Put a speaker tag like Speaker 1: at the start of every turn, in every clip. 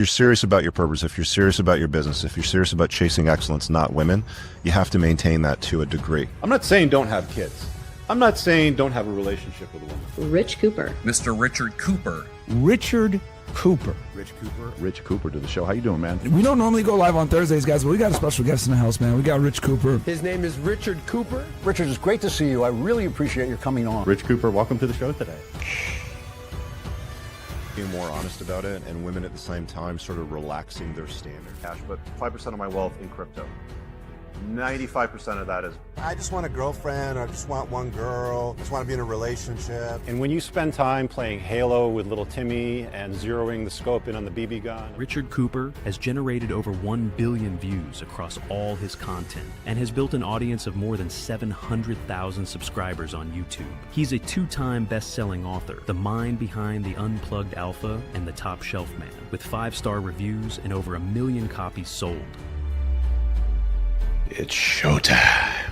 Speaker 1: You're serious about your purpose, if you're serious about your business, if you're serious about chasing excellence, not women, you have to maintain that to a degree.
Speaker 2: I'm not saying don't have kids. I'm not saying don't have a relationship with a woman.
Speaker 3: Rich Cooper.
Speaker 4: Mr. Richard Cooper.
Speaker 5: Richard Cooper.
Speaker 1: Rich Cooper to the show. How you doing, man?
Speaker 5: We don't normally go live on Thursdays, guys, but we got a special guest in the house, man. We got Rich Cooper.
Speaker 6: His name is Richard Cooper.
Speaker 7: Richard, it's great to see you. I really appreciate your coming on.
Speaker 2: Rich Cooper, welcome to the show today.
Speaker 1: Being more honest about it, and women at the same time sort of relaxing their standard.
Speaker 2: Cash, but 5% of my wealth in crypto. 95% of that is.
Speaker 8: I just want a girlfriend, or I just want one girl, just want to be in a relationship.
Speaker 2: And when you spend time playing Halo with little Timmy and zeroing the scope in on the BB gun.
Speaker 9: Richard Cooper has generated over 1 billion views across all his content and has built an audience of more than 700,000 subscribers on YouTube. He's a 2-time best-selling author, the mind behind the Unplugged Alpha and the Top Shelf Man, with 5-star reviews and over 1 million copies sold.
Speaker 1: It's showtime.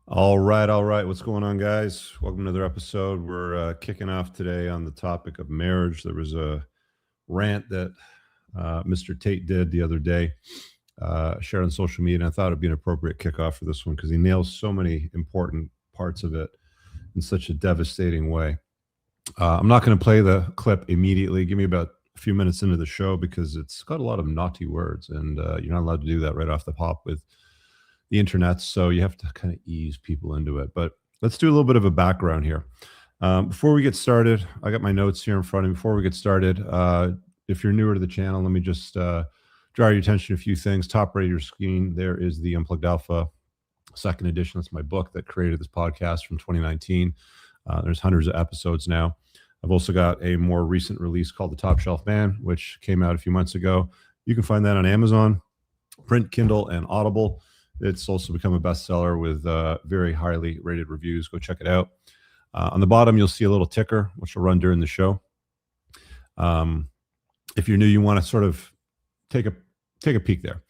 Speaker 2: All right. What's going on, guys? Welcome to another episode. We're kicking off today on the topic of marriage. There was a rant that Mr. Tate did the other day, shared on social media, and I thought it'd be an appropriate kickoff for this one because he nails so many important parts of it in such a devastating way. I'm not going to play the clip immediately. Give me about a few minutes into the show because it's got a lot of naughty words, and you're not allowed to do that right off the pop with the internet, so you have to kind of ease people into it. But let's do a little bit of a background here. Before we get started, I got my notes here in front of me. Before we get started, if you're newer to the channel, let me just draw your attention to a few things. Top right of your screen, there is the Unplugged Alpha second edition. That's my book that created this podcast from 2019. There's hundreds of episodes now. I've also got a more recent release called The Top Shelf Man, which came out a few months ago. You can find that on Amazon, print, Kindle, and Audible. It's also become a bestseller with very highly rated reviews. Go check it out. On the bottom, you'll see a little ticker, which will run during the show. If you're new, you want to sort of take a peek there.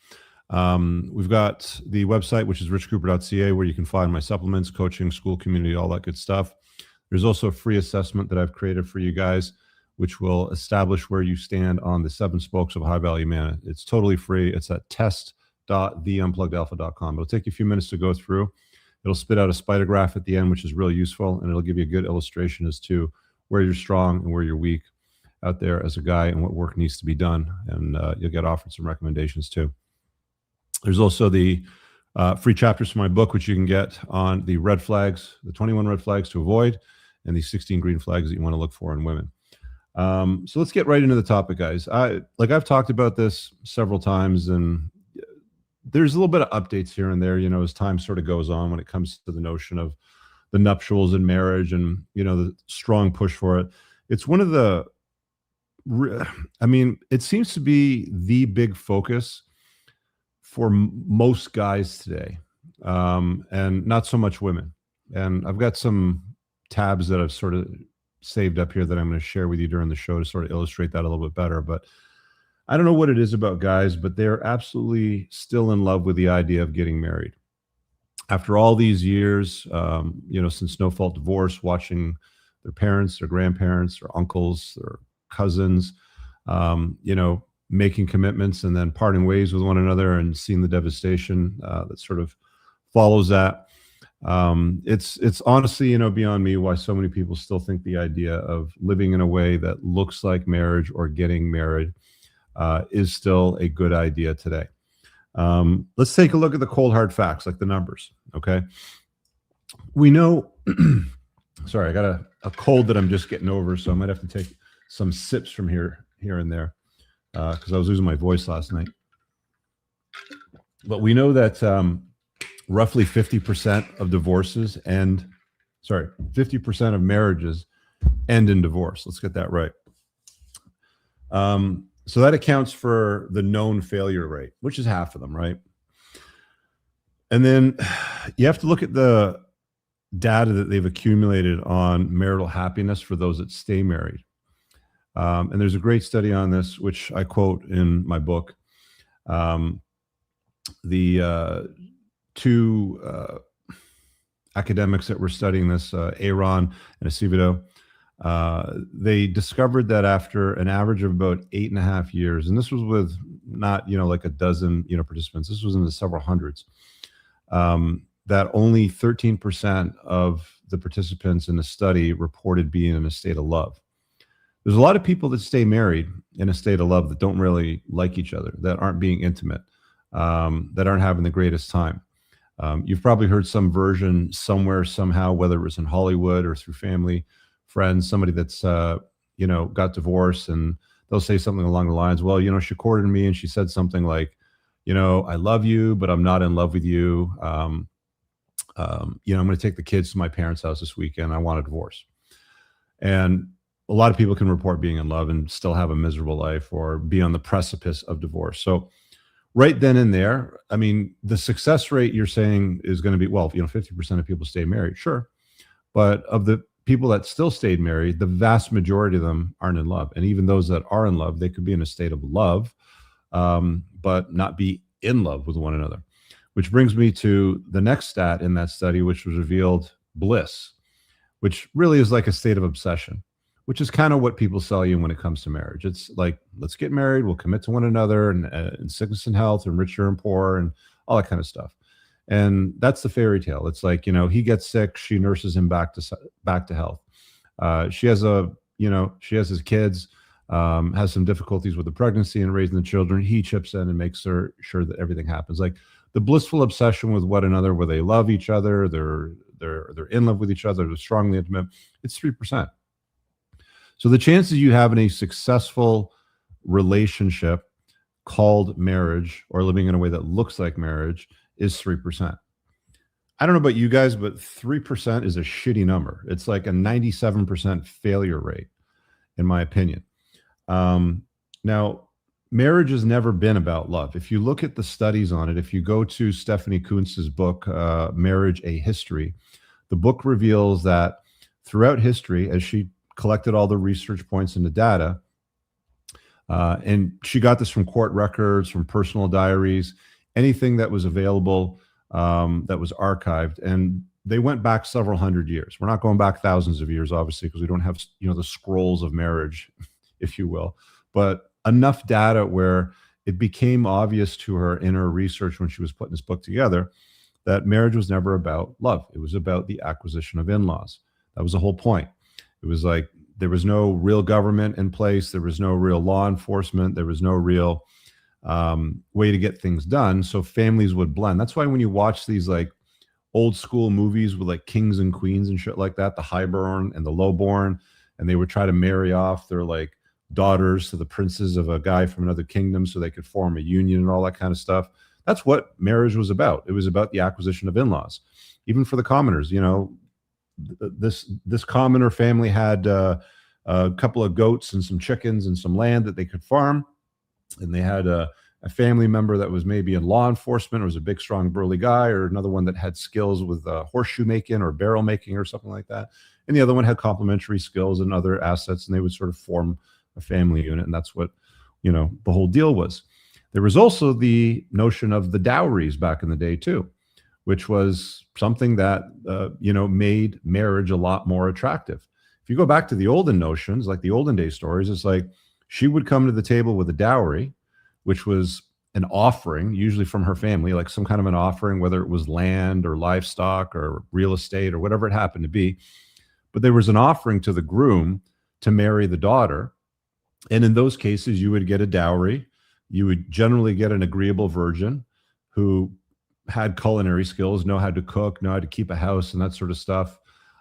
Speaker 2: We've got the website, which is richcooper.ca, where you can find my supplements, coaching, school, community, all that good stuff. There's also a free assessment that I've created for you guys, which will establish where you stand on the 7 spokes of a high-value man. It's totally free. It's at test.theunpluggedalpha.com. It'll take you a few minutes to go through. It'll spit out a spider graph at the end, which is really useful, and it'll give you a good illustration as to where you're strong and where you're weak out there as a guy and what work needs to be done. And you'll get offered some recommendations too. There's also the free chapters from my book, which you can get on the red flags, the 21 red flags to avoid, and the 16 green flags that you want to look for in women. So let's get right into the topic, guys. I've talked about this several times, and there's a little bit of updates here and there, as time sort of goes on when it comes to the notion of the nuptials and marriage and, the strong push for it. It's one of the, it seems to be the big focus for most guys today, and not so much women. And I've got some tabs that I've sort of saved up here that I'm going to share with you during the show to sort of illustrate that a little bit better. But I don't know what it is about guys, but they're absolutely still in love with the idea of getting married. After all these years, since no-fault divorce, watching their parents, their grandparents, their uncles, their cousins, making commitments and then parting ways with one another and seeing the devastation that sort of follows that. It's honestly, beyond me why so many people still think the idea of living in a way that looks like marriage or getting married is still a good idea today. Let's take a look at the cold hard facts, like the numbers. Okay. We know, sorry, I got a cold that I'm just getting over, so I might have to take some sips from here and there because I was losing my voice last night. But we know that roughly 50% of divorces 50% of marriages end in divorce. Let's get that right. So that accounts for the known failure rate, which is half of them, right? And then you have to look at the data that they've accumulated on marital happiness for those that stay married. And there's a great study on this, which I quote in my book. The two academics that were studying this, Aaron and Acevedo, They discovered that after an average of about 8.5 years, and this was with not, like a dozen, participants, this was in the several hundreds, that only 13% of the participants in the study reported being in a state of love. There's a lot of people that stay married in a state of love that don't really like each other, that aren't being intimate, that aren't having the greatest time. You've probably heard some version somewhere, somehow, whether it was in Hollywood or through family, friends, somebody that's, got divorced, and they'll say something along the lines, well, she courted me and she said something like, I love you, but I'm not in love with you. I'm going to take the kids to my parents' house this weekend. I want a divorce. And a lot of people can report being in love and still have a miserable life or be on the precipice of divorce. So right then and there, I mean, the success rate you're saying is going to be, 50% of people stay married. Sure. But of the people that still stayed married, the vast majority of them aren't in love. And even those that are in love, they could be in a state of love, but not be in love with one another. Which brings me to the next stat in that study, which was revealed bliss, which really is like a state of obsession, which is kind of what people sell you when it comes to marriage. It's like, let's get married, we'll commit to one another, and in sickness and health, and richer and poor, and all that kind of stuff. And that's the fairy tale. It's like, he gets sick, she nurses him back to health. She has his kids, has some difficulties with the pregnancy and raising the children. He chips in and makes sure that everything happens. Like the blissful obsession with one another, where they love each other, they're in love with each other, they're strongly intimate. It's 3%. So the chances you have in a successful relationship called marriage, or living in a way that looks like marriage, is 3%. I don't know about you guys, but 3% is a shitty number. It's like a 97% failure rate, in my opinion. Now, marriage has never been about love. If you look at the studies on it, if you go to Stephanie Kuntz's book, Marriage, A History, the book reveals that throughout history, as she collected all the research points and the data, and she got this from court records, from personal diaries, anything that was available, that was archived. And they went back several hundred years. We're not going back thousands of years, obviously, because we don't have, the scrolls of marriage, if you will, but enough data where it became obvious to her in her research when she was putting this book together that marriage was never about love. It was about the acquisition of in-laws. That was the whole point. It was like there was no real government in place. There was no real law enforcement. There was no real way to get things done. So families would blend. That's why when you watch these like old school movies with like kings and queens and shit like that, the highborn and the lowborn, and they would try to marry off their like daughters to the princes of a guy from another kingdom so they could form a union and all that kind of stuff. That's what marriage was about. It was about the acquisition of in-laws. Even for the commoners, this commoner family had a couple of goats and some chickens and some land that they could farm. And they had a family member that was maybe in law enforcement, or was a big, strong, burly guy, or another one that had skills with horseshoe making or barrel making or something like that. And the other one had complementary skills and other assets, and they would sort of form a family unit. And that's what, the whole deal was. There was also the notion of the dowries back in the day too, which was something that, made marriage a lot more attractive. If you go back to the olden notions, like the olden day stories, it's like she would come to the table with a dowry, which was an offering, usually from her family, like some kind of an offering, whether it was land or livestock or real estate or whatever it happened to be. But there was an offering to the groom to marry the daughter. And in those cases, you would get a dowry. You would generally get an agreeable virgin who had culinary skills, know how to cook, know how to keep a house and that sort of stuff.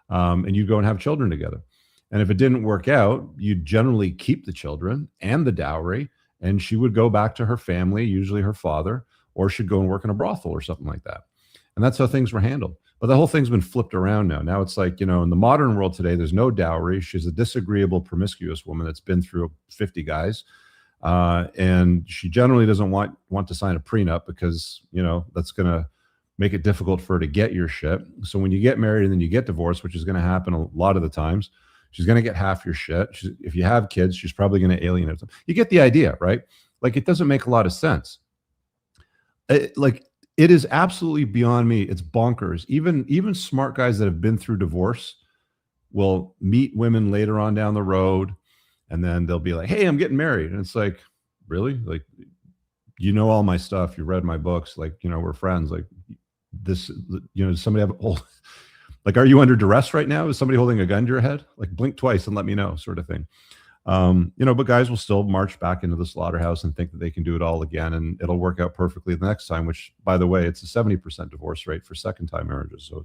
Speaker 2: And you'd go and have children together. And if it didn't work out, you'd generally keep the children and the dowry, and she would go back to her family, usually her father, or she'd go and work in a brothel or something like that. And that's how things were handled. But the whole thing's been flipped around now. Now it's like, in the modern world today, there's no dowry. She's a disagreeable, promiscuous woman that's been through 50 guys. And she generally doesn't want to sign a prenup because, that's going to make it difficult for her to get your shit. So when you get married and then you get divorced, which is going to happen a lot of the times, she's going to get half your shit. If you have kids, she's probably going to alienate them. You get the idea, right? Like, it doesn't make a lot of sense. It is absolutely beyond me. It's bonkers. Even smart guys that have been through divorce will meet women later on down the road, and then they'll be like, hey, I'm getting married. And it's like, really? Like, you know all my stuff. You read my books. Like, you know, we're friends. Like this, you know, does somebody have like, are you under duress right now? Is somebody holding a gun to your head? Like, blink twice and let me know, sort of thing. You know, but guys will still march back into the slaughterhouse and think that they can do it all again, and it'll work out perfectly the next time, which, by the way, it's a 70% divorce rate for second-time marriages. So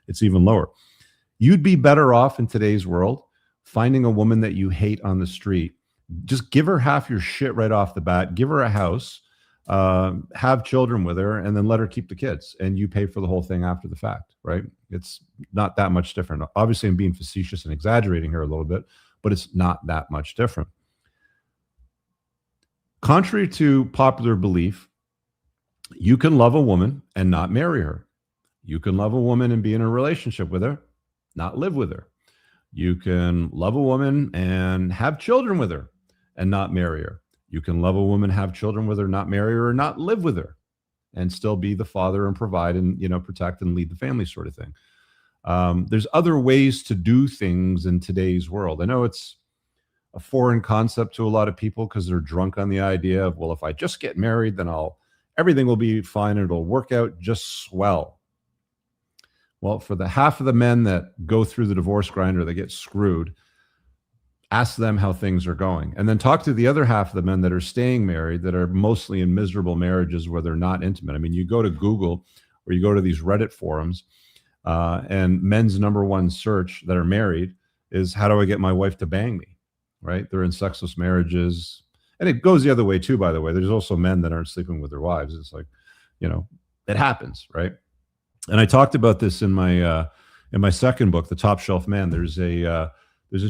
Speaker 2: it's even lower. You'd be better off in today's world finding a woman that you hate on the street. Just give her half your shit right off the bat. Give her a house, have children with her, and then let her keep the kids. And you pay for the whole thing after the fact, right? It's not that much different. Obviously, I'm being facetious and exaggerating here a little bit, but it's not that much different. Contrary to popular belief, you can love a woman and not marry her. You can love a woman and be in a relationship with her, not live with her. You can love a woman and have children with her and not marry her. You can love a woman, have children with her, not marry her, or not live with her, and still be the father and provide and, you know, protect and lead the family, sort of thing. There's other ways to do things in today's world. I know it's a foreign concept to a lot of people because they're drunk on the idea of, well, if I just get married, then everything will be fine and it'll work out just swell. Well, for the half of the men that go through the divorce grinder that get screwed, ask them how things are going. And then talk to the other half of the men that are staying married, that are mostly in miserable marriages where they're not intimate. I mean, you go to Google or you go to these Reddit forums, and men's number one search that are married is, how do I get my wife to bang me? Right? They're in sexless marriages. And it goes the other way too, by the way. There's also men that aren't sleeping with their wives. It's like, you know, it happens, right? And I talked about this in my second book, The Top Shelf Man. There's a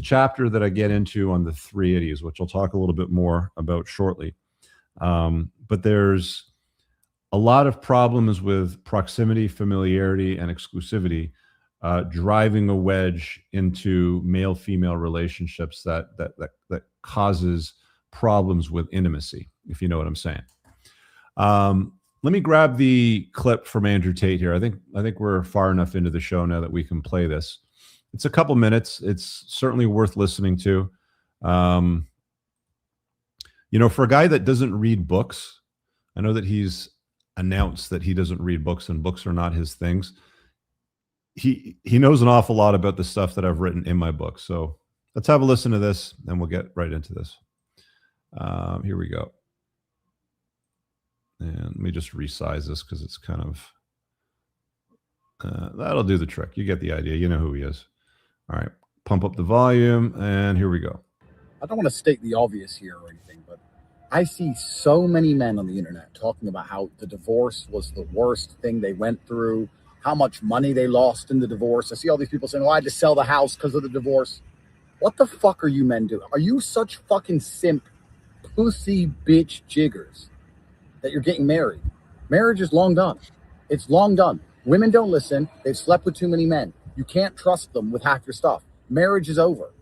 Speaker 2: chapter that I get into on the three idiots, which I'll talk a little bit more about shortly. But there's a lot of problems with proximity, familiarity, and exclusivity, driving a wedge into male-female relationships that causes problems with intimacy, if you know what I'm saying. Let me grab the clip from Andrew Tate here. I think we're far enough into the show now that we can play this. It's a couple minutes. It's certainly worth listening to. You know, for a guy that doesn't read books, I know that he's announced that he doesn't read books and books are not his things. He knows an awful lot about the stuff that I've written in my book. So let's have a listen to this and we'll get right into this. Here we go. And let me just resize this because it's kind of, that'll do the trick. You get the idea. You know who he is. All right. Pump up the volume and here we go.
Speaker 7: I don't want to state the obvious here or anything, but I see so many men on the internet talking about how the divorce was the worst thing they went through, how much money they lost in the divorce. I see all these people saying, I had to sell the house because of the divorce. What the fuck are you men doing? Are you such fucking simp, pussy bitch jiggers that you're getting married? Marriage is long done. It's long done. Women don't listen. They've slept with too many men. You can't trust them with half your stuff. Marriage is over.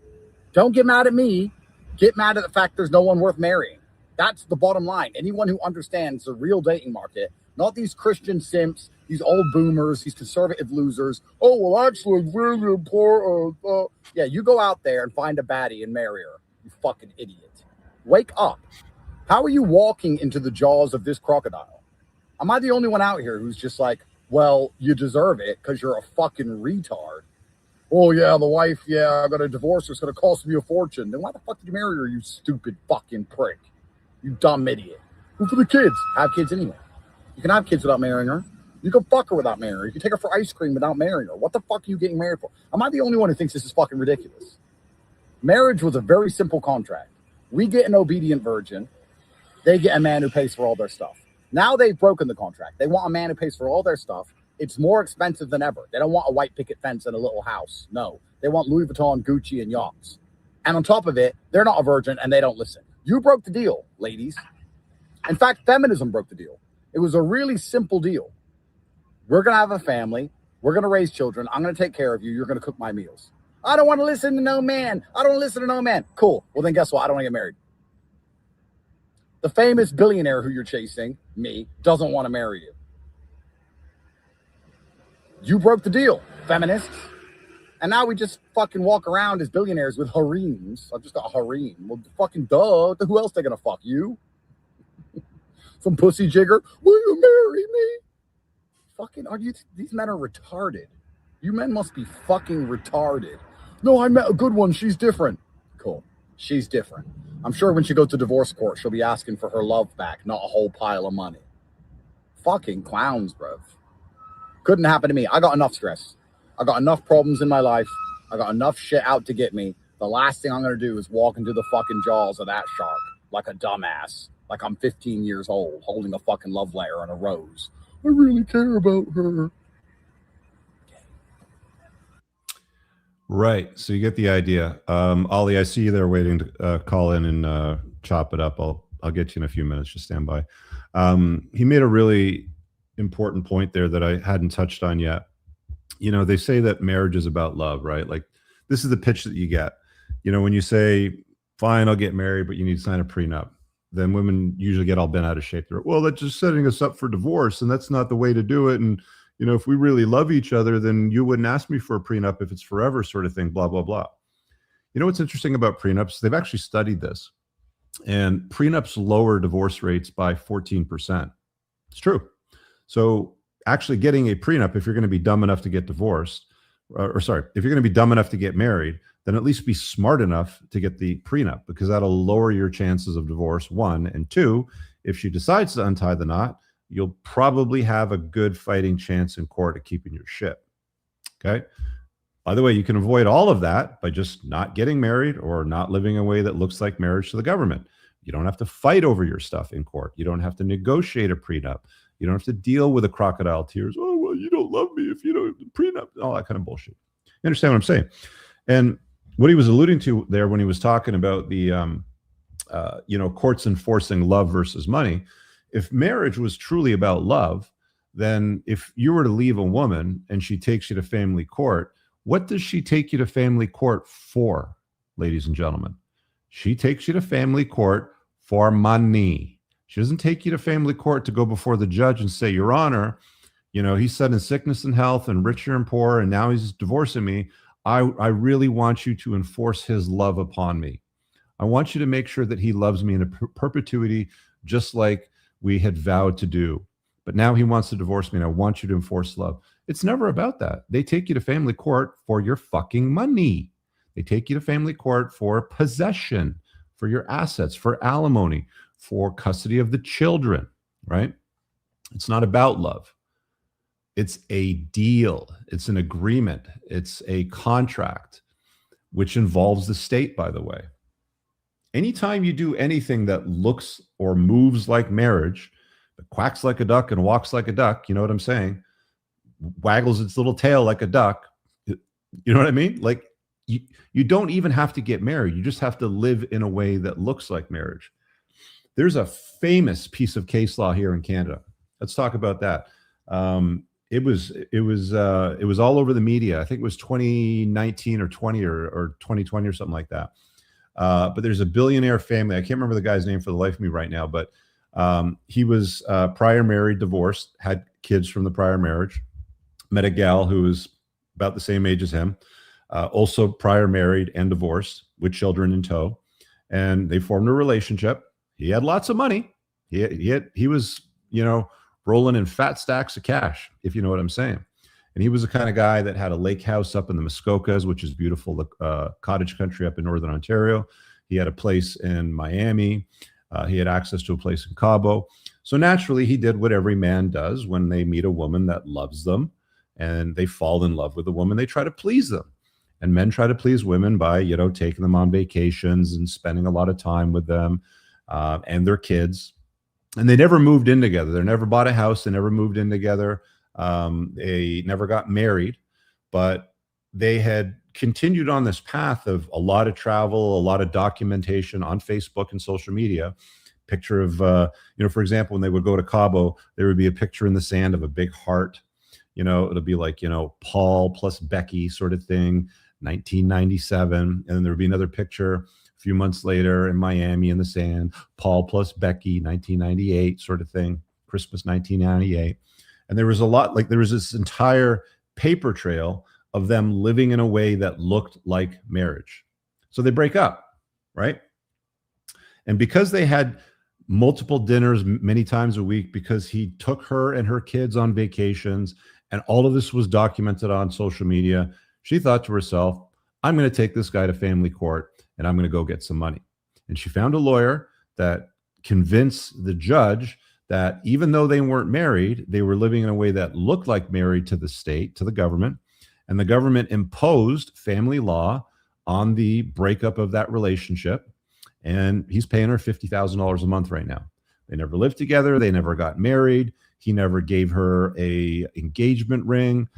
Speaker 7: Don't get mad at me. Get mad at the fact there's no one worth marrying. That's the bottom line. Anyone who understands the real dating market, not these Christian simps, these old boomers, these conservative losers. Oh, well, actually, really important. Yeah, you go out there and find a baddie and marry her. You fucking idiot. Wake up. How are you walking into the jaws of this crocodile? Am I the only one out here who's just like, well, you deserve it because you're a fucking retard? Oh, yeah, the wife, I got a divorce. It's going to cost me a fortune. Then why the fuck did you marry her, you stupid fucking prick? You dumb idiot. Who for the kids? Have kids anyway. You can have kids without marrying her. You can fuck her without marrying her. You can take her for ice cream without marrying her. What the fuck are you getting married for? Am I the only one who thinks this is fucking ridiculous? Marriage was a very simple contract. We get an obedient virgin. They get a man who pays for all their stuff. Now they've broken the contract. They want a man who pays for all their stuff. It's more expensive than ever. They don't want a white picket fence and a little house. No, they want Louis Vuitton, Gucci, and yachts. And on top of it, they're not a virgin and they don't listen. You broke the deal, ladies. In fact, feminism broke the deal. It was a really simple deal. We're going to have a family. We're going to raise children. I'm going to take care of you. You're going to cook my meals. I don't want to listen to no man. I don't listen to no man. Cool. Well, then guess what? I don't want to get married. The famous billionaire who you're chasing, me, doesn't want to marry you. You broke the deal, feminists. And now we just fucking walk around as billionaires with harems. I've just got a harem. Well, fucking duh. Who else they gonna fuck? You? Some pussy jigger? Will you marry me? Fucking, are you? These men are retarded. You men must be fucking retarded. No, I met a good one. She's different. Cool. She's different. I'm sure when she goes to divorce court, she'll be asking for her love back, not a whole pile of money. Fucking clowns, bruv. Couldn't happen to me. I got enough stress. I got enough problems in my life. I got enough shit out to get me. The last thing I'm going to do is walk into the fucking jaws of that shark like a dumbass. Like I'm 15 years old holding a fucking love letter on a rose. I really care about her.
Speaker 2: Right. So you get the idea. Ollie, I see you there waiting to call in and chop it up. I'll get you in a few minutes. Just stand by. He made a really important point there that I hadn't touched on yet. You know, they say that marriage is about love, right? Like this is the pitch that you get. You know, when you say, fine, I'll get married, but you need to sign a prenup, then women usually get all bent out of shape. They're, well, that's just setting us up for divorce, and that's not the way to do it. And, you know, if we really love each other, then you wouldn't ask me for a prenup if it's forever, sort of thing, blah, blah, blah. You know what's interesting about prenups? They've actually studied this. And prenups lower divorce rates by 14%. It's true. So actually getting a prenup, if you're going to be dumb enough to get divorced, if you're going to be dumb enough to get married, then at least be smart enough to get the prenup, because that'll lower your chances of divorce, one. And two, if she decides to untie the knot, you'll probably have a good fighting chance in court of keeping your shit. Okay. By the way, you can avoid all of that by just not getting married or not living a way that looks like marriage to the government. You don't have to fight over your stuff in court. You don't have to negotiate a prenup. You don't have to deal with the crocodile tears. Oh, well, you don't love me if you don't prenup, all that kind of bullshit. You understand what I'm saying? And what he was alluding to there when he was talking about the, courts enforcing love versus money, if marriage was truly about love, then if you were to leave a woman and she takes you to family court, what does she take you to family court for, ladies and gentlemen? She takes you to family court for money. She doesn't take you to family court to go before the judge and say, Your Honor, you know, he's said in sickness and health and richer and poor, and now he's divorcing me. I really want you to enforce his love upon me. I want you to make sure that he loves me in a perpetuity, just like we had vowed to do. But now he wants to divorce me, and I want you to enforce love. It's never about that. They take you to family court for your fucking money. They take you to family court for possession, for your assets, for alimony, for custody of the children, right? It's not about love. It's a deal. It's an agreement. It's a contract, which involves the state, by the way. Anytime you do anything that looks or moves like marriage, but quacks like a duck and walks like a duck, you know what I'm saying? Waggles its little tail like a duck. You know what I mean? Like you don't even have to get married. You just have to live in a way that looks like marriage. There's a famous piece of case law here in Canada. Let's talk about that. It was all over the media. I think it was 2019 or 20 or 2020 or something like that. But there's a billionaire family. I can't remember the guy's name for the life of me right now, but he was prior married, divorced, had kids from the prior marriage, met a gal who was about the same age as him, also prior married and divorced with children in tow. And they formed a relationship. He had lots of money. He was, rolling in fat stacks of cash, if you know what I'm saying. And he was the kind of guy that had a lake house up in the Muskokas, which is beautiful cottage country up in Northern Ontario. He had a place in Miami. He had access to a place in Cabo. So naturally, he did what every man does when they meet a woman that loves them and they fall in love with a woman. They try to please them. And men try to please women by, taking them on vacations and spending a lot of time with them and their kids. And they never moved in together. They never bought a house. They never moved in together. They never got married, but they had continued on this path of a lot of travel, a lot of documentation on Facebook and social media. Picture of, for example, when they would go to Cabo, there would be a picture in the sand of a big heart. It'll be like, Paul plus Becky sort of thing, 1997. And then there would be another picture a few months later in Miami in the sand, Paul plus Becky, 1998 sort of thing, Christmas 1998. And there was this entire paper trail of them living in a way that looked like marriage. So they break up, right? And because they had multiple dinners many times a week, because he took her and her kids on vacations, and all of this was documented on social media, she thought to herself, I'm going to take this guy to family court and I'm going to go get some money. And she found a lawyer that convinced the judge that even though they weren't married, they were living in a way that looked like married to the state, to the government. And the government imposed family law on the breakup of that relationship. And he's paying her $50,000 a month right now. They never lived together. They never got married. He never gave her a engagement ring.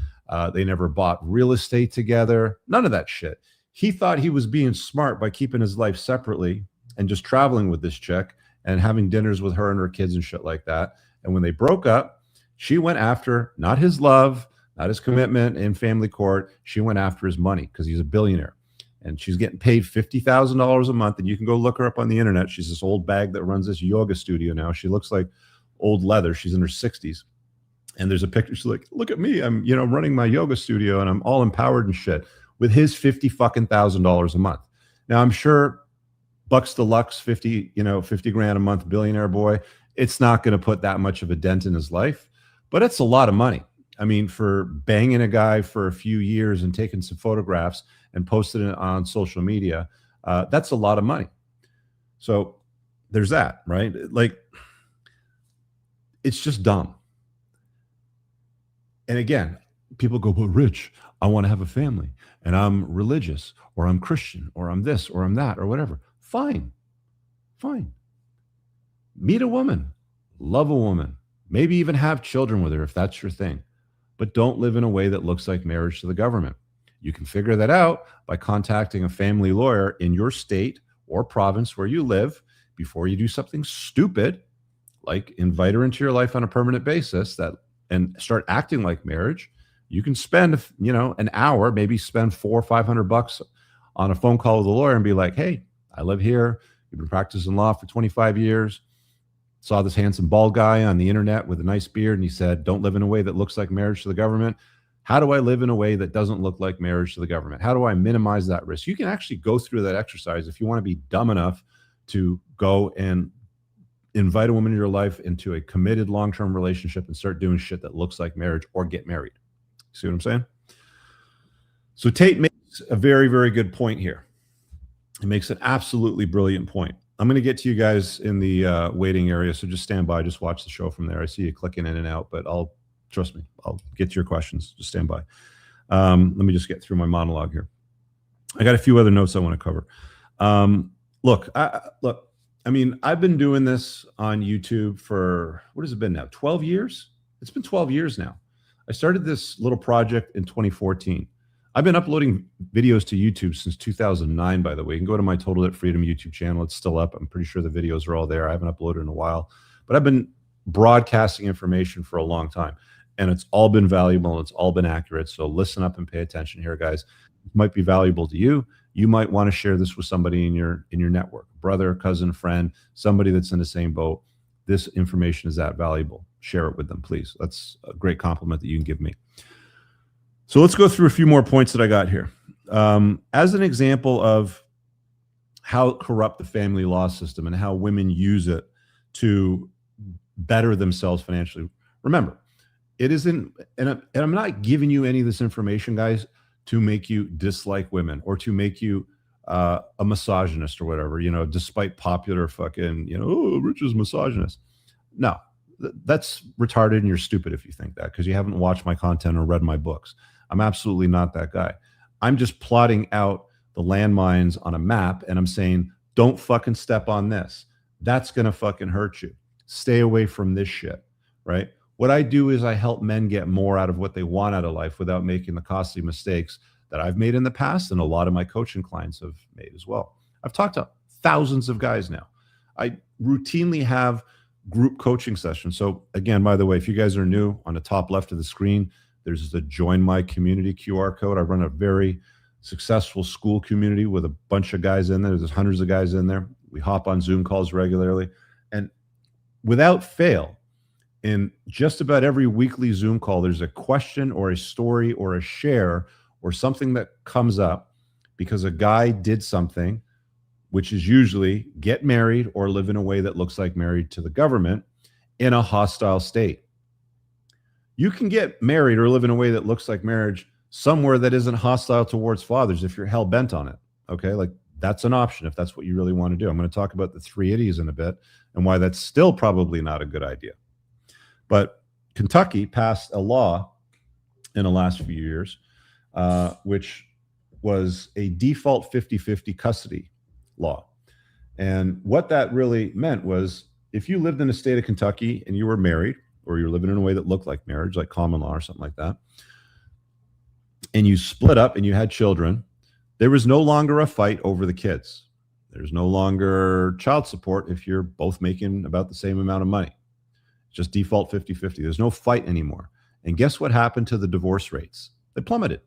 Speaker 2: They never bought real estate together. None of that shit. He thought he was being smart by keeping his life separately and just traveling with this chick and having dinners with her and her kids and shit like that. And when they broke up, she went after not his love, not his commitment in family court. She went after his money because he's a billionaire. And she's getting paid $50,000 a month. And you can go look her up on the internet. She's this old bag that runs this yoga studio now. She looks like old leather. She's in her 60s. And there's a picture. She's like, look at me. I'm, running my yoga studio and I'm all empowered and shit with his $50,000 a month. Now, I'm sure bucks deluxe, 50 grand a month, billionaire boy, it's not going to put that much of a dent in his life, but it's a lot of money. I mean, for banging a guy for a few years and taking some photographs and posting it on social media, that's a lot of money. So there's that, right? Like, it's just dumb. And again, people go, but Rich, I want to have a family and I'm religious or I'm Christian or I'm this or I'm that or whatever. Fine. Meet a woman, love a woman, maybe even have children with her if that's your thing. But don't live in a way that looks like marriage to the government. You can figure that out by contacting a family lawyer in your state or province where you live before you do something stupid, like invite her into your life on a permanent basis and start acting like marriage. You can spend, an hour, maybe spend $400 or $500 on a phone call with a lawyer and be like, hey, I live here. You've been practicing law for 25 years. Saw this handsome bald guy on the internet with a nice beard. And he said, don't live in a way that looks like marriage to the government. How do I live in a way that doesn't look like marriage to the government? How do I minimize that risk? You can actually go through that exercise if you want to be dumb enough to go and invite a woman in your life into a committed long-term relationship and start doing shit that looks like marriage or get married. See what I'm saying? So Tate makes a very, very good point here. He makes an absolutely brilliant point. I'm going to get to you guys in the waiting area, so just stand by. Just watch the show from there. I see you clicking in and out, but trust me, I'll get to your questions. Just stand by. Let me just get through my monologue here. I got a few other notes I want to cover. Look, I've been doing this on YouTube for, what has it been now? 12 years? It's been 12 years now. I started this little project in 2014. I've been uploading videos to YouTube since 2009, by the way. You can go to my Total Debt Freedom YouTube channel. It's still up. I'm pretty sure the videos are all there. I haven't uploaded in a while, but I've been broadcasting information for a long time, and it's all been valuable and it's all been accurate. So listen up and pay attention here, guys. It might be valuable to you. You might want to share this with somebody in your network, brother, cousin, friend, somebody that's in the same boat. This information is that valuable. Share it with them, please. That's a great compliment that you can give me. So let's go through a few more points that I got here. As an example of how corrupt the family law system and how women use it to better themselves financially. Remember, it isn't, and I'm not giving you any of this information, guys, to make you dislike women or to make you a misogynist or whatever, despite popular fucking, oh, Rich is misogynist. No, that's retarded and you're stupid if you think that, because you haven't watched my content or read my books. I'm absolutely not that guy. I'm just plotting out the landmines on a map and I'm saying, don't fucking step on this. That's going to fucking hurt you. Stay away from this shit, right? What I do is I help men get more out of what they want out of life without making the costly mistakes that I've made in the past and a lot of my coaching clients have made as well. I've talked to thousands of guys now. I routinely have group coaching sessions. So again, by the way, if you guys are new, on the top left of the screen, there's the Join My Community QR code. I run a very successful school community with a bunch of guys in there. There's hundreds of guys in there. We hop on Zoom calls regularly. And without fail, in just about every weekly Zoom call, there's a question or a story or a share or something that comes up because a guy did something, which is usually get married or live in a way that looks like married to the government in a hostile state. You can get married or live in a way that looks like marriage somewhere that isn't hostile towards fathers if you're hell bent on it. Okay, like that's an option if that's what you really want to do. I'm going to talk about the three idiots in a bit and why that's still probably not a good idea. But Kentucky passed a law in the last few years, which was a default 50-50 custody law. And what that really meant was if you lived in the state of Kentucky and you were married, or you're living in a way that looked like marriage, like common law or something like that, and you split up and you had children, there was no longer a fight over the kids. There's no longer child support if you're both making about the same amount of money. Just default 50-50. There's no fight anymore. And guess what happened to the divorce rates? They plummeted.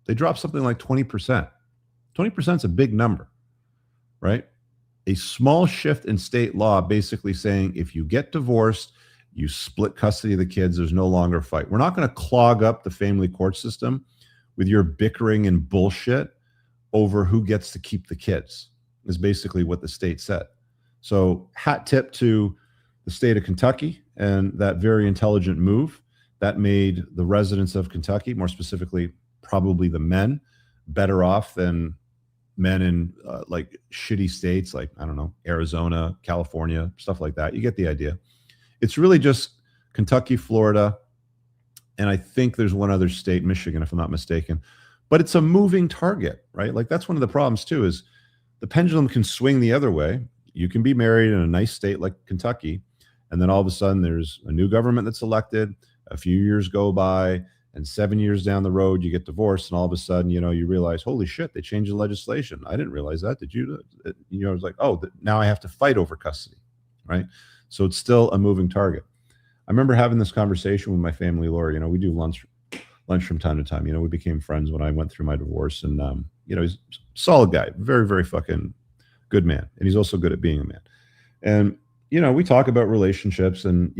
Speaker 2: They dropped something like 20%. 20% is a big number, right? A small shift in state law basically saying if you get divorced, you split custody of the kids, there's no longer a fight. We're not going to clog up the family court system with your bickering and bullshit over who gets to keep the kids, is basically what the state said. So hat tip to the state of Kentucky and that very intelligent move that made the residents of Kentucky, more specifically probably the men, better off than men in like shitty states like, I don't know, Arizona, California, stuff like that. You get the idea. It's really just Kentucky, Florida, and I think there's one other state, Michigan, if I'm not mistaken. But it's a moving target, right? Like that's one of the problems too, is the pendulum can swing the other way. You can be married in a nice state like Kentucky, and then all of a sudden there's a new government that's elected, a few years go by, and 7 years down the road, you get divorced, and all of a sudden, you realize, holy shit, they changed the legislation. I didn't realize that. Did you? It's like, oh, now I have to fight over custody, right? So it's still a moving target. I remember having this conversation with my family lawyer. We do lunch from time to time. We became friends when I went through my divorce, and he's a solid guy, very, very fucking good man, and he's also good at being a man. And we talk about relationships and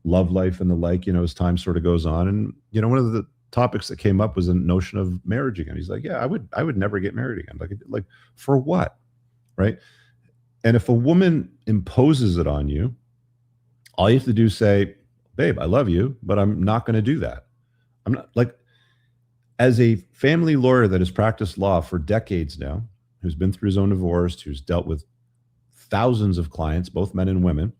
Speaker 2: love life and the like. As time sort of goes on, and one of the topics that came up was the notion of marriage again. He's like, yeah, I would never get married again. Like for what, right? And if a woman imposes it on you, all you have to do is say, babe, I love you, but I'm not going to do that. I'm not, like, as a family lawyer that has practiced law for decades now, who's been through his own divorce, who's dealt with thousands of clients, both men and women,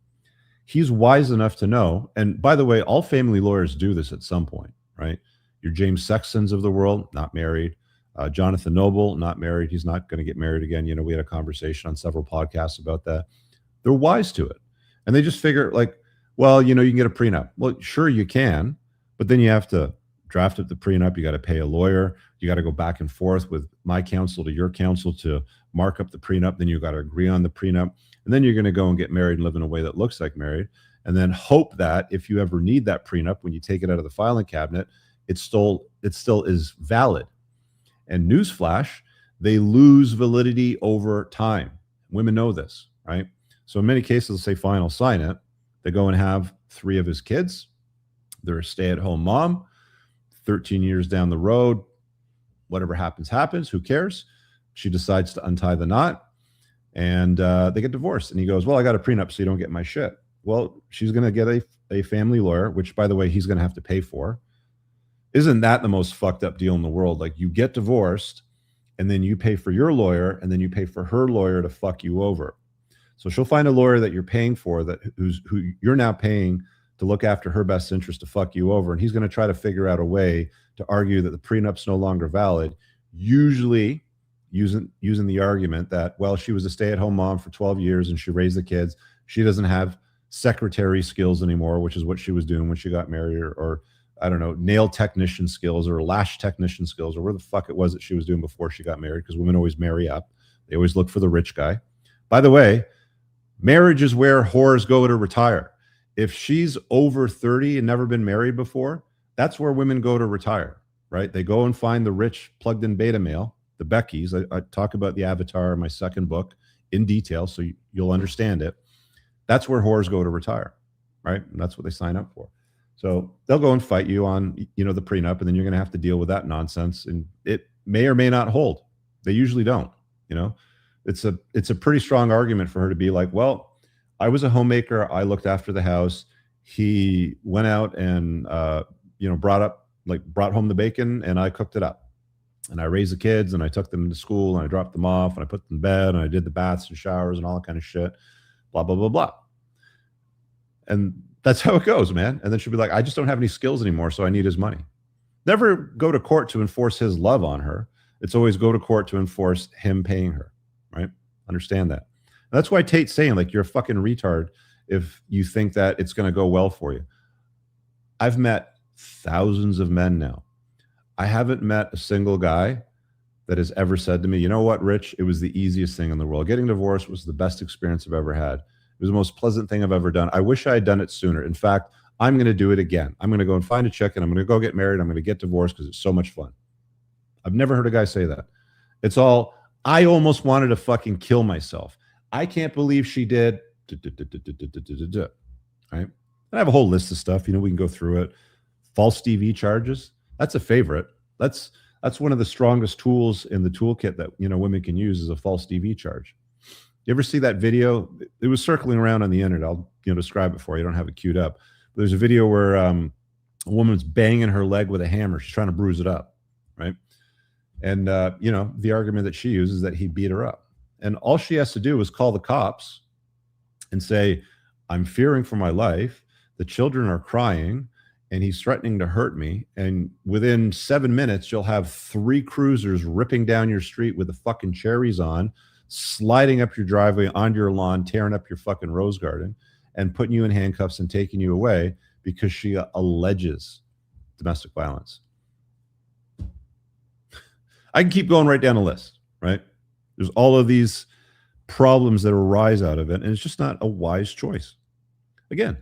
Speaker 2: he's wise enough to know. And by the way, all family lawyers do this at some point, right? Your James Sextons of the world, not married. Jonathan Noble, not married. He's not going to get married again. We had a conversation on several podcasts about that. They're wise to it. And they just figure like, well, you can get a prenup. Well, sure you can, but then you have to draft up the prenup. You got to pay a lawyer. You got to go back and forth with my counsel to your counsel to mark up the prenup. Then you got to agree on the prenup. And then you're going to go and get married and live in a way that looks like married. And then hope that if you ever need that prenup, when you take it out of the filing cabinet, it still is valid. And newsflash, they lose validity over time. Women know this, right? So in many cases, they'll say, fine, I'll sign it. They go and have 3 of his kids. They're a stay-at-home mom. 13 years down the road, whatever happens, happens. Who cares? She decides to untie the knot, and they get divorced. And he goes, well, I got a prenup, so you don't get my shit. Well, she's going to get a family lawyer, which, by the way, he's going to have to pay for. Isn't that the most fucked up deal in the world? Like, you get divorced and then you pay for your lawyer and then you pay for her lawyer to fuck you over. So she'll find a lawyer that you're paying for who you're now paying to look after her best interest to fuck you over. And he's going to try to figure out a way to argue that the prenup's no longer valid, usually using the argument that, well, she was a stay-at-home mom for 12 years and she raised the kids. She doesn't have secretary skills anymore, which is what she was doing when she got married, or I don't know, nail technician skills or lash technician skills, or where the fuck it was that she was doing before she got married, because women always marry up. They always look for the rich guy. By the way, marriage is where whores go to retire. If she's over 30 and never been married before, that's where women go to retire, right? They go and find the rich plugged-in beta male, the Beckys. I talk about the Avatar in my second book in detail, so you'll understand it. That's where whores go to retire, right? And that's what they sign up for. So they'll go and fight you on, the prenup, and then you're going to have to deal with that nonsense. And it may or may not hold. They usually don't. It's a pretty strong argument for her to be like, well, I was a homemaker. I looked after the house. He went out and, brought home the bacon, and I cooked it up. And I raised the kids, and I took them to school, and I dropped them off, and I put them in bed, and I did the baths and showers and all that kind of shit, blah, blah, blah, blah. And that's how it goes, man. And then she'll be like, I just don't have any skills anymore, so I need his money. Never go to court to enforce his love on her. It's always go to court to enforce him paying her, right? Understand that. And that's why Tate's saying, like, you're a fucking retard if you think that it's going to go well for you. I've met thousands of men now. I haven't met a single guy that has ever said to me, you know what, Rich, it was the easiest thing in the world. Getting divorced was the best experience I've ever had. It was the most pleasant thing I've ever done. I wish I had done it sooner. In fact, I'm going to do it again. I'm going to go and find a chick, and I'm going to go get married. I'm going to get divorced because it's so much fun. I've never heard a guy say that. It's all, I almost wanted to fucking kill myself. I can't believe she did. Right? I have a whole list of stuff. We can go through it. False DV charges. That's a favorite. That's one of the strongest tools in the toolkit that women can use is a false DV charge. You ever see that video? It was circling around on the internet. I'll describe it for you. I don't have it queued up. But there's a video where a woman's banging her leg with a hammer. She's trying to bruise it up, right? And the argument that she uses is that he beat her up. And all she has to do is call the cops and say, I'm fearing for my life. The children are crying, and he's threatening to hurt me. And within 7 minutes, you'll have 3 cruisers ripping down your street with the fucking cherries on, sliding up your driveway onto your lawn, tearing up your fucking rose garden, and putting you in handcuffs and taking you away because she alleges domestic violence. I can keep going right down the list, right? There's all of these problems that arise out of it, and it's just not a wise choice. Again,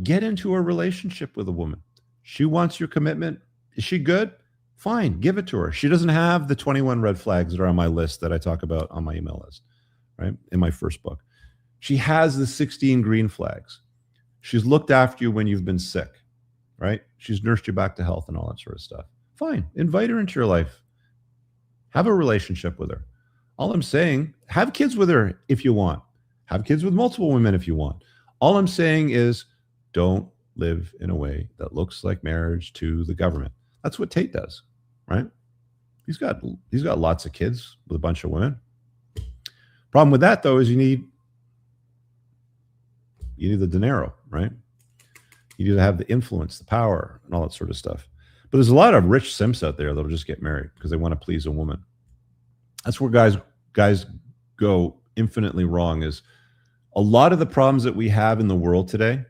Speaker 2: get into a relationship with a woman. She wants your commitment. Is she good? Fine, give it to her. She doesn't have the 21 red flags that are on my list that I talk about on my email list, right? In my first book. She has the 16 green flags. She's looked after you when you've been sick, right? She's nursed you back to health and all that sort of stuff. Fine, invite her into your life. Have a relationship with her. All I'm saying, have kids with her if you want. Have kids with multiple women if you want. All I'm saying is don't live in a way that looks like marriage to the government. That's what Tate does, right? He's got lots of kids with a bunch of women. Problem with that, though, is you need the dinero, right? You need to have the influence, the power, and all that sort of stuff. But there's a lot of rich simps out there that'll just get married because they want to please a woman. That's where guys go infinitely wrong. Is a lot of the problems that we have in the world today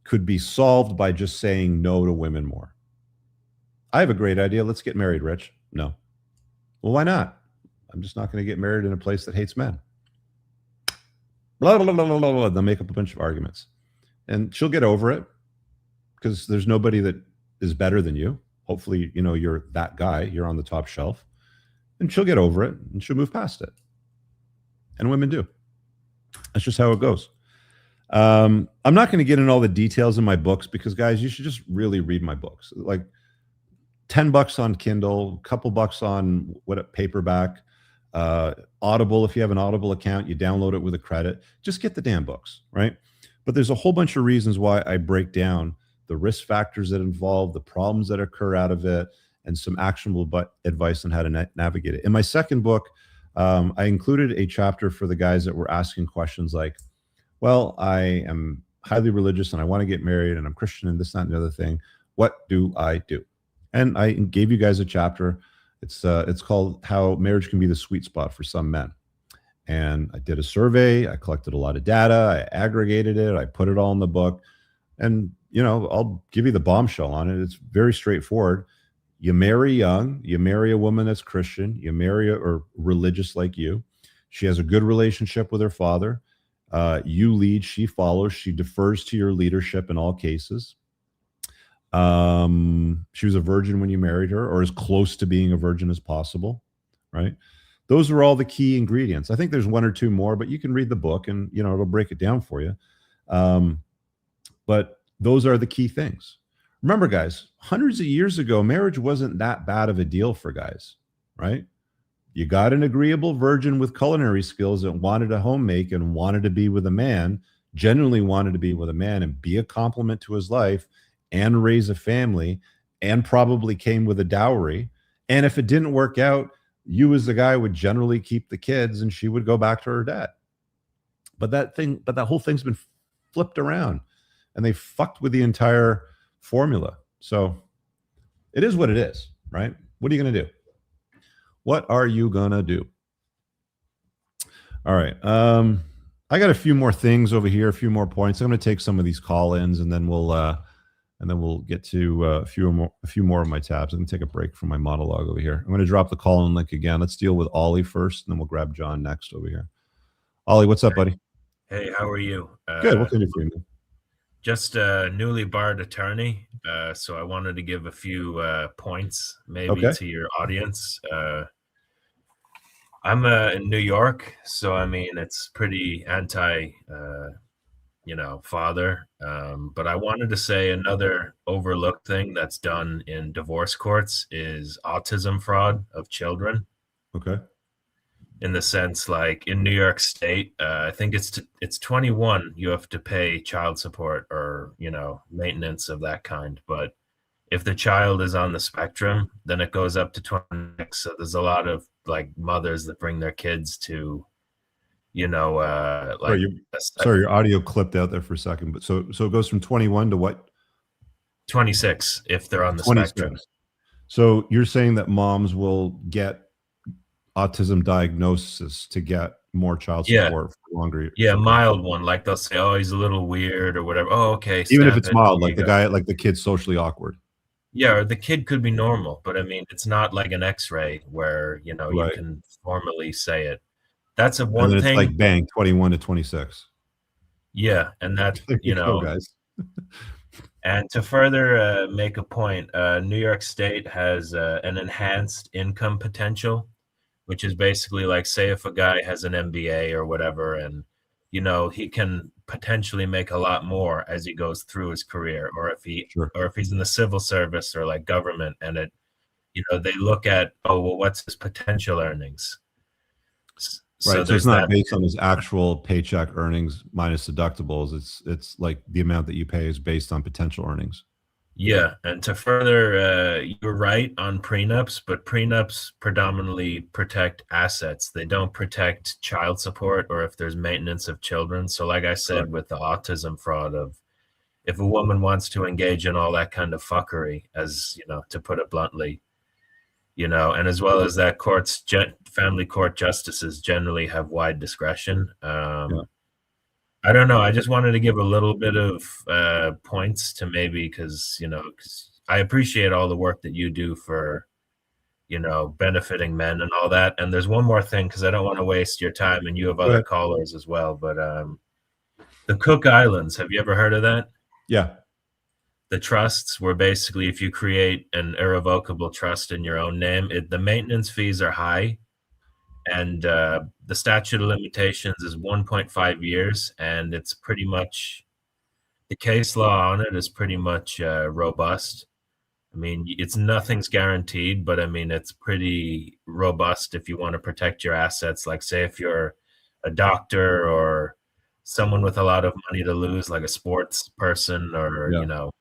Speaker 2: could be solved by just saying no to women more. I have a great idea. Let's get married, Rich. No. Well, why not? I'm just not going to get married in a place that hates men. Blah, blah, blah, blah, blah, blah. They'll make up a bunch of arguments. And she'll get over it because there's nobody that is better than you. Hopefully, you're that guy. You're on the top shelf. And she'll get over it and she'll move past it. And women do. That's just how it goes. I'm not going to get into all the details in my books because, guys, you should just really read my books. Like $10 on Kindle, a couple bucks on paperback, Audible. If you have an Audible account, you download it with a credit. Just get the damn books, right? But there's a whole bunch of reasons why I break down the risk factors that involve, the problems that occur out of it, and some actionable advice on how to navigate it. In my second book, I included a chapter for the guys that were asking questions like, well, I am highly religious and I want to get married and I'm Christian and this, that, and the other thing. What do I do? And I gave you guys a chapter. It's called How Marriage Can Be the Sweet Spot for Some Men. And I did a survey. I collected a lot of data. I aggregated it. I put it all in the book. And, I'll give you the bombshell on it. It's very straightforward. You marry young. You marry a woman that's Christian. You marry or religious like you. She has a good relationship with her father. You lead. She follows. She defers to your leadership in all cases. She was a virgin when you married her, or as close to being a virgin as possible, right? Those are all the key ingredients. I think there's one or two more, but you can read the book and, it'll break it down for you. But those are the key things. Remember, guys, hundreds of years ago, marriage wasn't that bad of a deal for guys, right? You got an agreeable virgin with culinary skills that wanted to homemake and wanted to be with a man, genuinely wanted to be with a man and be a compliment to his life and raise a family, and probably came with a dowry. And if it didn't work out, you as the guy would generally keep the kids and she would go back to her dad. But that whole thing's been flipped around and they fucked with the entire formula. So it is what it is, right? What are you going to do? What are you going to do? All right. I got a few more things over here, a few more points. I'm going to take some of these call-ins and then we'll get to a few more of my tabs. I'm going to take a break from my monologue over here. I'm going to drop the call-in link again. Let's deal with Ollie first, and then we'll grab John next over here. Ollie, what's up, buddy?
Speaker 3: Hey, how are you?
Speaker 2: Good. What can I do for you, man?
Speaker 3: Just a newly barred attorney, so I wanted to give a few points maybe to your audience. I'm in New York, so I mean it's pretty anti, father. But I wanted to say another overlooked thing that's done in divorce courts is autism fraud of children.
Speaker 2: Okay.
Speaker 3: In the sense, like in New York State, I think it's 21. You have to pay child support or maintenance of that kind. But if the child is on the spectrum, then it goes up to 26. So there's a lot of like mothers that bring their kids to,
Speaker 2: Sorry, your audio clipped out there for a second. But so it goes from 21 to what?
Speaker 3: 26 if they're on the
Speaker 2: 26.
Speaker 3: spectrum.
Speaker 2: So you're saying that moms will get autism diagnosis to get more child support for longer.
Speaker 3: Yeah, mild one. Like they'll say, "Oh, he's a little weird" or whatever. Oh, okay.
Speaker 2: Even if it's mild, like the kid's socially awkward.
Speaker 3: Yeah, or the kid could be normal, but I mean, it's not like an X-ray where you
Speaker 2: Right.
Speaker 3: can formally say it. That's one
Speaker 2: And then
Speaker 3: thing.
Speaker 2: it's like bang, 21 to 26.
Speaker 3: Yeah, and that
Speaker 2: There you go, guys.
Speaker 3: And to further make a point, New York State has an enhanced income potential, which is basically like, say if a guy has an MBA or whatever, and he can potentially make a lot more as he goes through his career, or if he's in the civil service or like government, and it they look at, oh well, what's his potential earnings?
Speaker 2: Right. So it's not based on his actual paycheck earnings minus deductibles. It's like the amount that you pay is based on potential earnings.
Speaker 3: Yeah, and to further, you're right on prenups, but prenups predominantly protect assets. They don't protect child support or if there's maintenance of children. So like I said, with the autism fraud of, if a woman wants to engage in all that kind of fuckery, as to put it bluntly, and as well as that family court justices generally have wide discretion. I don't know. I just wanted to give a little bit of points to maybe because I appreciate all the work that you do for, benefiting men and all that. And there's one more thing, because I don't want to waste your time, and you have other callers as well. But the Cook Islands, have you ever heard of that?
Speaker 2: Yeah.
Speaker 3: The trusts where basically if you create an irrevocable trust in your own name, the maintenance fees are high. And the statute of limitations is 1.5 years, and it's pretty much, the case law on it is pretty much robust. I mean, nothing's guaranteed, but I mean, it's pretty robust if you want to protect your assets. Like say if you're a doctor or someone with a lot of money to lose, like a sports person, or,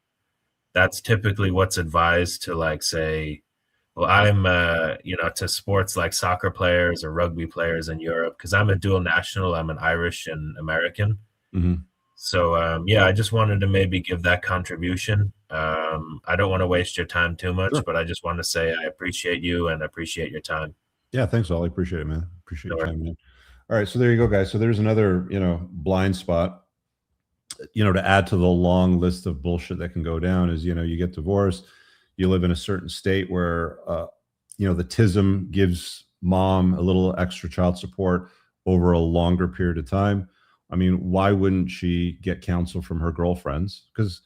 Speaker 3: that's typically what's advised to, like, say, well, I'm, to sports like soccer players or rugby players in Europe, because I'm a dual national. I'm an Irish and American.
Speaker 2: Mm-hmm.
Speaker 3: So, I just wanted to maybe give that contribution. I don't want to waste your time too much, but I just want to say I appreciate you and appreciate your time.
Speaker 2: Yeah, thanks, Ollie. Appreciate it, man. Appreciate your time, man. All right, so there you go, guys. So there's another, blind spot. To add to the long list of bullshit that can go down is, you get divorced, you live in a certain state where, the TISM gives mom a little extra child support over a longer period of time. I mean, why wouldn't she get counsel from her girlfriends? Because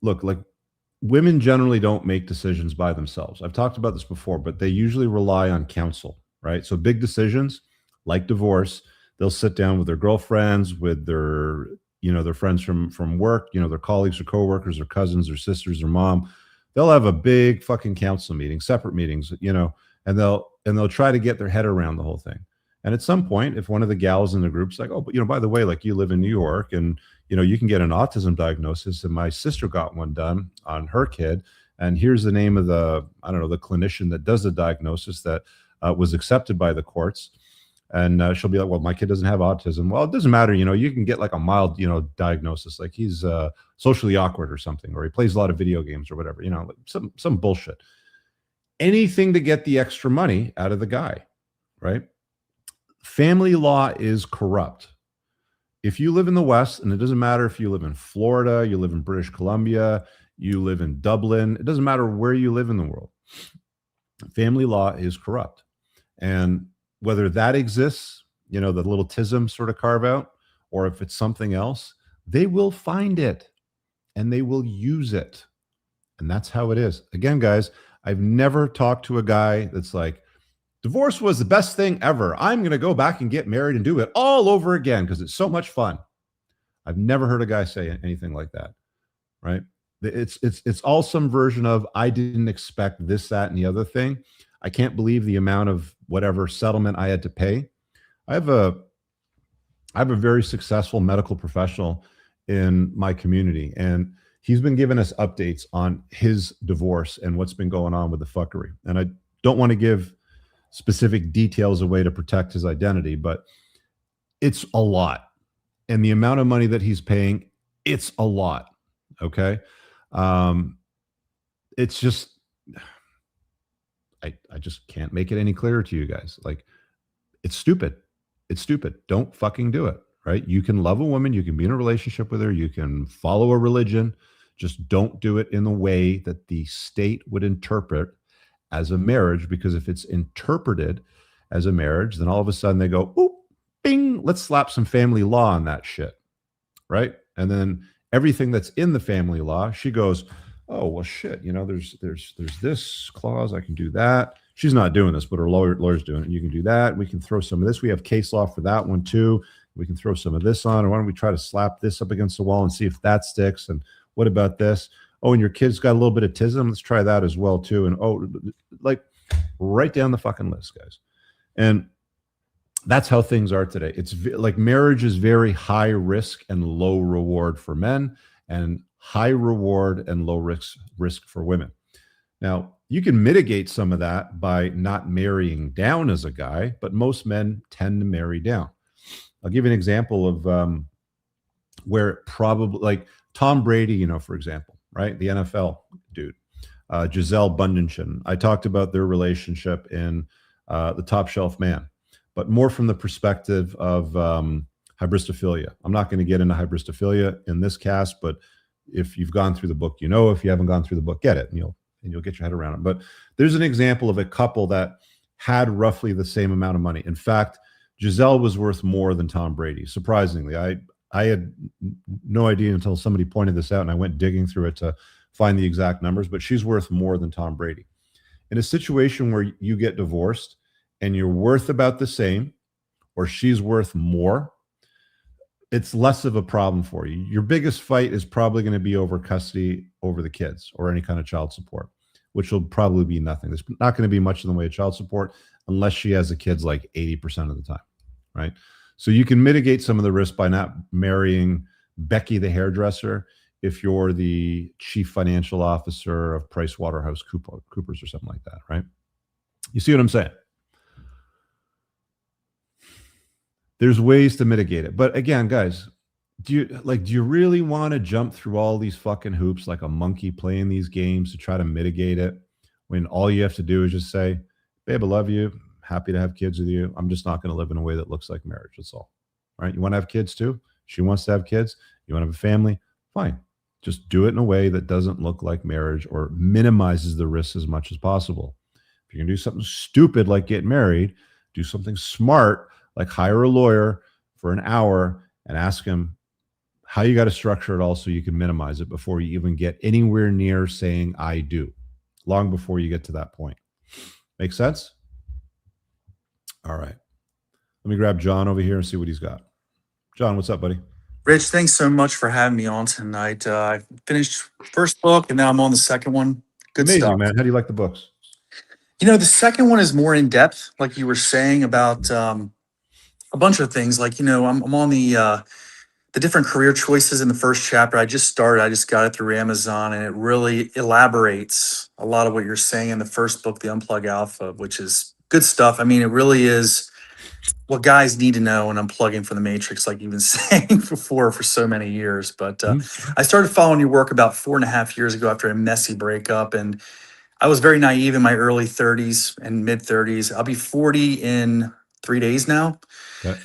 Speaker 2: look, like, women generally don't make decisions by themselves. I've talked about this before, but they usually rely on counsel, right? So big decisions like divorce, they'll sit down with their girlfriends, with their their friends from work, their colleagues or coworkers or cousins or sisters or mom. They'll have a big fucking council meeting, separate meetings, and they'll try to get their head around the whole thing. And at some point, if one of the gals in the group's like, oh, but by the way, like, you live in New York and you can get an autism diagnosis, and my sister got one done on her kid, and here's the name of the clinician that does the diagnosis that was accepted by the courts. And she'll be like, well, my kid doesn't have autism. Well, it doesn't matter. You can get like a mild, diagnosis, like he's socially awkward or something, or he plays a lot of video games or whatever, like some bullshit. Anything to get the extra money out of the guy, right? Family law is corrupt. If you live in the West, and it doesn't matter if you live in Florida, you live in British Columbia, you live in Dublin, it doesn't matter where you live in the world. Family law is corrupt. And whether that exists, the little TISM sort of carve out, or if it's something else, they will find it and they will use it. And that's how it is. Again, guys, I've never talked to a guy that's like, divorce was the best thing ever. I'm going to go back and get married and do it all over again because it's so much fun. I've never heard a guy say anything like that, right? It's all some version of, I didn't expect this, that, and the other thing. I can't believe the amount of whatever settlement I had to pay. I have a very successful medical professional in my community, and he's been giving us updates on his divorce and what's been going on with the fuckery. And I don't want to give specific details away to protect his identity, but it's a lot. And the amount of money that he's paying, it's a lot. Okay. It's just, I just can't make it any clearer to you guys. Like, it's stupid. It's stupid. Don't fucking do it. Right. You can love a woman. You can be in a relationship with her. You can follow a religion. Just don't do it in the way that the state would interpret as a marriage, because if it's interpreted as a marriage, then all of a sudden they go, oop, bing, let's slap some family law on that shit, right? And then everything that's in the family law, she goes, oh, well, shit, there's this clause, I can do that. She's not doing this, but her lawyer's doing it. You can do that. We can throw some of this. We have case law for that one too. We can throw some of this on. Or why don't we try to slap this up against the wall and see if that sticks? And what about this? Oh, and your kid's got a little bit of TISM. Let's try that as well too. And like right down the fucking list, guys. And that's how things are today. It's like marriage is very high risk and low reward for men, and high reward and low risk for women. Now, you can mitigate some of that by not marrying down as a guy, but most men tend to marry down. I'll give you an example of where probably, like Tom Brady, for example, right? The NFL dude, Gisele Bundchen. I talked about their relationship in The Top Shelf Man, but more from the perspective of hybristophilia. I'm not going to get into hybristophilia in this cast, but if you've gone through the book, if you haven't gone through the book, get it, and you'll get your head around it. But there's an example of a couple that had roughly the same amount of money. In fact, Gisele was worth more than Tom Brady. Surprisingly, I had no idea until somebody pointed this out, and I went digging through it to find the exact numbers, but she's worth more than Tom Brady. In a situation where you get divorced and you're worth about the same, or she's worth more, it's less of a problem for you. Your biggest fight is probably going to be over custody over the kids or any kind of child support, which will probably be nothing. There's not going to be much in the way of child support unless she has the kids like 80% of the time, right? So you can mitigate some of the risk by not marrying Becky the hairdresser if you're the chief financial officer of PricewaterhouseCoopers or something like that, right? You see what I'm saying? There's ways to mitigate it. But again, guys, do you really want to jump through all these fucking hoops like a monkey playing these games to try to mitigate it when all you have to do is just say, babe, I love you. Happy to have kids with you. I'm just not going to live in a way that looks like marriage. That's all. Right? You want to have kids too? She wants to have kids. You want to have a family? Fine. Just do it in a way that doesn't look like marriage or minimizes the risks as much as possible. If you're going to do something stupid like get married, do something smart like hire a lawyer for an hour and ask him how you got to structure it all so you can minimize it before you even get anywhere near saying I do, long before you get to that point. Make sense? All right. Let me grab John over here and see what he's got. John, what's up, buddy?
Speaker 4: Rich, thanks so much for having me on tonight. I finished first book and now I'm on the second one. Good
Speaker 2: Amazing,
Speaker 4: stuff.
Speaker 2: man. How do you like the books?
Speaker 4: The second one is more in depth, like you were saying about a bunch of things. Like, I'm on the different career choices in the first chapter. I just started. I just got it through Amazon, and it really elaborates a lot of what you're saying in the first book, the Unplugged Alpha, which is good stuff. I mean, it really is what guys need to know when unplugging from the matrix, like you've been saying before for so many years. But I started following your work about 4.5 years ago after a messy breakup, and I was very naive in my early 30s and mid 30s. I'll be 40 in 3 days now.
Speaker 2: Okay.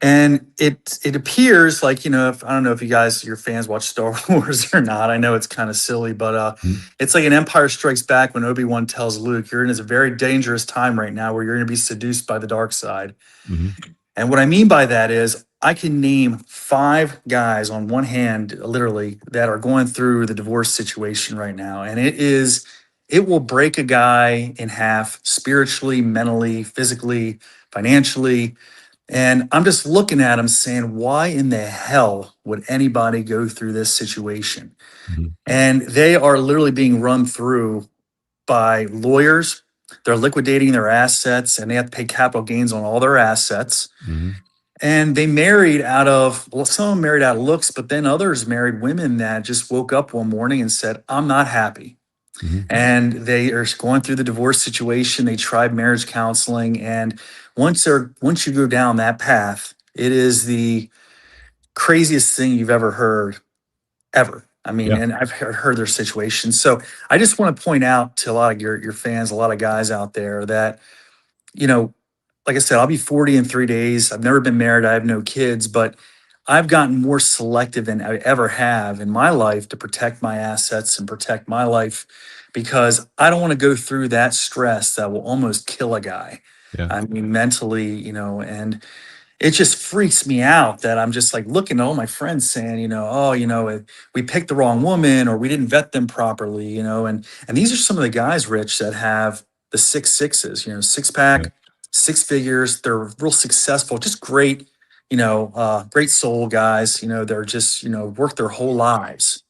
Speaker 4: And it appears like, if, I don't know if you guys, your fans, watch Star Wars or not. I know it's kind of silly, but it's like an Empire Strikes Back when Obi-Wan tells Luke, you're in a very dangerous time right now where you're going to be seduced by the dark side. And what I mean by that is I can name 5 guys on one hand, literally, that are going through the divorce situation right now. And it will break a guy in half spiritually, mentally, physically, financially. And I'm just looking at them saying, why in the hell would anybody go through this situation? And they are literally being run through by lawyers. They're liquidating their assets and they have to pay capital gains on all their assets. And they married out of, well, some of them married out of looks, but then others married women that just woke up one morning and said, I'm not happy. And they are going through the divorce situation. They tried marriage counseling. And once you go down that path, it is the craziest thing you've ever heard, ever. I mean, and I've heard their situations. So I just want to point out to a lot of your fans, a lot of guys out there that, like I said, I'll be 40 in 3 days. I've never been married. I have no kids, but I've gotten more selective than I ever have in my life to protect my assets and protect my life because I don't want to go through that stress that will almost kill a guy. I mean, mentally, and it just freaks me out that I'm just like looking at all my friends saying, we picked the wrong woman or we didn't vet them properly, and these are some of the guys, Rich, that have the 6 6s, 6-pack, 6 figures. They're real successful, just great, great soul guys, they're just, work their whole lives.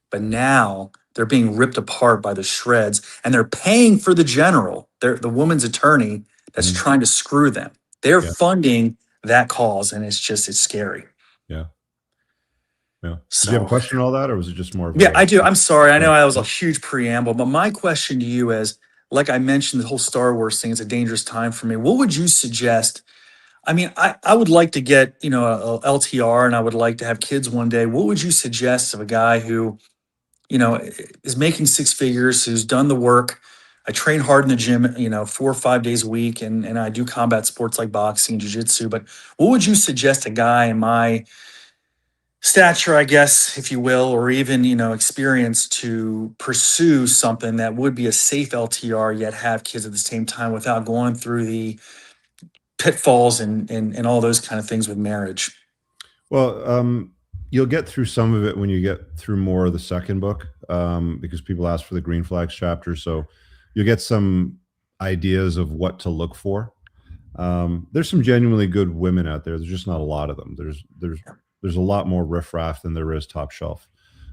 Speaker 4: But now they're being ripped apart by the shreds and they're paying for the general. They're the woman's attorney that's trying to screw them. They're funding that cause, and it's scary.
Speaker 2: Yeah. Did
Speaker 4: So,
Speaker 2: you have a question on all that, or was it just more of
Speaker 4: yeah, I do. I'm sorry. I know I was a huge preamble, but my question to you is, like I mentioned, the whole Star Wars thing is a dangerous time for me. What would you suggest? I mean, I would like to get, a LTR and I would like to have kids one day. What would you suggest of a guy who, is making 6 figures, who's done the work? I train hard in the gym, 4 or 5 days a week, and I do combat sports like boxing and jiu-jitsu. But what would you suggest a guy in my stature, I guess, if you will, or even, experience to pursue something that would be a safe LTR, yet have kids at the same time without going through the pitfalls and all those kind of things with marriage?
Speaker 2: Well, you'll get through some of it when you get through more of the second book, because people ask for the green flags chapter. So you'll get some ideas of what to look for. There's some genuinely good women out there. There's just not a lot of them. There's a lot more riffraff than there is top shelf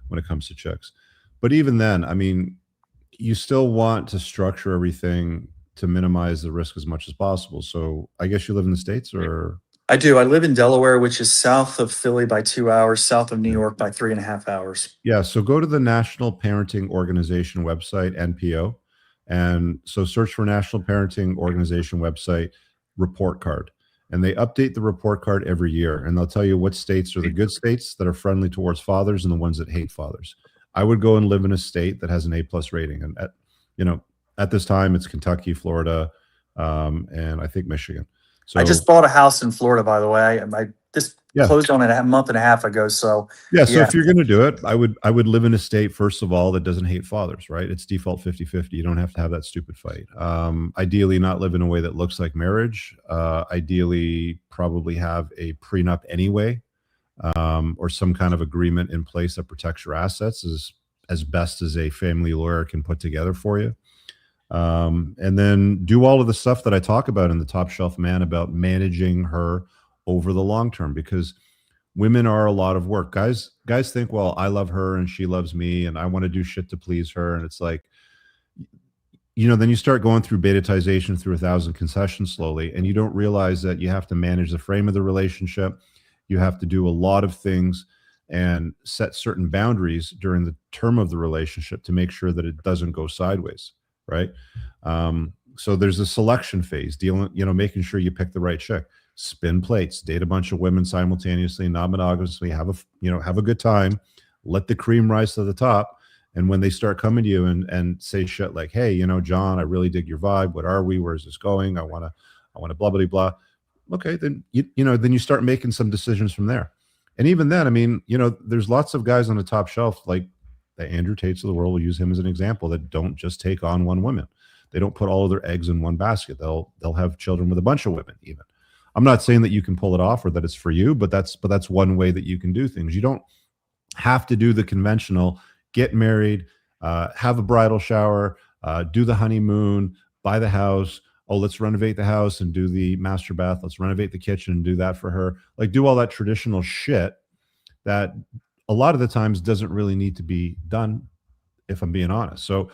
Speaker 2: when it comes to chicks. But even then, I mean, you still want to structure everything to minimize the risk as much as possible. So I guess you live in the States, or?
Speaker 4: I do. I live in Delaware, which is south of Philly by 2 hours, south of New York by 3.5 hours.
Speaker 2: Yeah. So go to the National Parenting Organization website, NPO. And so search for National Parenting Organization website report card. And they update the report card every year. And they'll tell you what states are the good states that are friendly towards fathers and the ones that hate fathers. I would go and live in a state that has an A+ rating. And at this time, it's Kentucky, Florida, and I think Michigan. So
Speaker 4: I just bought a house in Florida, by the way. I just closed on it a month and a half ago. So
Speaker 2: so if you're going to do it, I would live in a state, first of all, that doesn't hate fathers, right? It's default 50-50. You don't have to have that stupid fight. Ideally, not live in a way that looks like marriage. Ideally, probably have a prenup anyway, or some kind of agreement in place that protects your assets as best as a family lawyer can put together for you. And then do all of the stuff that I talk about in the Top Shelf Man about managing her over the long term, because women are a lot of work. Guys think, well, I love her and she loves me and I want to do shit to please her. And it's like, then you start going through betatization through 1,000 concessions slowly, and you don't realize that you have to manage the frame of the relationship. You have to do a lot of things and set certain boundaries during the term of the relationship to make sure that it doesn't go sideways, right? So there's a selection phase, making sure you pick the right chick. Spin plates, date a bunch of women simultaneously, non-monogamously, have a good time, let the cream rise to the top. And when they start coming to you and say shit like, hey, John, I really dig your vibe. What are we? Where's this going? I want to blah, blah, blah. Okay. Then, then you start making some decisions from there. And even then, I mean, there's lots of guys on the top shelf, like the Andrew Tates of the world, will use him as an example, that don't just take on one woman. They don't put all of their eggs in one basket. They'll have children with a bunch of women even. I'm not saying that you can pull it off or that it's for you, but that's one way that you can do things. You don't have to do the conventional, get married, have a bridal shower, do the honeymoon, buy the house. Oh, let's renovate the house and do the master bath. Let's renovate the kitchen and do that for her. Like, do all that traditional shit that a lot of the times doesn't really need to be done, if I'm being honest. So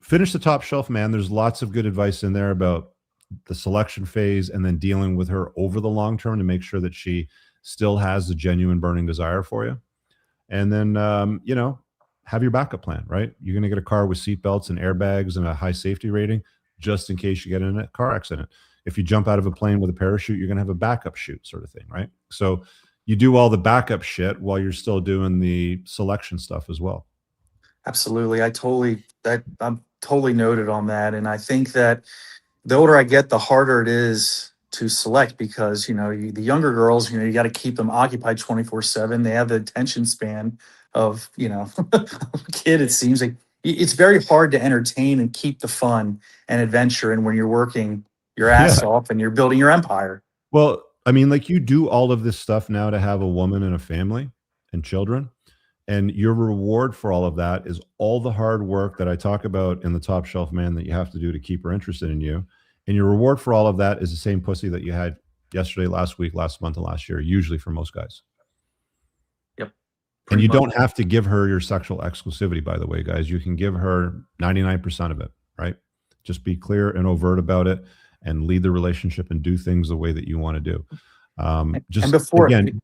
Speaker 2: finish the top shelf, man. There's lots of good advice in there about the selection phase and then dealing with her over the long term to make sure that she still has the genuine burning desire for you. And then, have your backup plan, right? You're going to get a car with seatbelts and airbags and a high safety rating just in case you get in a car accident. If you jump out of a plane with a parachute, you're going to have a backup chute, sort of thing, right? So you do all the backup shit while you're still doing the selection stuff as well.
Speaker 4: Absolutely. I'm totally noted on that. And I think that the older I get, the harder it is to select because, the younger girls, you got to keep them occupied 24/7. They have the attention span of, a kid. It seems like it's very hard to entertain and keep the fun and adventure. And when you're working your ass off and you're building your empire.
Speaker 2: Well, I mean, like, you do all of this stuff now to have a woman and a family and children. And your reward for all of that is all the hard work that I talk about in the Top Shelf Man that you have to do to keep her interested in you. And your reward for all of that is the same pussy that you had yesterday, last week, last month, and last year, usually for most guys.
Speaker 4: Yep.
Speaker 2: And you don't have to give her your sexual exclusivity, by the way, guys. You can give her 99% of it, right? Just be clear and overt about it and lead the relationship and do things the way that you want to do.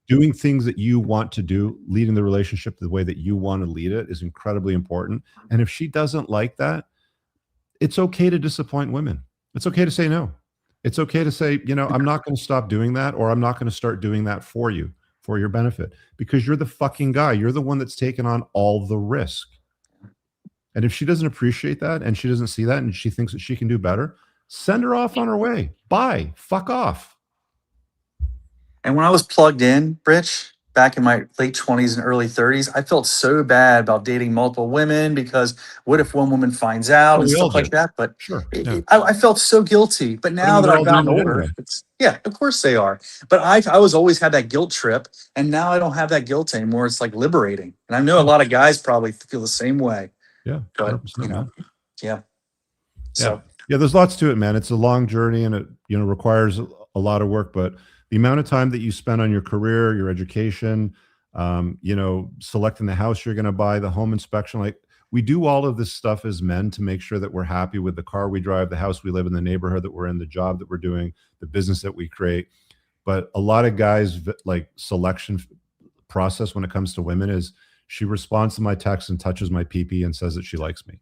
Speaker 2: Doing things that you want to do, leading the relationship the way that you want to lead it is incredibly important. And if she doesn't like that, it's okay to disappoint women. It's okay to say no. It's okay to say, I'm not going to stop doing that, or I'm not going to start doing that for you, for your benefit, because you're the fucking guy. You're the one that's taken on all the risk. And if she doesn't appreciate that and she doesn't see that and she thinks that she can do better, send her off on her way. Bye. Fuck off.
Speaker 4: And when I was plugged in, Rich, back in my late 20s and early 30s, I felt so bad about dating multiple women because what if one woman finds out and stuff like that? But
Speaker 2: sure,
Speaker 4: I felt so guilty. But now that I've gotten older, of course they are. But I was always had that guilt trip, and now I don't have that guilt anymore. It's like liberating. And I know a lot of guys probably feel the same way.
Speaker 2: Yeah,
Speaker 4: but So
Speaker 2: there's lots to it, man. It's a long journey, and it requires a lot of work, but the amount of time that you spend on your career, your education, selecting the house you're going to buy, the home inspection, like, we do all of this stuff as men to make sure that we're happy with the car we drive, the house we live in, the neighborhood that we're in, the job that we're doing, the business that we create. But a lot of guys, like, selection process when it comes to women is she responds to my text and touches my pee-pee and says that she likes me,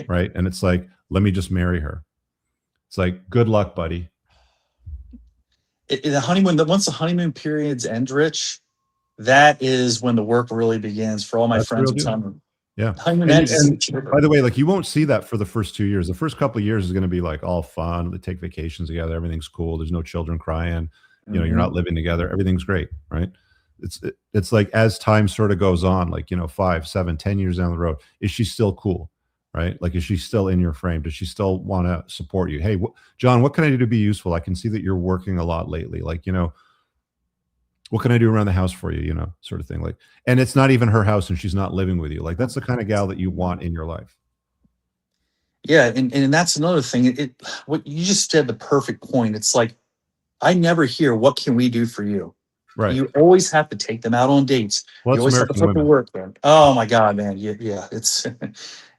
Speaker 2: right? And it's like, let me just marry her. It's like, good luck, buddy.
Speaker 4: The honeymoon, once the honeymoon periods end, Rich, that is when the work really begins for all my friends.
Speaker 2: Yeah.
Speaker 4: Honeymoon
Speaker 2: and by the way, like, you won't see that for the first 2 years. The first couple of years is going to be like all fun. They take vacations together. Everything's cool. There's no children crying. You're not living together. Everything's great, right? It's like, as time sort of goes on, like, 5, 7, 10 years down the road, is she still cool? Right? Like, is she still in your frame? Does she still want to support you? Hey, John, what can I do to be useful? I can see that you're working a lot lately. Like, what can I do around the house for you? Sort of thing. Like, and it's not even her house and she's not living with you. Like, that's the kind of gal that you want in your life.
Speaker 4: Yeah. And that's another thing. What you just said, the perfect point. It's like, I never hear, what can we do for you?
Speaker 2: Right.
Speaker 4: You always have to take them out on dates.
Speaker 2: Well,
Speaker 4: You
Speaker 2: it's
Speaker 4: always have to
Speaker 2: American
Speaker 4: put the
Speaker 2: women.
Speaker 4: work in. Oh my God, man. Yeah, it's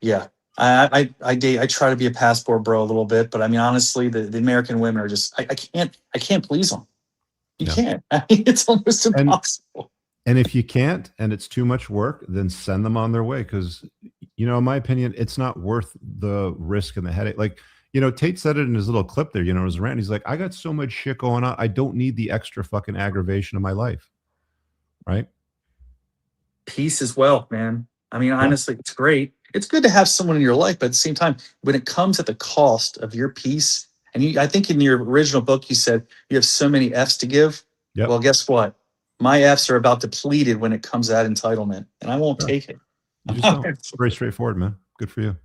Speaker 4: yeah. I date. I try to be a passport bro a little bit, but I mean, honestly, the American women are just. I can't please them. You
Speaker 2: Yeah.
Speaker 4: can't. I mean, it's almost impossible.
Speaker 2: And if you can't, and it's too much work, then send them on their way. Because, you know, in my opinion, it's not worth the risk and the headache. Like, you know, Tate said it in his little clip there, you know, his rant. He's like, I got so much shit going on. I don't need the extra fucking aggravation of my life. Right.
Speaker 4: Peace as well, man. I mean, honestly, it's great. It's good to have someone in your life, but at the same time, when it comes at the cost of your peace, and I think in your original book, you said you have so many F's to give.
Speaker 2: Yep.
Speaker 4: Well, guess what? My F's are about depleted when it comes to that entitlement, and I won't
Speaker 2: Sure.
Speaker 4: take it.
Speaker 2: You just don't. It's very straightforward, man. Good for you.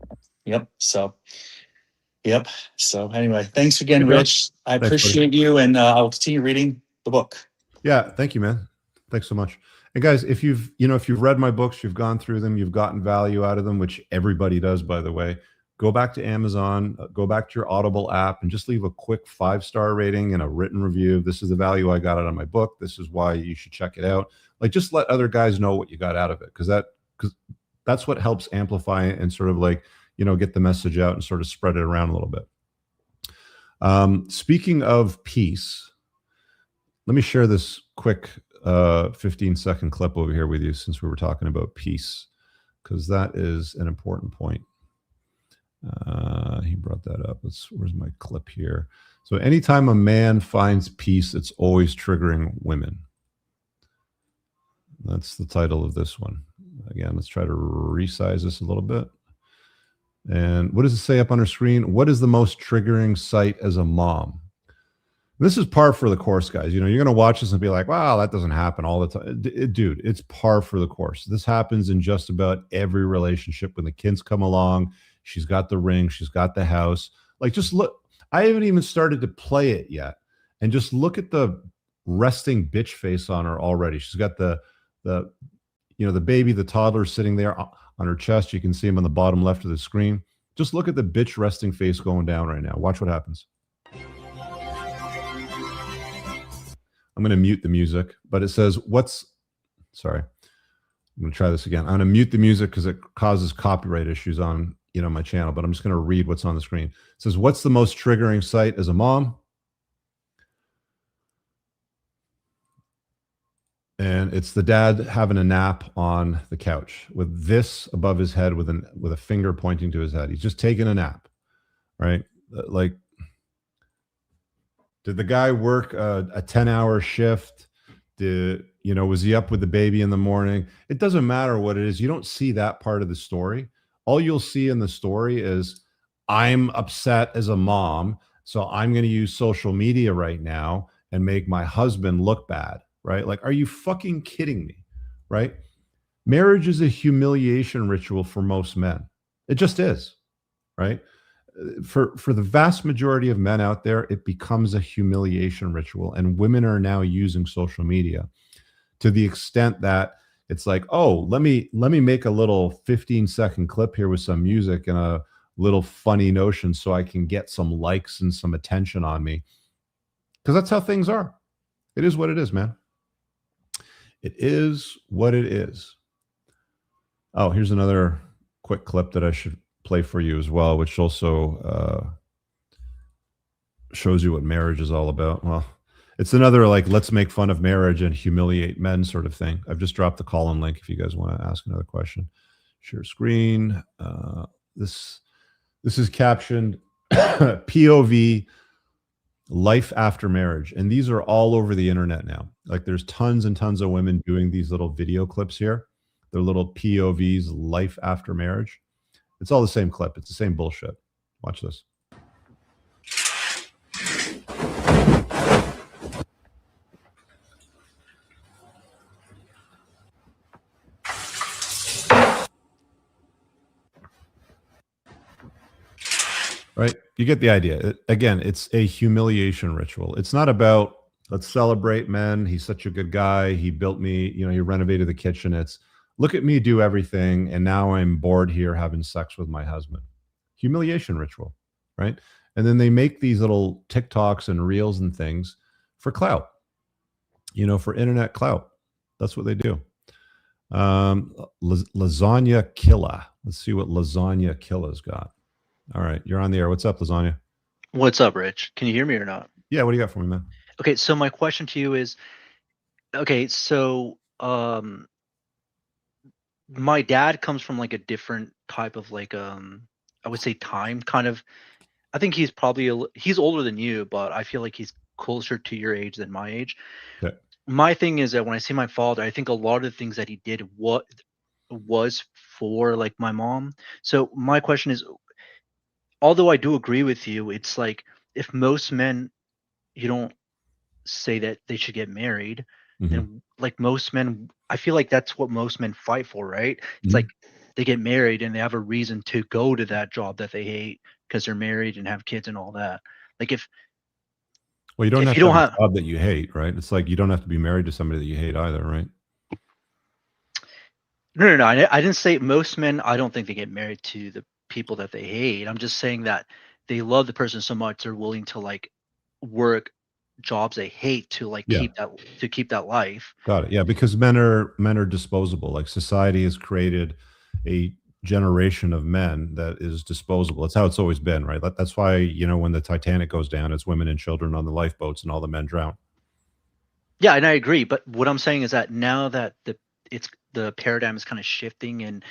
Speaker 4: Yep. So anyway, thanks again,
Speaker 2: Good job.
Speaker 4: Rich. I
Speaker 2: Thanks, buddy.
Speaker 4: appreciate you, and I'll continue reading the book.
Speaker 2: Yeah. Thank you, man. Thanks so much. And guys, if you've read my books, you've gone through them, you've gotten value out of them, which everybody does, by the way, go back to Amazon, go back to your Audible app, and just leave a quick 5-star rating and a written review. This is the value I got out of my book. This is why you should check it out. Like, just let other guys know what you got out of it, because that's what helps amplify it and sort of like, you know, get the message out and sort of spread it around a little bit. Speaking of peace, let me share this quick 15-second clip over here with you, since we were talking about peace, because that is an important point. He brought that up. Where's my clip here? So anytime a man finds peace, it's always triggering women. That's the title of this one. Again, let's try to resize this a little bit. And what does it say up on our screen? What is the most triggering sight as a mom? This is par for the course, guys. You know, you're going to watch this and be like, wow, that doesn't happen all the time. Dude, it's par for the course. This happens in just about every relationship. When the kids come along, she's got the ring, she's got the house. Like, just look. I haven't even started to play it yet. And just look at the resting bitch face on her already. She's got the baby, the toddler sitting there on her chest. You can see him on the bottom left of the screen. Just look at the bitch resting face going down right now. Watch what happens. I'm going to mute the music, but it says, sorry, I'm going to try this again. I'm going to mute the music because it causes copyright issues on, my channel, but I'm just going to read what's on the screen. It says, what's the most triggering sight as a mom? And it's the dad having a nap on the couch with this above his head with a finger pointing to his head. He's just taking a nap, right? Like, did the guy work a 10-hour shift? Was he up with the baby in the morning? It doesn't matter what it is. You don't see that part of the story. All you'll see in the story is, I'm upset as a mom, so I'm going to use social media right now and make my husband look bad, right? Like, are you fucking kidding me, right? Marriage is a humiliation ritual for most men. It just is, right? For the vast majority of men out there, it becomes a humiliation ritual, and women are now using social media to the extent that it's like, oh, let me make a little 15-second clip here with some music and a little funny notion so I can get some likes and some attention on me, because that's how things are. It is what it is, man. It is what it is. Oh, here's another quick clip that I should play for you as well, which also shows you what marriage is all about. Well, it's another, like, let's make fun of marriage and humiliate men sort of thing. I've just dropped the call-in link if you guys want to ask another question. Share screen. This is captioned POV life after marriage. And these are all over the internet now. Like, there's tons and tons of women doing these little video clips here. They're little POVs, life after marriage. It's all the same clip. It's the same bullshit. Watch this. Right? You get the idea. Again, it's a humiliation ritual. It's not about, let's celebrate men. He's such a good guy. He built me, he renovated the kitchen. It's, look at me do everything, and now I'm bored here having sex with my husband. Humiliation ritual, right? And then they make these little TikToks and reels and things for clout. for internet clout. That's what they do. Lasagna Killa. Let's see what Lasagna Killa's got. All right, you're on the air. What's up, Lasagna?
Speaker 10: What's up, Rich? Can you hear me or not?
Speaker 2: Yeah, what do you got for me, man?
Speaker 10: Okay, so my question to you is, okay, so my dad comes from like a different type of like I would say time kind of. I think he's probably he's older than you, but I feel like he's closer to your age than my age.
Speaker 2: Okay.
Speaker 10: My thing is that when I see my father, I think a lot of the things that he did was for like my mom. So my question is, although I do agree with you, it's like if most men, you don't say that they should get married, then like most men, I feel like that's what most men fight for, right? It's like they get married and they have a reason to go to that job that they hate because they're married and have kids and all that. Like
Speaker 2: well, you don't
Speaker 10: if
Speaker 2: have
Speaker 10: you
Speaker 2: to
Speaker 10: don't
Speaker 2: have
Speaker 10: have
Speaker 2: a job that you hate, right? It's like you don't have to be married to somebody that you hate either, right?
Speaker 10: No. I didn't say most men. I don't think they get married to the people that they hate. I'm just saying that they love the person so much they're willing to like work jobs they hate to like keep that life.
Speaker 2: Got it. Yeah, because men are disposable. Like society has created a generation of men that is disposable. It's how it's always been, right? That's why, when the Titanic goes down, it's women and children on the lifeboats and all the men drown.
Speaker 10: Yeah, and I agree. But what I'm saying is that now that the paradigm is kind of shifting, and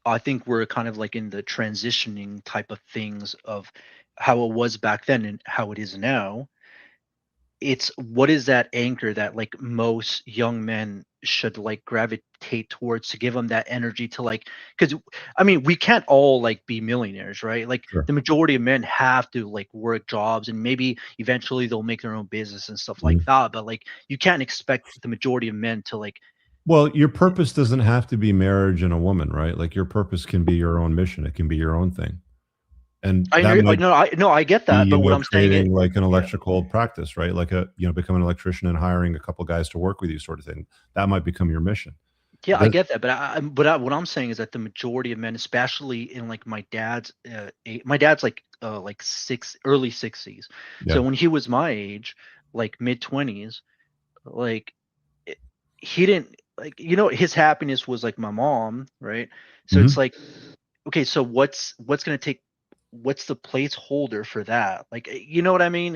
Speaker 10: I think we're kind of like in the transitioning type of things of how it was back then and how it is now. It's what is that anchor that like most young men should like gravitate towards to give them that energy to like, because I mean we can't all like be millionaires, right? Like
Speaker 2: Sure.
Speaker 10: the majority of men have to like work jobs and maybe eventually they'll make their own business and stuff like that, but like you can't expect the majority of men to like.
Speaker 2: Well, your purpose doesn't have to be marriage and a woman, right? Like your purpose can be your own mission. It can be your own thing. And
Speaker 10: I get that, but what I'm saying is
Speaker 2: like an electrical practice, right? Like become an electrician and hiring a couple guys to work with you, sort of thing. That might become your mission.
Speaker 10: Yeah, I get that, but what I'm saying is that the majority of men, especially in like my dad's like early 60s.
Speaker 2: Yeah.
Speaker 10: So when he was my age, like mid 20s, like he didn't like his happiness was like my mom, right? So it's like, okay, so what's gonna take? What's the placeholder for that? Like, you know what I mean?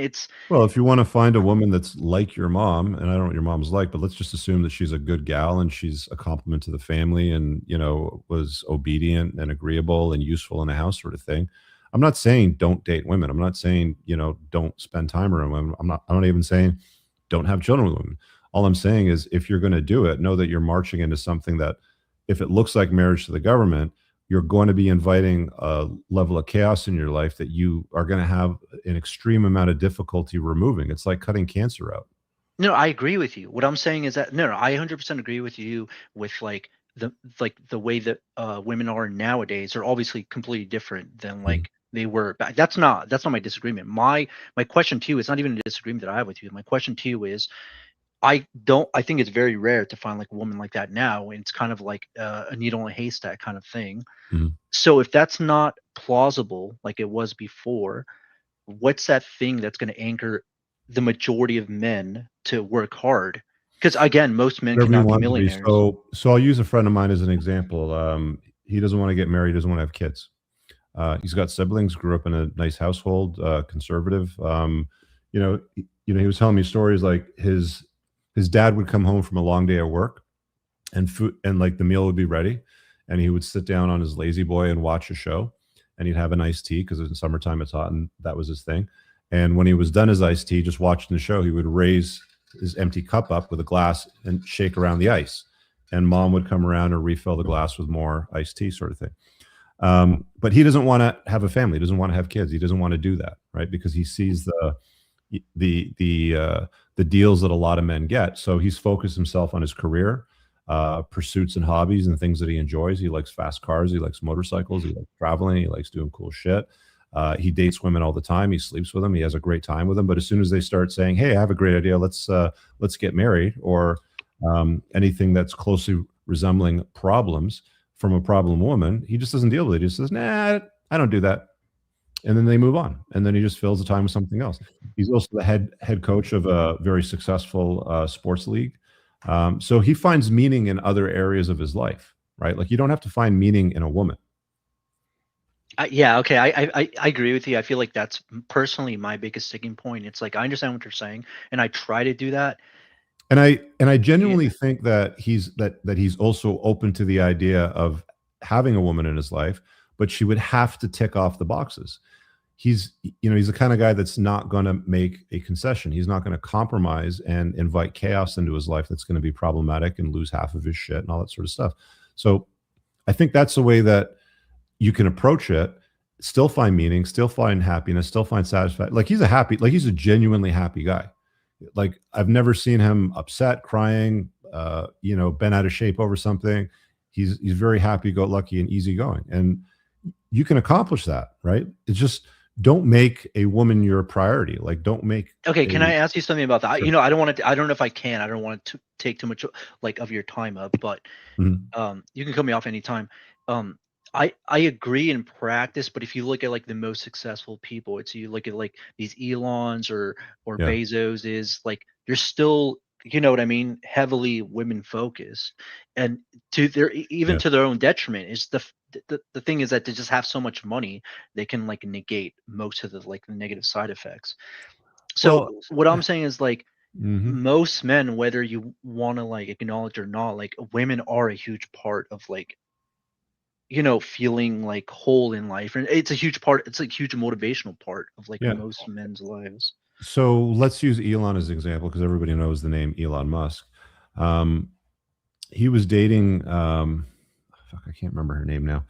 Speaker 2: Well, if you want to find a woman that's like your mom, and I don't know what your mom's like, but let's just assume that she's a good gal and she's a compliment to the family and, was obedient and agreeable and useful in the house, sort of thing. I'm not saying don't date women. I'm not saying, don't spend time around women. I'm not even saying don't have children with women. All I'm saying is if you're going to do it, know that you're marching into something that if it looks like marriage to the government, you're going to be inviting a level of chaos in your life that you are going to have an extreme amount of difficulty removing. It's like cutting cancer out.
Speaker 10: No, I agree with you. What I'm saying is that no, I 100% agree with you with like the way that women are nowadays are obviously completely different than like they were back. That's not my disagreement. My question to you is not even a disagreement that I have with you. My question to you is I think it's very rare to find like a woman like that now. And it's kind of like a needle in a haystack kind of thing. So if that's not plausible like it was before, what's that thing that's going to anchor the majority of men to work hard? Because again, most men cannot be millionaires.
Speaker 2: So I'll use a friend of mine as an example. He doesn't want to get married. He doesn't want to have kids. He's got siblings, grew up in a nice household, conservative. He was telling me stories like his dad would come home from a long day at work and food and like the meal would be ready and he would sit down on his lazy boy and watch a show and he'd have an iced tea because in summertime it's hot and that was his thing. And when he was done his iced tea, just watching the show, he would raise his empty cup up with a glass and shake around the ice. And mom would come around and refill the glass with more iced tea, sort of thing. But he doesn't want to have a family. He doesn't want to have kids. He doesn't want to do that, right? Because he sees the deals that a lot of men get. So he's focused himself on his career, pursuits and hobbies and things that he enjoys. He likes fast cars. He likes motorcycles. He likes traveling. He likes doing cool shit. He dates women all the time. He sleeps with them. He has a great time with them. But as soon as they start saying, "Hey, I have a great idea. Let's get married," or anything that's closely resembling problems from a problem woman, he just doesn't deal with it. He just says, "Nah, I don't do that." and then they move on, and then he just fills the time with something else. He's also the head coach of a very successful sports league. So he finds meaning in other areas of his life, right? Like you don't have to find meaning in a woman.
Speaker 10: Yeah, okay. I agree with you. I feel like that's personally my biggest sticking point. It's like I understand what you're saying, and I try to do that.
Speaker 2: And I genuinely think that he's also open to the idea of having a woman in his life, but she would have to tick off the boxes. He's the kind of guy that's not going to make a concession. He's not going to compromise and invite chaos into his life that's going to be problematic and lose half of his shit and all that sort of stuff. So I think that's the way that you can approach it, still find meaning, still find happiness, still find satisfaction. Like he's a genuinely happy guy. Like I've never seen him upset, crying, bent out of shape over something. He's very happy-go-lucky and easygoing, and you can accomplish that, right? It's just don't make a woman your priority. Like don't make.
Speaker 10: Okay, can I ask you something about that?
Speaker 2: Sure.
Speaker 10: I don't want to. I don't know if I can. I don't want to take too much like of your time up, but you can cut me off anytime. I agree in practice, but if you look at like the most successful people, it's you look at like these Elons or Bezos is like they're still, you know what I mean, heavily women focused, and to their to their own detriment. Is the thing is that they just have so much money they can like negate most of the like the negative side effects. So what I'm saying is like most men, whether you want to like acknowledge or not, like women are a huge part of like feeling like whole in life, and it's a huge part. It's like huge motivational part of like most men's lives.
Speaker 2: So let's use Elon as an example because everybody knows the name Elon Musk. He was dating, I can't remember her name now.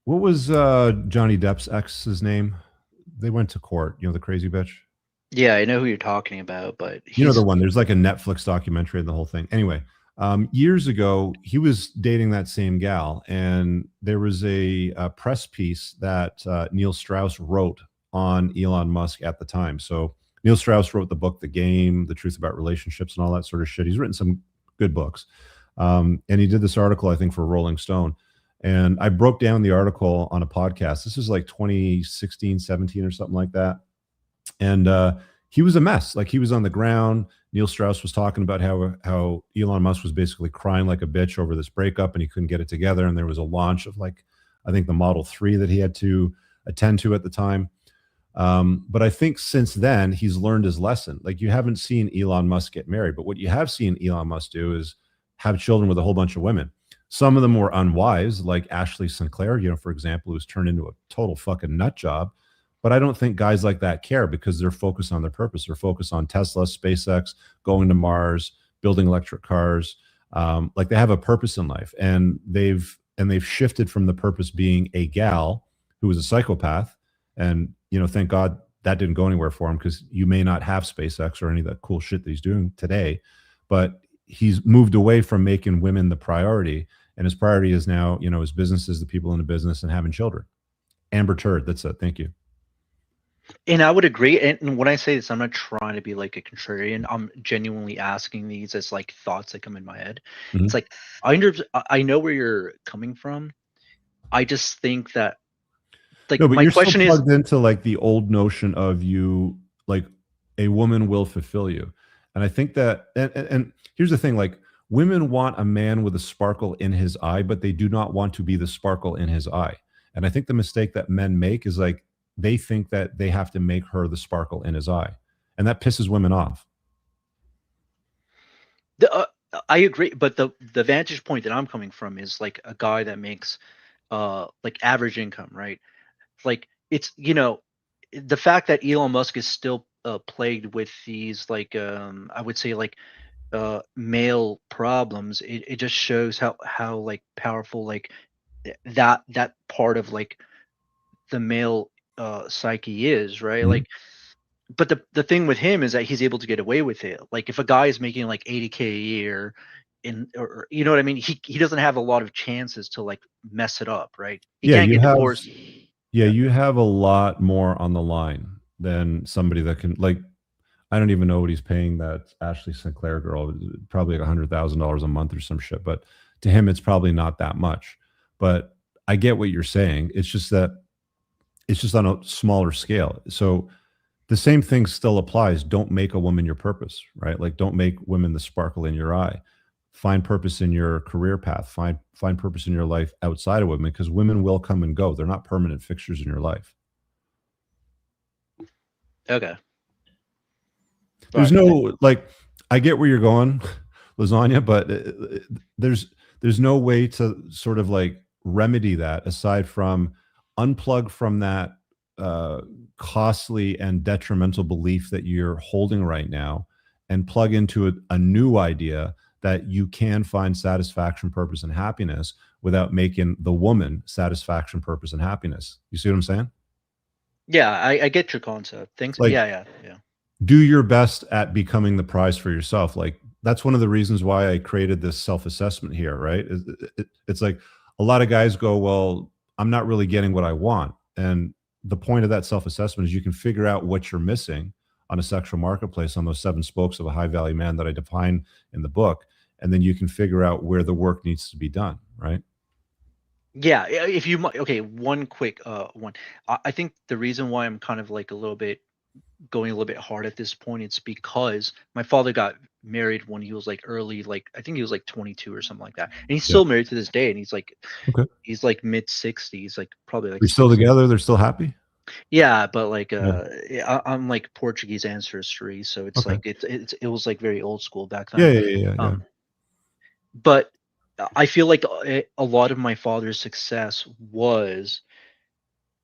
Speaker 2: What was Johnny Depp's ex's name? They went to court. The crazy bitch.
Speaker 10: Yeah, I know who you're talking about, but
Speaker 2: you know the one. There's like a Netflix documentary and the whole thing. Anyway. Years ago, he was dating that same gal, and there was a press piece that Neil Strauss wrote on Elon Musk at the time. So Neil Strauss wrote the book, The Game, The Truth About Relationships, and all that sort of shit. He's written some good books. And he did this article, I think, for Rolling Stone. And I broke down the article on a podcast. This is like 2016, 17 or something like that. And he was a mess. Like he was on the ground. Neil Strauss was talking about how Elon Musk was basically crying like a bitch over this breakup and he couldn't get it together. And there was a launch of like, I think the Model 3 that he had to attend to at the time. But I think since then he's learned his lesson. Like you haven't seen Elon Musk get married, but what you have seen Elon Musk do is have children with a whole bunch of women. Some of them were unwise, like Ashley Sinclair, for example, who's turned into a total fucking nut job. But I don't think guys like that care because they're focused on their purpose. They're focused on Tesla, SpaceX, going to Mars, building electric cars. Like they have a purpose in life, and they've shifted from the purpose being a gal who was a psychopath. And thank God that didn't go anywhere for him because you may not have SpaceX or any of that cool shit that he's doing today. But he's moved away from making women the priority, and his priority is now his businesses, the people in the business, and having children. Amber Turd, that's it. Thank you.
Speaker 10: And I would agree. And when I say this, I'm not trying to be like a contrarian. I'm genuinely asking these as like thoughts that come in my head. It's like, I know where you're coming from. I just think that like
Speaker 2: no, but
Speaker 10: my question
Speaker 2: still
Speaker 10: is
Speaker 2: plugged into like the old notion of you, like a woman will fulfill you. And I think that, and here's the thing, like women want a man with a sparkle in his eye, but they do not want to be the sparkle in his eye. And I think the mistake that men make is like, they think that they have to make her the sparkle in his eye. And that pisses women off.
Speaker 10: I agree. But the vantage point that I'm coming from is like a guy that makes like average income, right? Like it's, the fact that Elon Musk is still plagued with these like, I would say like male problems. It just shows how like powerful like that part of like the male psyche is, right? Like but the thing with him is that he's able to get away with it. Like if a guy is making like 80K a year or you know what I mean, he doesn't have a lot of chances to like mess it up, right? He can't get divorced.
Speaker 2: You have a lot more on the line than somebody that can, like, I don't even know what he's paying that Ashley Sinclair girl, probably like $100,000 a month or some shit, but to him it's probably not that much. But I get what you're saying. It's just that it's just on a smaller scale. So the same thing still applies. Don't make a woman your purpose, right? Like, don't make women the sparkle in your eye. Find purpose in your career path. Find purpose in your life outside of women, because women will come and go. They're not permanent fixtures in your life.
Speaker 10: Okay.
Speaker 2: There's no, like, I get where you're going, Lasagna, but there's no way to sort of like remedy that aside from unplug from that costly and detrimental belief that you're holding right now, and plug into a new idea that you can find satisfaction, purpose, and happiness without making the woman satisfaction, purpose, and happiness. You see what I'm saying?
Speaker 10: Yeah, I get your concept. Thanks.
Speaker 2: Like,
Speaker 10: yeah.
Speaker 2: Do your best at becoming the prize for yourself. Like, that's one of the reasons why I created this self-assessment here, right? It's like a lot of guys go, well, I'm not really getting what I want. And the point of that self-assessment is you can figure out what you're missing on a sexual marketplace, on those 7 spokes of a high value man that I define in the book. And then you can figure out where the work needs to be done, right?
Speaker 10: Yeah, if you might. Okay, one quick one. I think the reason why I'm kind of like going a little bit hard at this point, it's because my father got married when he was like early, like I think he was like 22 or something like that, and he's still married to this day, and he's like,
Speaker 2: okay,
Speaker 10: he's like mid 60s, like probably like.
Speaker 2: They're still together. They're still happy.
Speaker 10: Yeah, but like I'm like Portuguese ancestry, so it's like it was like very old school back then.
Speaker 2: Yeah.
Speaker 10: But I feel like a lot of my father's success was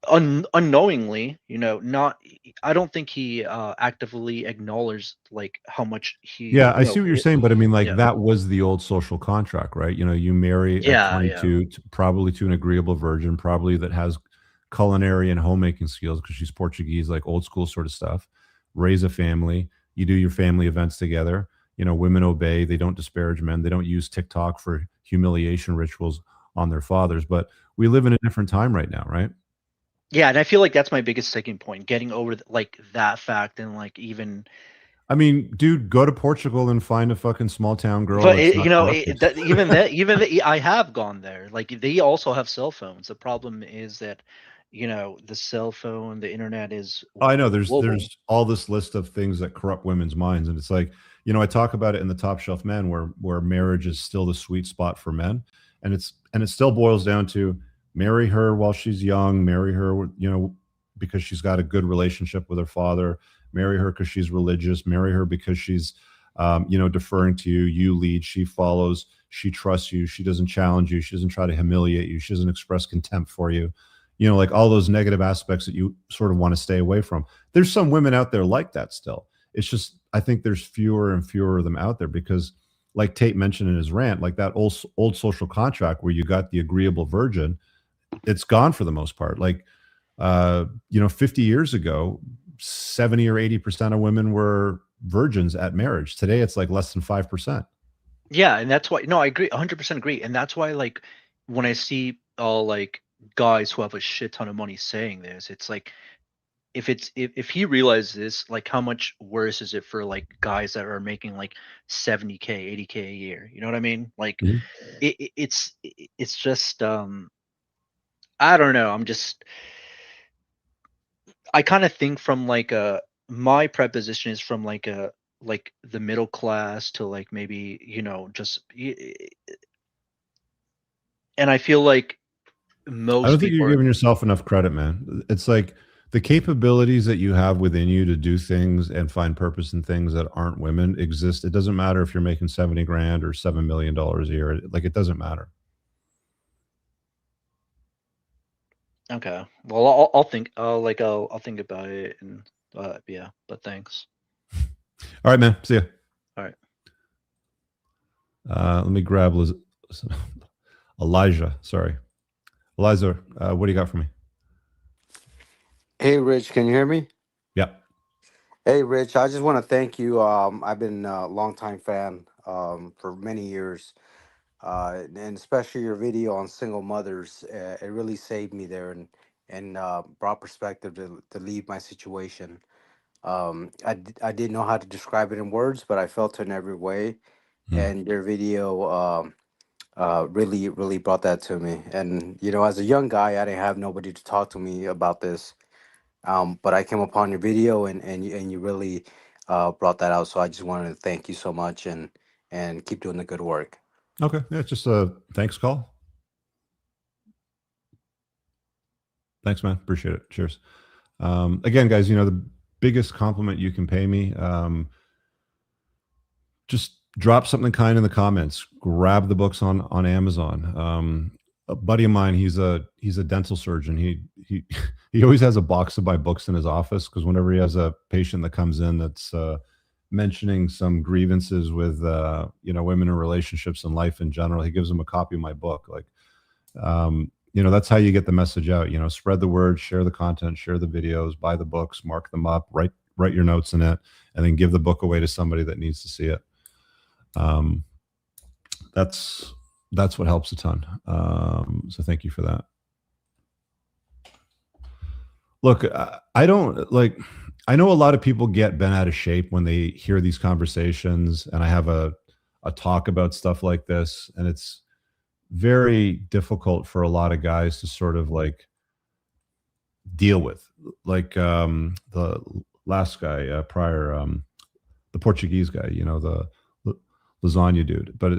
Speaker 10: unknowingly, not. I don't think he actively acknowledged like how much he.
Speaker 2: Yeah, I see what you're saying, but I mean, like,
Speaker 10: yeah.
Speaker 2: that was the old social contract, right? You marry at 22, probably to an agreeable virgin, probably that has culinary and homemaking skills because she's Portuguese, like old school sort of stuff. Raise a family. You do your family events together. Women obey. They don't disparage men. They don't use TikTok for humiliation rituals on their fathers. But we live in a different time right now, right?
Speaker 10: Yeah, and I feel like that's my biggest sticking point, getting over like that fact, and like even.
Speaker 2: I mean, dude, go to Portugal and find a fucking small town girl.
Speaker 10: But even that, I have gone there. Like, they also have cell phones. The problem is that, the cell phone, the internet is.
Speaker 2: I know there's
Speaker 10: global.
Speaker 2: all this list of things that corrupt women's minds, and it's like, I talk about it in the Top Shelf Men, where marriage is still the sweet spot for men, and it still boils down to marry her while she's young, marry her, because she's got a good relationship with her father, marry her because she's religious, marry her because she's, deferring to you, you lead, she follows, she trusts you, she doesn't challenge you, she doesn't try to humiliate you, she doesn't express contempt for you, like all those negative aspects that you sort of want to stay away from. There's some women out there like that still. It's just, I think there's fewer and fewer of them out there because, like Tate mentioned in his rant, like that old social contract where you got the agreeable virgin, it's gone for the most part. Like, 50 years ago, 70 or 80% of women were virgins at marriage. Today, it's like less than 5%.
Speaker 10: Yeah, and that's why. No, I agree, 100% agree, and that's why, like, when I see all like guys who have a shit ton of money saying this, it's like, if he realizes this, like, how much worse is it for like guys that are making like 70K, 80K a year? You know what I mean? Like, it's just I don't know. I kind of think from like my preposition is from like the middle class to like maybe, and I feel like most
Speaker 2: I don't think
Speaker 10: people
Speaker 2: you're giving yourself enough credit, man. It's like the capabilities that you have within you to do things and find purpose in things that aren't women exist. It doesn't matter if you're making 70 grand or $7 million a year. Like, it doesn't matter.
Speaker 10: Okay. Well, I'll think think about it, and yeah, but thanks.
Speaker 2: All right, man. See ya.
Speaker 10: All right.
Speaker 2: Let me grab Elijah. Sorry. Elijah, what do you got for me?
Speaker 11: Hey, Rich, can you hear me?
Speaker 2: Yeah.
Speaker 11: Hey, Rich, I just want to thank you. I've been a longtime fan for many years, and especially your video on single mothers. It really saved me there and brought perspective to leave my situation. I didn't know how to describe it in words, but I felt it in every way. And your video really brought that to me. And as a young guy, I didn't have nobody to talk to me about this. But I came upon your video, and you really brought that out. So I just wanted to thank you so much, and keep doing the good work.
Speaker 2: Okay, yeah, it's just a thanks call. Thanks, man. Appreciate it. Cheers. Again, guys, the biggest compliment you can pay me, just drop something kind in the comments. Grab the books on Amazon. A buddy of mine, he's a dental surgeon. He always has a box of my books in his office, because whenever he has a patient that comes in that's mentioning some grievances with women in relationships and life in general, he gives them a copy of my book. Like, that's how you get the message out. Spread the word, share the content, share the videos, buy the books, mark them up, write your notes in it, and then give the book away to somebody that needs to see it. That's what helps a ton. So thank you for that. Look, I know a lot of people get bent out of shape when they hear these conversations, and I have a talk about stuff like this, and it's very difficult for a lot of guys to sort of like deal with. Like the last guy prior, the Portuguese guy, the lasagna dude. But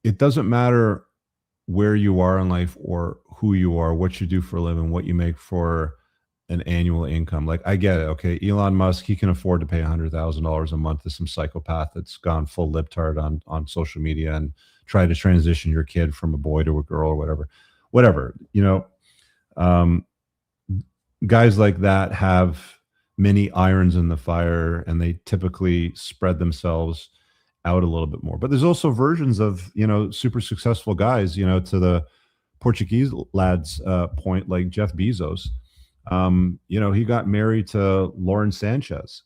Speaker 2: it doesn't matter where you are in life or who you are, what you do for a living, what you make for an annual income. Like, I get it. Okay. Elon Musk, he can afford to pay $100,000 a month to some psychopath that's gone full libtard on social media and try to transition your kid from a boy to a girl or whatever, guys like that have many irons in the fire, and they typically spread themselves out a little bit more. But there's also versions of, super successful guys, to the Portuguese lad's point, like Jeff Bezos. He got married to Lauren Sanchez.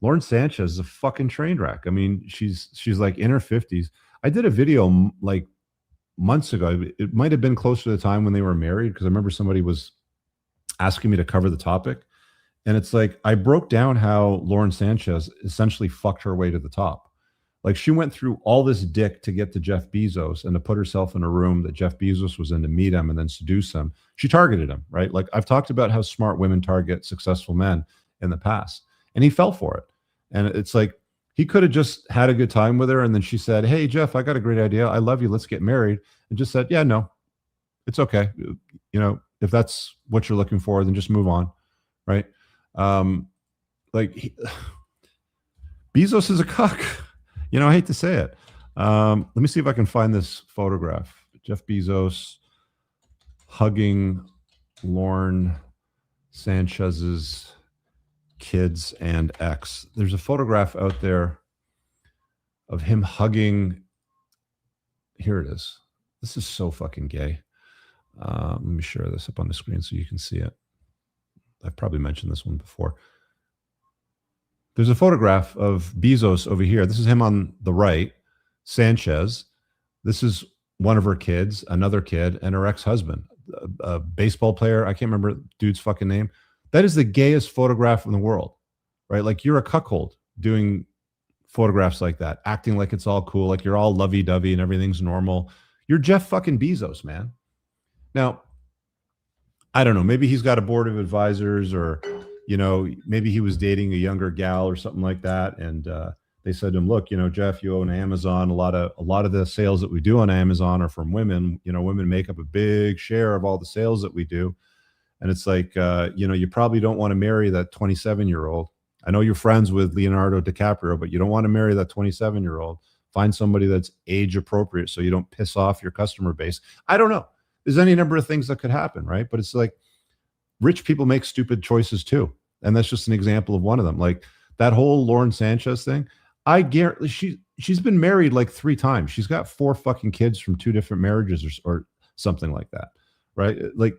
Speaker 2: Lauren Sanchez is a fucking train wreck. I mean, she's like in her 50s. I did a video like months ago. It might have been closer to the time when they were married, because I remember somebody was asking me to cover the topic. And it's like, I broke down how Lauren Sanchez essentially fucked her way to the top. Like, she went through all this dick to get to Jeff Bezos and to put herself in a room that Jeff Bezos was in to meet him and then seduce him. She targeted him, right? Like, I've talked about how smart women target successful men in the past, and he fell for it. And it's like, he could have just had a good time with her. And then she said, "Hey, Jeff, I got a great idea. I love you. Let's get married." And just said, "Yeah, no, it's okay. If that's what you're looking for, then just move on." Right. Bezos is a cuck. I hate to say it. Let me see if I can find this photograph. Jeff Bezos hugging Lauren Sanchez's kids and ex. There's a photograph out there of him hugging. Here it is. This is so fucking gay. Let me share this up on the screen so you can see it. I've probably mentioned this one before. There's a photograph of Bezos over here. This is him on the right, Sanchez. This is one of her kids, another kid, and her ex-husband, a baseball player. I can't remember dude's fucking name. That is the gayest photograph in the world, right? Like, you're a cuckold doing photographs like that, acting like it's all cool, like you're all lovey-dovey and everything's normal. You're Jeff fucking Bezos, man. Now, I don't know. Maybe he's got a board of advisors, or maybe he was dating a younger gal or something like that, and they said to him, "Look, Jeff, you own Amazon. A lot of the sales that we do on Amazon are from women. Women make up a big share of all the sales that we do." And it's like, you probably don't want to marry that 27-year-old. I know you're friends with Leonardo DiCaprio, but you don't want to marry that 27-year-old. Find somebody that's age appropriate so you don't piss off your customer base. I don't know. There's any number of things that could happen, right? But it's like, rich people make stupid choices too. And that's just an example of one of them. Like, that whole Lauren Sanchez thing, I guarantee she's been married like 3 times. She's got 4 fucking kids from 2 different marriages or something like that, right? Like,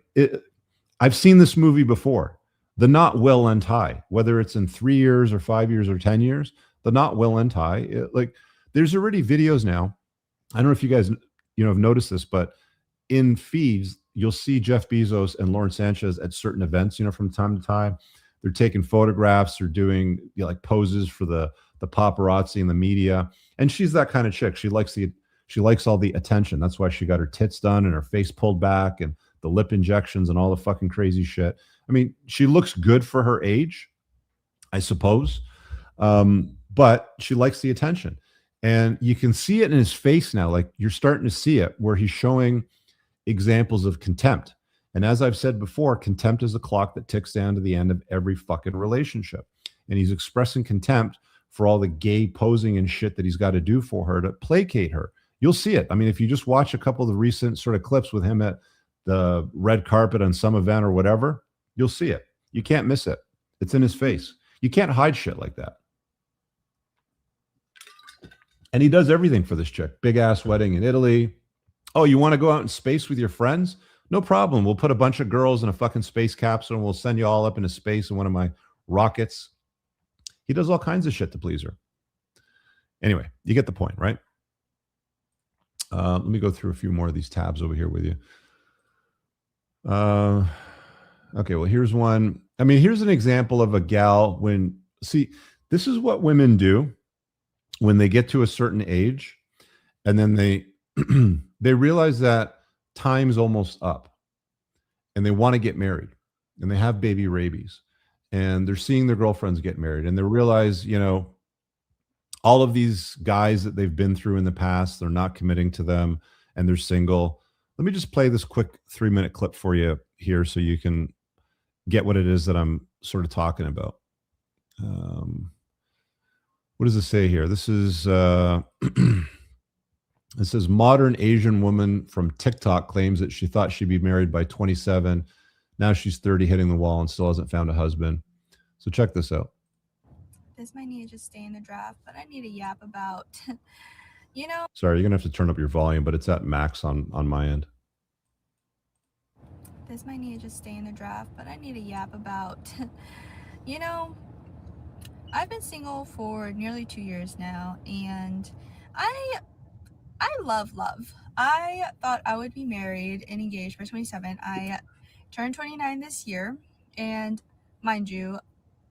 Speaker 2: I've seen this movie before. The knot will untie, whether it's in 3 years or 5 years or 10 years, the knot will untie. There's already videos now. I don't know if you guys, have noticed this, but in feeds, you'll see Jeff Bezos and Lauren Sanchez at certain events, from time to time. They're taking photographs or doing like poses for the paparazzi and the media. And she's that kind of chick. She likes She likes all the attention. That's why she got her tits done and her face pulled back and the lip injections and all the fucking crazy shit. I mean, she looks good for her age, I suppose. But she likes the attention. And you can see it in his face now. Like, you're starting to see it where he's showing examples of contempt. And as I've said before, contempt is a clock that ticks down to the end of every fucking relationship. And he's expressing contempt for all the gay posing and shit that he's got to do for her to placate her. You'll see it. I mean, if you just watch a couple of the recent sort of clips with him at the red carpet on some event or whatever, you'll see it. You can't miss it. It's in his face. You can't hide shit like that. And he does everything for this chick. Big ass wedding in Italy. Oh, you want to go out in space with your friends? No problem. We'll put a bunch of girls in a fucking space capsule and we'll send you all up into space in one of my rockets. He does all kinds of shit to please her. Anyway, you get the point, right? Let me go through a few more of these tabs over here with you. Okay, well, here's one. I mean, here's an example of a gal when, see, this is what women do when they get to a certain age and then they they realize that time's almost up and they want to get married and they have baby rabies and they're seeing their girlfriends get married and they realize, you know, all of these guys that they've been through in the past, they're not committing to them and they're single. Let me just play this quick 3-minute clip for you here so you can get what it is that I'm sort of talking about. What does it say here? This is, it says modern Asian woman from TikTok claims that she thought she'd be married by 27. Now she's 30, hitting the wall and still hasn't found a husband. So check this out.
Speaker 12: This might need to just stay in the draft, but I need a yap about, you know.
Speaker 2: Sorry, you're going to have to turn up your volume, but it's at max on my end.
Speaker 12: This might need to just stay in the draft, but I need a yap about, you know, I've been single for nearly 2 years now, and I love love. I thought I would be married and engaged by 27. I turned 29 this year, and mind you,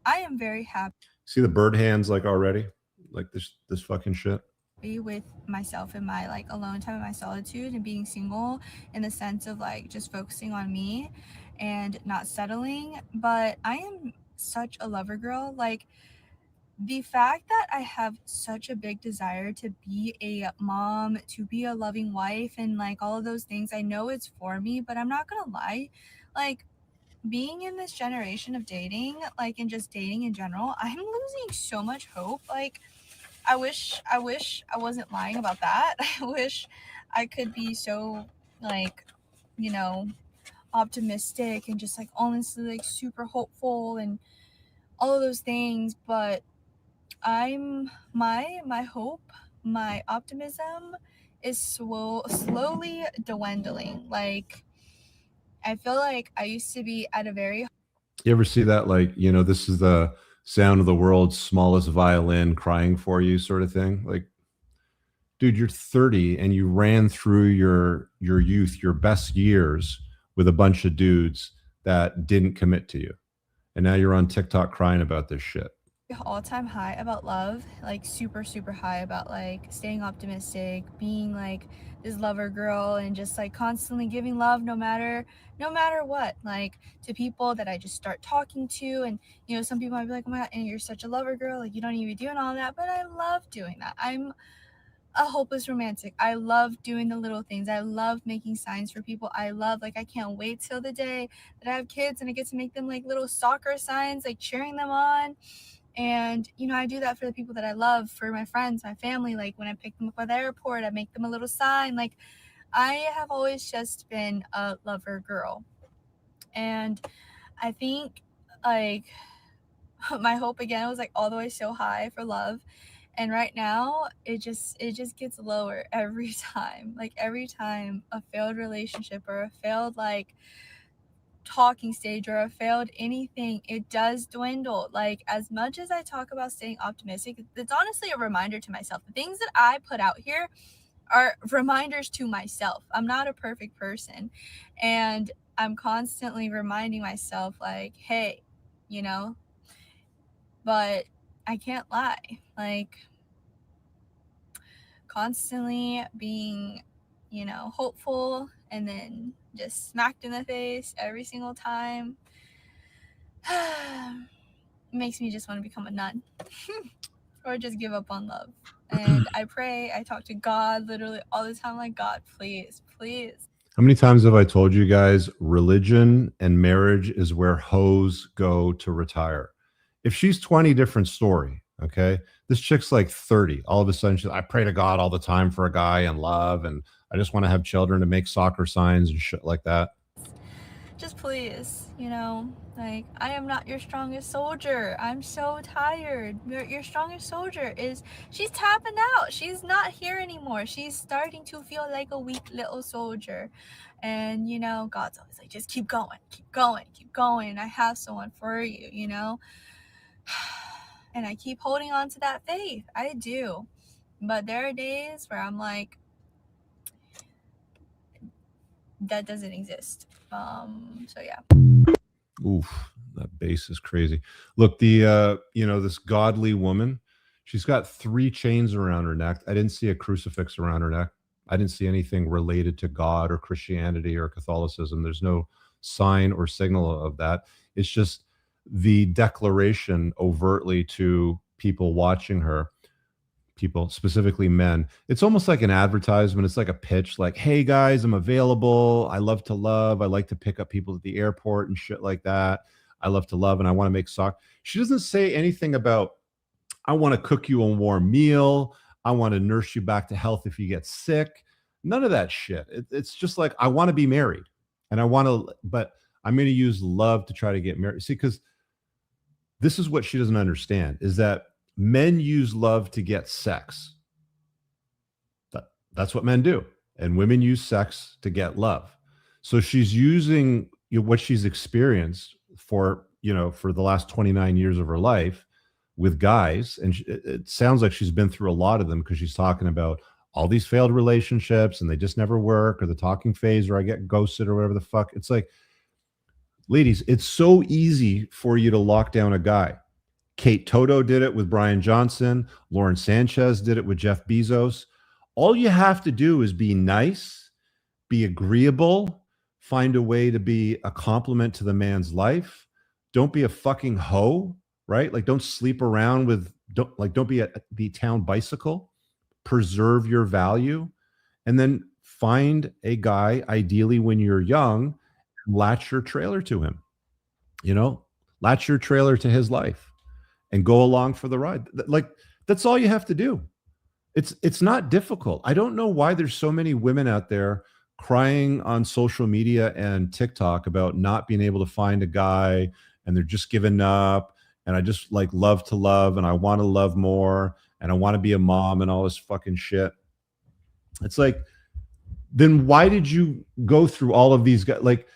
Speaker 12: I am very happy.
Speaker 2: See the bird hands like already? Like this fucking shit?
Speaker 12: With myself and my like alone time and my solitude and being single in the sense of like just focusing on me and not settling. But I am such a lover girl. Like, the fact that I have such a big desire to be a mom, to be a loving wife, and like all of those things, I know it's for me, but I'm not gonna lie, like, being in this generation of dating, like, and just dating in general, I'm losing so much hope. Like, I wish I wasn't lying about that. I wish I could be so, like, you know, optimistic and just like honestly like super hopeful and all of those things, but my hope, my optimism is slowly dwindling. Like, I feel like I used to be at a very...
Speaker 2: You ever see that, like, you know, this is the sound of the world's smallest violin crying for you sort of thing? Like, dude, you're 30 and you ran through your youth, your best years with a bunch of dudes that didn't commit to you. And now you're on TikTok crying about this shit.
Speaker 12: All-time high about love, like super high about like staying optimistic, being like this lover girl, and just like constantly giving love no matter what, like to people that I just start talking to. And you know, some people might be like, oh my god, and you're such a lover girl, like you don't even be doing all that, but I love doing that. I'm a hopeless romantic. I love doing the little things. I love making signs for people. I love, like, I can't wait till the day that I have kids and I get to make them like little soccer signs, like cheering them on. And, you know, I do that for the people that I love, for my friends, my family. Like, when I pick them up at the airport, I make them a little sign. Like, I have always just been a lover girl. And I think, like, my hope again was, like, all the way so high for love. And right now, it just gets lower every time. Like, every time a failed relationship or a failed, like, talking stage or a failed anything, it does dwindle. Like, as much as I talk about staying optimistic, it's honestly a reminder to myself. The things that I put out here are reminders to myself. I'm not a perfect person, and I'm constantly reminding myself, like, hey, you know, but I can't lie. Like, constantly being, you know, hopeful and then just smacked in the face every single time. It makes me just want to become a nun or just give up on love. And I pray, I talk to God literally all the time, like, God, please, please.
Speaker 2: How many times have I told you guys religion and marriage is where hoes go to retire? If she's 20, different story. Okay. This chick's like 30. All of a sudden, I pray to God all the time for a guy and love. And I just want to have children to make soccer signs and shit like that.
Speaker 12: Just please, you know, like, I am not your strongest soldier. I'm so tired. Your strongest soldier is, she's tapping out. She's not here anymore. She's starting to feel like a weak little soldier. And, you know, God's always like, just keep going, keep going, keep going. I have someone for you, you know? And I keep holding on to that faith. I do. But there are days where I'm like, that doesn't exist. So yeah.
Speaker 2: Oof, that bass is crazy. Look, the you know, this godly woman, she's got 3 chains around her neck. I didn't see a crucifix around her neck. I didn't see anything related to God or Christianity or Catholicism. There's no sign or signal of that. It's just the declaration overtly to people watching her, people, specifically men. It's almost like an advertisement. It's like a pitch, like, hey guys, I'm available. I love to love. I like to pick up people at the airport and shit like that. I love to love and I want to make sock. She doesn't say anything about, I want to cook you a warm meal. I want to nurse you back to health if you get sick. None of that shit. It's just like, I want to be married and I want to, but I'm going to use love to try to get married. See, because this is what she doesn't understand is that men use love to get sex. That's what men do. And women use sex to get love. So she's using what she's experienced for, you know, for the last 29 years of her life with guys. And it sounds like she's been through a lot of them because she's talking about all these failed relationships and they just never work, or the talking phase, or I get ghosted, or whatever the fuck. It's like, ladies, it's so easy for you to lock down a guy. Kate Toto did it with Brian Johnson. Lauren Sanchez did it with Jeff Bezos. All you have to do is be nice, be agreeable, find a way to be a compliment to the man's life. Don't be a fucking hoe, right? Like, don't sleep around with, don't be the town bicycle. Preserve your value, and then find a guy, ideally when you're young, latch your trailer to him, you know, latch your trailer to his life and go along for the ride. Like, that's all you have to do. It's not difficult. I don't know why there's so many women out there crying on social media and TikTok about not being able to find a guy, and they're just giving up, and I just like love to love, and I want to love more, and I want to be a mom, and all this fucking shit. It's like, then why did you go through all of these guys? Like,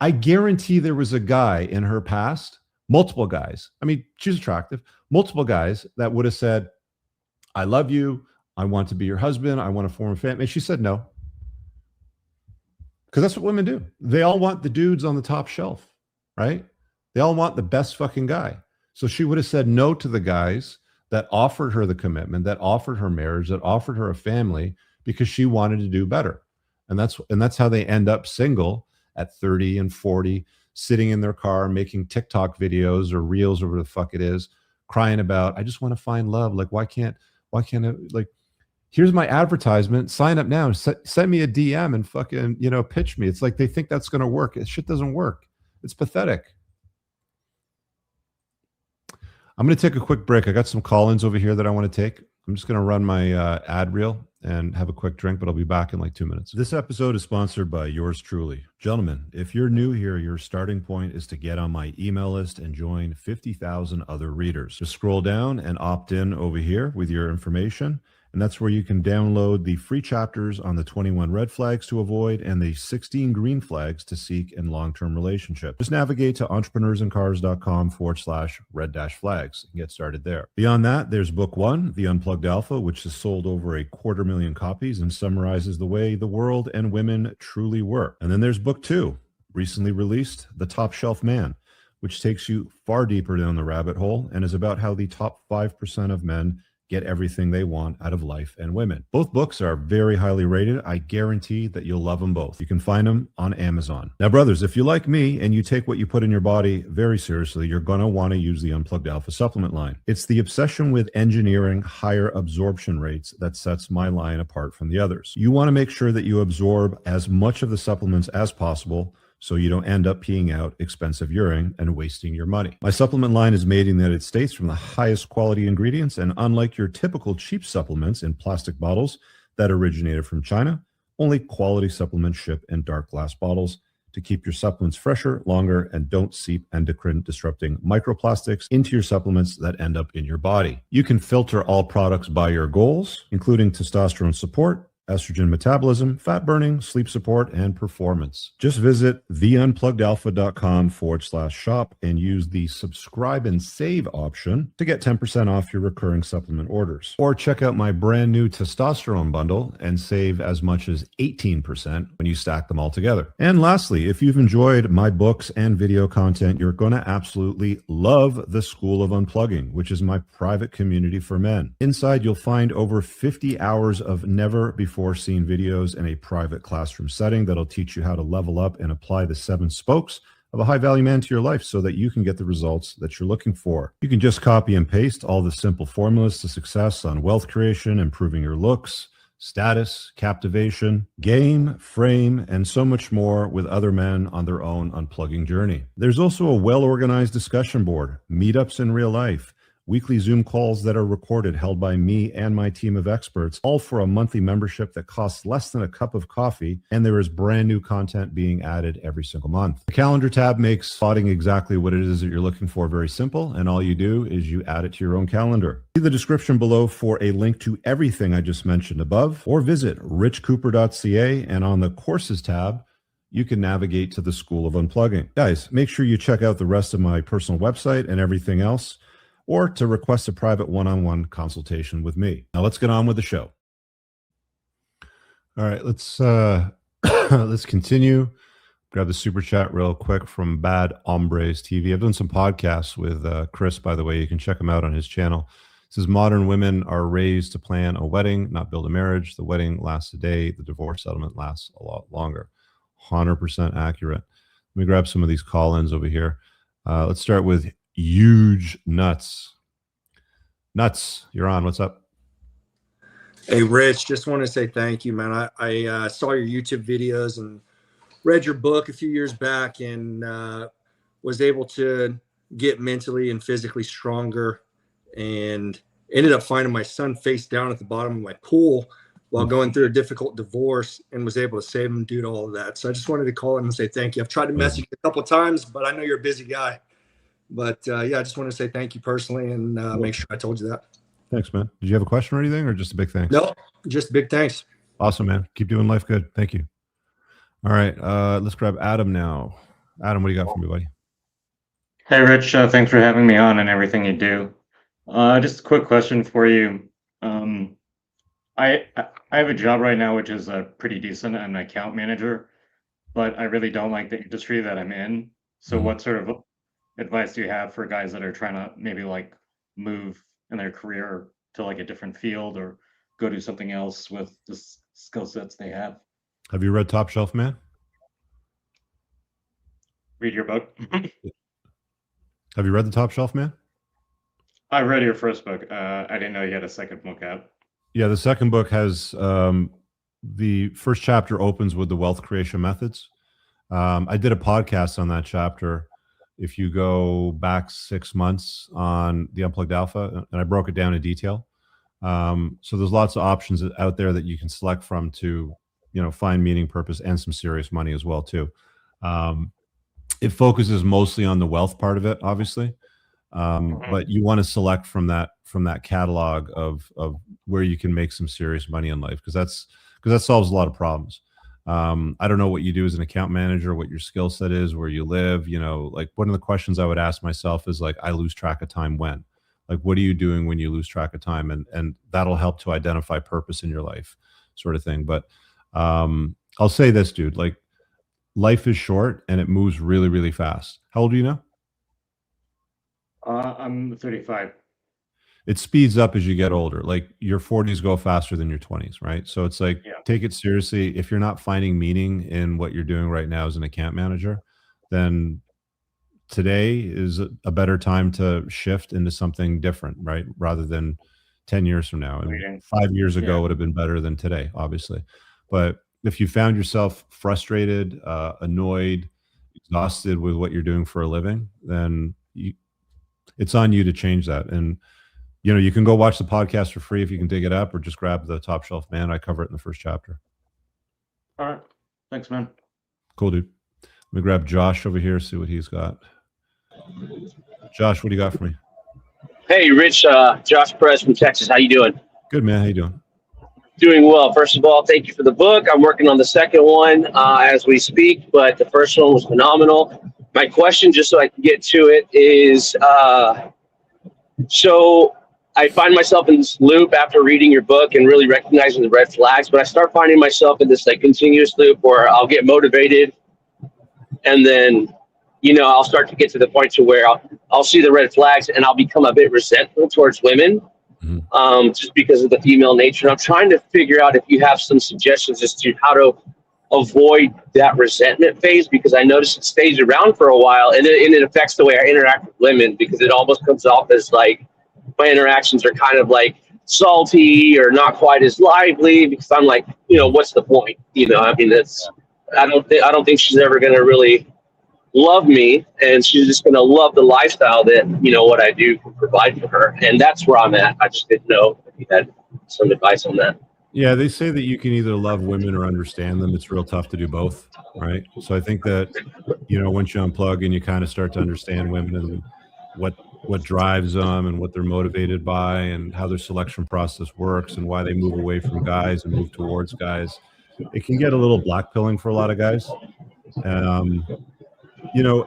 Speaker 2: I guarantee there was a guy in her past, multiple guys. I mean, she's attractive, multiple guys that would have said, I love you. I want to be your husband. I want to form a family. And she said no. Because that's what women do. They all want the dudes on the top shelf, right? They all want the best fucking guy. So she would have said no to the guys that offered her the commitment, that offered her marriage, that offered her a family, because she wanted to do better. And that's how they end up single at 30 and 40, sitting in their car, making TikTok videos or reels, or whatever the fuck it is, crying about, I just want to find love. Like, why can't I, like, here's my advertisement, sign up now, send me a DM and fucking, you know, pitch me. It's like, they think that's going to work. It shit doesn't work. It's pathetic. I'm going to take a quick break. I got some call-ins over here that I want to take. I'm just going to run my ad reel and have a quick drink, but I'll be back in like 2 minutes. This episode is sponsored by yours truly. Gentlemen, if you're new here, your starting point is to get on my email list and join 50,000 other readers. Just scroll down and opt in over here with your information. And that's where you can download the free chapters on the 21 red flags to avoid and the 16 green flags to seek in long-term relationships. Just navigate to entrepreneursandcars.com/red-flags and get started there. Beyond that, there's book 1, The Unplugged Alpha, which has sold over 250,000 copies and summarizes the way the world and women truly work. And then there's book 2, recently released, The Top Shelf Man, which takes you far deeper down the rabbit hole and is about how the top 5% of men get everything they want out of life and women. Both books are very highly rated. I guarantee that you'll love them both. You can find them on Amazon. Now, brothers, if you like me and you take what you put in your body very seriously, you're going to want to use the Unplugged Alpha supplement line. It's the obsession with engineering higher absorption rates that sets my line apart from the others. You want to make sure that you absorb as much of the supplements as possible so you don't end up peeing out expensive urine and wasting your money. My supplement line is made in the United States from the highest quality ingredients, and unlike your typical cheap supplements in plastic bottles that originated from China, only quality supplements ship in dark glass bottles to keep your supplements fresher, longer, and don't seep endocrine-disrupting microplastics into your supplements that end up in your body. You can filter all products by your goals, including testosterone support, estrogen metabolism, fat burning, sleep support, and performance. Just visit theunpluggedalpha.com/shop and use the subscribe and save option to get 10% off your recurring supplement orders. Or check out my brand new testosterone bundle and save as much as 18% when you stack them all together. And lastly, if you've enjoyed my books and video content, you're going to absolutely love the School of Unplugging, which is my private community for men. Inside, you'll find over 50 hours of never before seen videos in a private classroom setting that'll teach you how to level up and apply the 7 spokes of a high value man to your life so that you can get the results that you're looking for. You can just copy and paste all the simple formulas to success on wealth creation, improving your looks, status, captivation, game, frame, and so much more with other men on their own unplugging journey. There's also a well-organized discussion board, meetups in real life, weekly Zoom calls that are recorded, held by me and my team of experts, all for a monthly membership that costs less than a cup of coffee, and there is brand new content being added every single month. The calendar tab makes spotting exactly what it is that you're looking for very simple, and all you do is you add it to your own calendar. See the description below for a link to everything I just mentioned above, or visit richcooper.ca, and on the courses tab, you can navigate to the School of Unplugging. Guys, make sure you check out the rest of my personal website and everything else, or to request a private one-on-one consultation with me. Now let's get on with the show. All right, let's let's continue. Grab the super chat real quick from Bad Hombres TV. I've done some podcasts with Chris, by the way. You can check him out on his channel. It says modern women are raised to plan a wedding, not build a marriage. The wedding lasts a day. The divorce settlement lasts a lot longer. 100% accurate. Let me grab some of these call-ins over here. Let's start with Huge Nuts. Nuts, you're on. What's up?
Speaker 13: Hey, Rich, just want to say thank you, man. I saw your YouTube videos and read your book a few years back, and was able to get mentally and physically stronger, and ended up finding my son face down at the bottom of my pool while going through a difficult divorce, and was able to save him due to all of that. So I just wanted to call in and say thank you. I've tried to message you a couple of times, but I know you're a busy guy. But yeah, I just want to say thank you personally, and make sure I told you that.
Speaker 2: Thanks, man. Did you have a question or anything, or just a big thanks?
Speaker 13: No, just big thanks.
Speaker 2: Awesome, man. Keep doing life good. Thank you. All right, let's grab Adam now. Adam, what do you got for me, buddy?
Speaker 14: Hey, Rich. Thanks for having me on and everything you do. Just a quick question for you. I have a job right now which is pretty decent. I'm an account manager, but I really don't like the industry that I'm in. So what sort of advice do you have for guys that are trying to maybe like move in their career to like a different field or go do something else with the skill sets they have?
Speaker 2: Have you read Top Shelf Man?
Speaker 14: Read your book.
Speaker 2: Have you read The Top Shelf Man?
Speaker 14: I read your first book. I didn't know you had a second book out.
Speaker 2: Yeah, the second book has the first chapter opens with the wealth creation methods. I did a podcast on that chapter. If you go back 6 months on the Unplugged Alpha, and I broke it down in detail. So there's lots of options out there that you can select from to, find meaning, purpose, and some serious money as well too. It focuses mostly on the wealth part of it, obviously, but you want to select from that catalog of where you can make some serious money in life, because that solves a lot of problems. I don't know what you do as an account manager, what your skill set is, where you live. Like one of the questions I would ask myself is like, I lose track of time when? Like, what are you doing when you lose track of time? And that'll help to identify purpose in your life, sort of thing. But I'll say this, dude, like life is short and it moves really, really fast. How old are you now?
Speaker 14: I'm 35.
Speaker 2: it speeds up as you get older. Like your 40s go faster than your 20s, right? So it's like, take it seriously. If you're not finding meaning in what you're doing right now as an account manager, then today is a better time to shift into something different, right? Rather than 10 years from now. And 5 years ago would have been better than today, obviously. But if you found yourself frustrated, annoyed, exhausted with what you're doing for a living, then it's on you to change that. And you can go watch the podcast for free if you can dig it up, or just grab the Top Shelf Man. I cover it in the first chapter.
Speaker 14: All right. Thanks, man.
Speaker 2: Cool, dude. Let me grab Josh over here, see what he's got. Josh, what do you got for me?
Speaker 15: Hey, Rich, Josh Perez from Texas. How you doing?
Speaker 2: Good, man. How you doing?
Speaker 15: Doing well. First of all, thank you for the book. I'm working on the second one as we speak, but the first one was phenomenal. My question, just so I can get to it, is so I find myself in this loop after reading your book and really recognizing the red flags, but I start finding myself in this like continuous loop where I'll get motivated and then, I'll start to get to the point to where I'll see the red flags and I'll become a bit resentful towards women, just because of the female nature. And I'm trying to figure out if you have some suggestions as to how to avoid that resentment phase, because I notice it stays around for a while and it affects the way I interact with women, because it almost comes off as like my interactions are kind of like salty or not quite as lively, because I'm like, what's the point? I mean, I don't think she's ever going to really love me, and she's just going to love the lifestyle that, what I do can provide for her. And that's where I'm at. I just didn't know if you had some advice on that.
Speaker 2: Yeah, they say that you can either love women or understand them. It's real tough to do both, right? So I think that, once you unplug and you kind of start to understand women and what drives them and what they're motivated by and how their selection process works and why they move away from guys and move towards guys, it can get a little blackpilling for a lot of guys.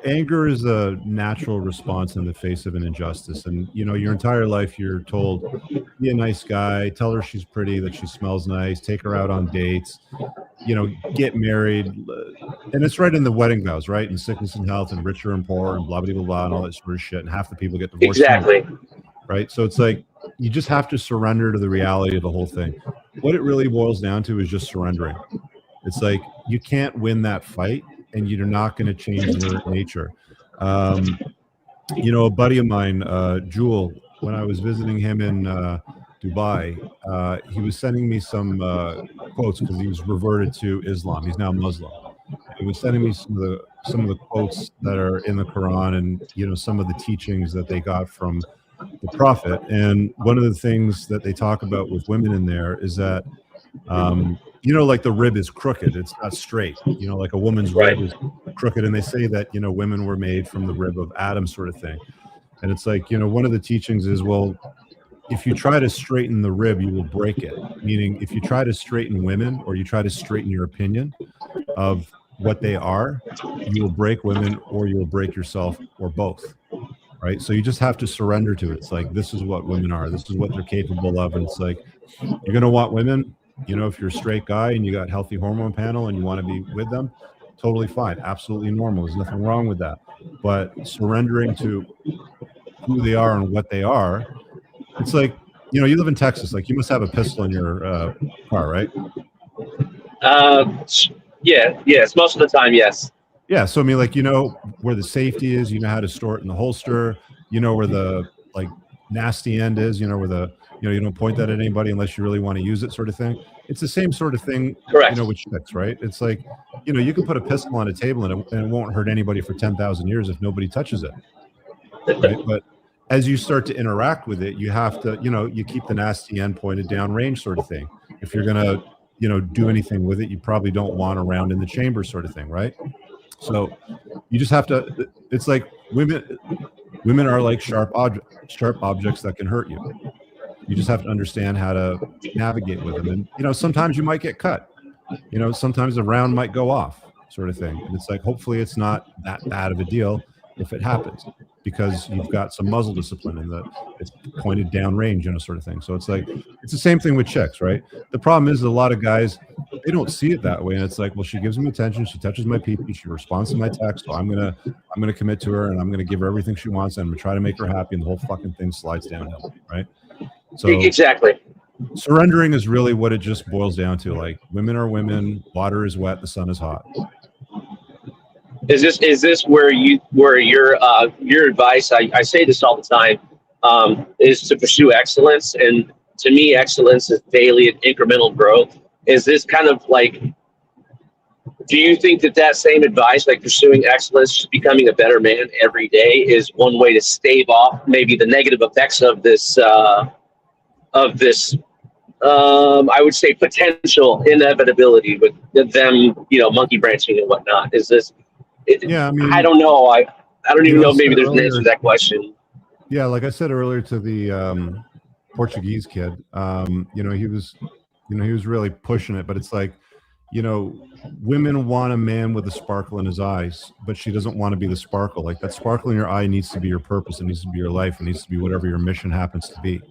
Speaker 2: Anger is a natural response in the face of an injustice. And, your entire life, you're told, be a nice guy, tell her she's pretty, that she smells nice, take her out on dates, get married. And it's right in the wedding vows, right? And sickness and health and richer and poor and blah, blah, blah, blah, and all that sort of shit. And half the people get divorced.
Speaker 15: Exactly.
Speaker 2: Right? So it's like, you just have to surrender to the reality of the whole thing. What it really boils down to is just surrendering. It's like, you can't win that fight, and you're not going to change their nature. A buddy of mine, Jewel, when I was visiting him in Dubai, he was sending me some quotes because he was reverted to Islam. He's now Muslim. He was sending me some of the quotes that are in the Quran and, some of the teachings that they got from the Prophet. And one of the things that they talk about with women in there is that, like the rib is crooked. It's not straight. Like a woman's rib is crooked. And they say that, women were made from the rib of Adam, sort of thing. And it's like, one of the teachings is, well, if you try to straighten the rib, you will break it. Meaning, if you try to straighten women, or you try to straighten your opinion of what they are, you will break women, or you will break yourself, or both. Right? So you just have to surrender to it. It's like, this is what women are. This is what they're capable of. And it's like, you're going to want women. If you're a straight guy and you got healthy hormone panel and you want to be with them, totally fine. Absolutely normal. There's nothing wrong with that. But surrendering to who they are and what they are, it's like, you live in Texas. Like, you must have a pistol in your car, right?
Speaker 15: Yes. Most of the time, yes.
Speaker 2: Yeah. So, I mean, like, where the safety is, how to store it in the holster, where the, like, nasty end is, where the, you don't point that at anybody unless you really want to use it, sort of thing. It's the same sort of thing,
Speaker 15: correct,
Speaker 2: with chicks, right? It's like, you can put a pistol on a table and it won't hurt anybody for 10,000 years if nobody touches it. Right? But as you start to interact with it, you have to, you keep the nasty end pointed down range, sort of thing. If you're going to, do anything with it, you probably don't want around in the chamber, sort of thing, right? So you just have to, it's like women are like sharp objects that can hurt you. You just have to understand how to navigate with them. And, sometimes you might get cut. Sometimes a round might go off, sort of thing. And it's like, hopefully it's not that bad of a deal if it happens, because you've got some muzzle discipline and it's pointed down range, sort of thing. So it's like, it's the same thing with chicks, right? The problem is a lot of guys, they don't see it that way. And it's like, well, she gives me attention. She touches my pee-pee. She responds to my text. So I'm going to commit to her, and I'm going to give her everything she wants. And I'm going to try to make her happy. And the whole fucking thing slides downhill, right? So
Speaker 15: exactly.
Speaker 2: surrendering is really what it just boils down to. Like, women are women, water is wet, the sun is hot.
Speaker 15: Is this where your advice? I say this all the time, is to pursue excellence, and to me, excellence is daily and incremental growth. Is this kind of like? Do you think that same advice, like pursuing excellence, just becoming a better man every day, is one way to stave off maybe the negative effects of this? I would say potential inevitability with them, monkey branching and whatnot. Is this?
Speaker 2: Yeah, I mean,
Speaker 15: I don't know. I don't even know. Maybe there's an
Speaker 2: earlier,
Speaker 15: answer to that question.
Speaker 2: Yeah, like I said earlier to the Portuguese kid, he was really pushing it, but it's like, women want a man with a sparkle in his eyes, but she doesn't want to be the sparkle. Like, that sparkle in your eye needs to be your purpose. It needs to be your life. It needs to be whatever your mission happens to be.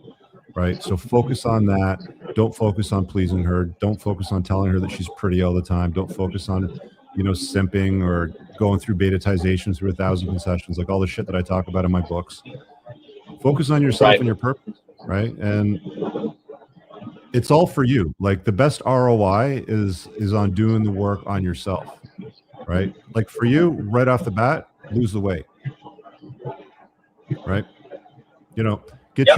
Speaker 2: Right. So focus on that. Don't focus on pleasing her. Don't focus on telling her that she's pretty all the time. Don't focus on, simping or going through betatization through 1,000 concessions, like all the shit that I talk about in my books. Focus on yourself and your purpose. Right. And it's all for you. Like, the best ROI is on doing the work on yourself. Right. Like, for you, right off the bat, lose the weight. Right. Get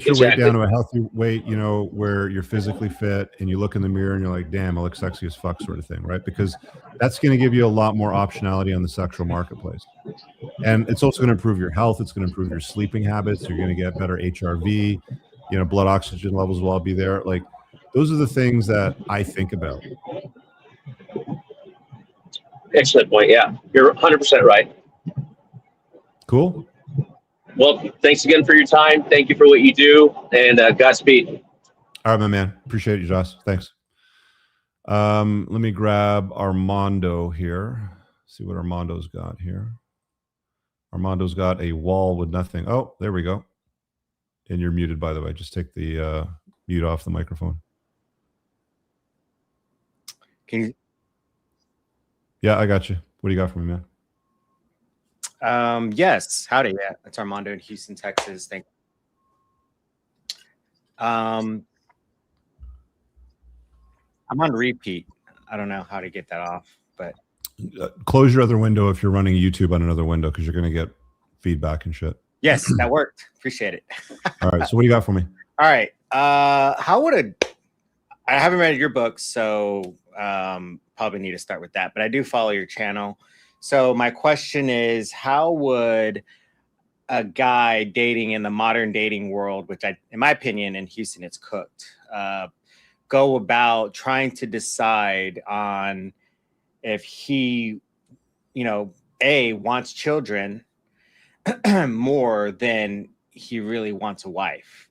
Speaker 2: your weight down to a healthy weight, where you're physically fit and you look in the mirror and you're like, damn, I look sexy as fuck, sort of thing, right? Because that's going to give you a lot more optionality on the sexual marketplace. And it's also going to improve your health. It's going to improve your sleeping habits. You're going to get better HRV, blood oxygen levels will all be there. Like, those are the things that I think about.
Speaker 15: Excellent point. Yeah, you're 100% right.
Speaker 2: Cool.
Speaker 15: Well, thanks again for your time. Thank you for what you do, and Godspeed.
Speaker 2: All right, my man. Appreciate you, Josh. Thanks. Let me grab Armando here. See what Armando's got here. Armando's got a wall with nothing. Oh, there we go. And you're muted, by the way. Just take the mute off the microphone.
Speaker 16: Can you?
Speaker 2: Yeah, I got you. What do you got for me, man?
Speaker 16: Yes. Howdy. Yeah, it's Armando in Houston, Texas. Thank you. I'm on repeat. I don't know how to get that off, but
Speaker 2: close your other window if you're running YouTube on another window, because you're going to get feedback and shit.
Speaker 16: Yes, that worked. Appreciate it.
Speaker 2: All right. So what do you got for me?
Speaker 16: All right. I haven't read your book, so probably need to start with that, but I do follow your channel. So my question is, how would a guy dating in the modern dating world, which in my opinion, in Houston, it's cooked, go about trying to decide on if he, wants children more than he really wants a wife?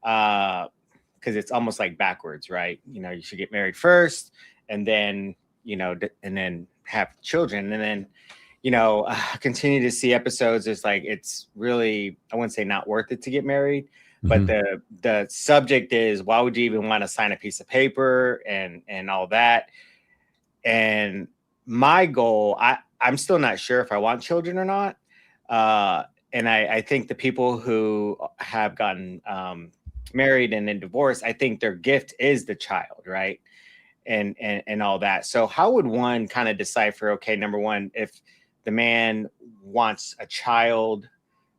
Speaker 16: Because it's almost like backwards, right? You should get married first, and then, and then have children, and then continue to see episodes. It's like, it's really, I wouldn't say not worth it to get married, but the subject is, why would you even want to sign a piece of paper and all that? And my goal, I'm still not sure if I want children or not, and I think the people who have gotten married and then divorced, I think their gift is the child, right? And all that. So how would one kind of decipher, okay, number one, if the man wants a child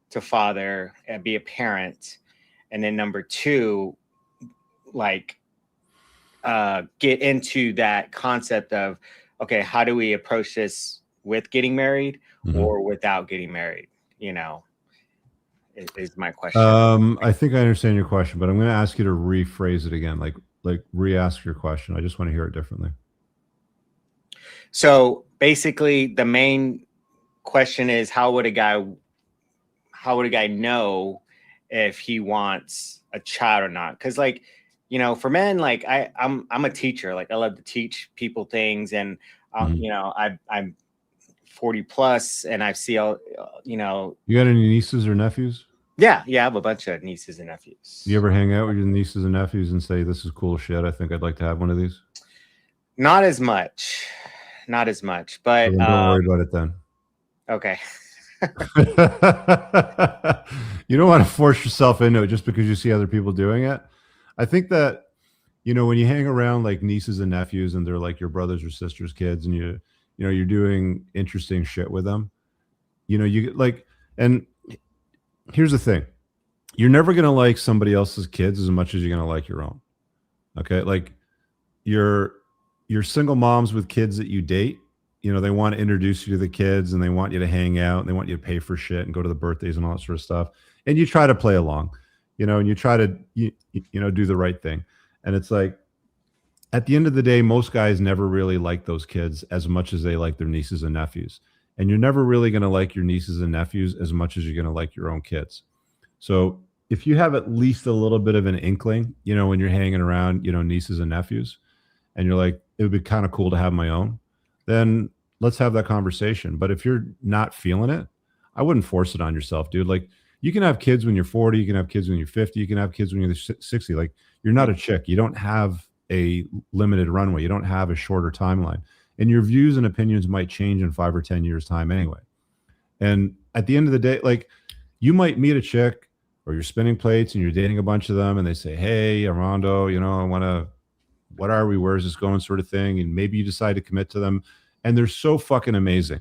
Speaker 16: to father and be a parent, and then number two, like get into that concept of, okay, how do we approach this with getting married or without getting married? Is my question.
Speaker 2: I think I understand your question, but I'm going to ask you to rephrase it again. Like re-ask your question. I just want to hear it differently.
Speaker 16: So basically the main question is, how would a guy know if he wants a child or not? Because for men, like I'm a teacher. Like, I love to teach people things, and I'm 40 plus, and I see all, You
Speaker 2: got any nieces or nephews?
Speaker 16: Yeah, I have a bunch of nieces and nephews.
Speaker 2: You ever hang out with your nieces and nephews and say, this is cool shit, I think I'd like to have one of these?
Speaker 16: Not as much, but
Speaker 2: so don't worry about it then.
Speaker 16: Okay.
Speaker 2: You don't want to force yourself into it just because you see other people doing it. I think that, when you hang around like nieces and nephews and they're like your brothers or sisters' kids, and you're doing interesting shit with them, you get like, and here's the thing. You're never going to like somebody else's kids as much as you're going to like your own. Okay. Like your single moms with kids that you date, they want to introduce you to the kids and they want you to hang out and they want you to pay for shit and go to the birthdays and all that sort of stuff. And you try to play along, and you try to, do the right thing. And it's like, at the end of the day, most guys never really like those kids as much as they like their nieces and nephews. And you're never really going to like your nieces and nephews as much as you're going to like your own kids. So if you have at least a little bit of an inkling, when you're hanging around, nieces and nephews, and you're like, it would be kind of cool to have my own, then let's have that conversation. But if you're not feeling it, I wouldn't force it on yourself, dude. Like, you can have kids when you're 40, you can have kids when you're 50, you can have kids when you're 60. Like, you're not a chick. You don't have a limited runway. You don't have a shorter timeline. And your views and opinions might change in 5 or 10 years' time anyway. And at the end of the day, like, you might meet a chick or you're spinning plates and you're dating a bunch of them and they say, hey, Armando, what are we? Where's this going, sort of thing. And maybe you decide to commit to them and they're so fucking amazing.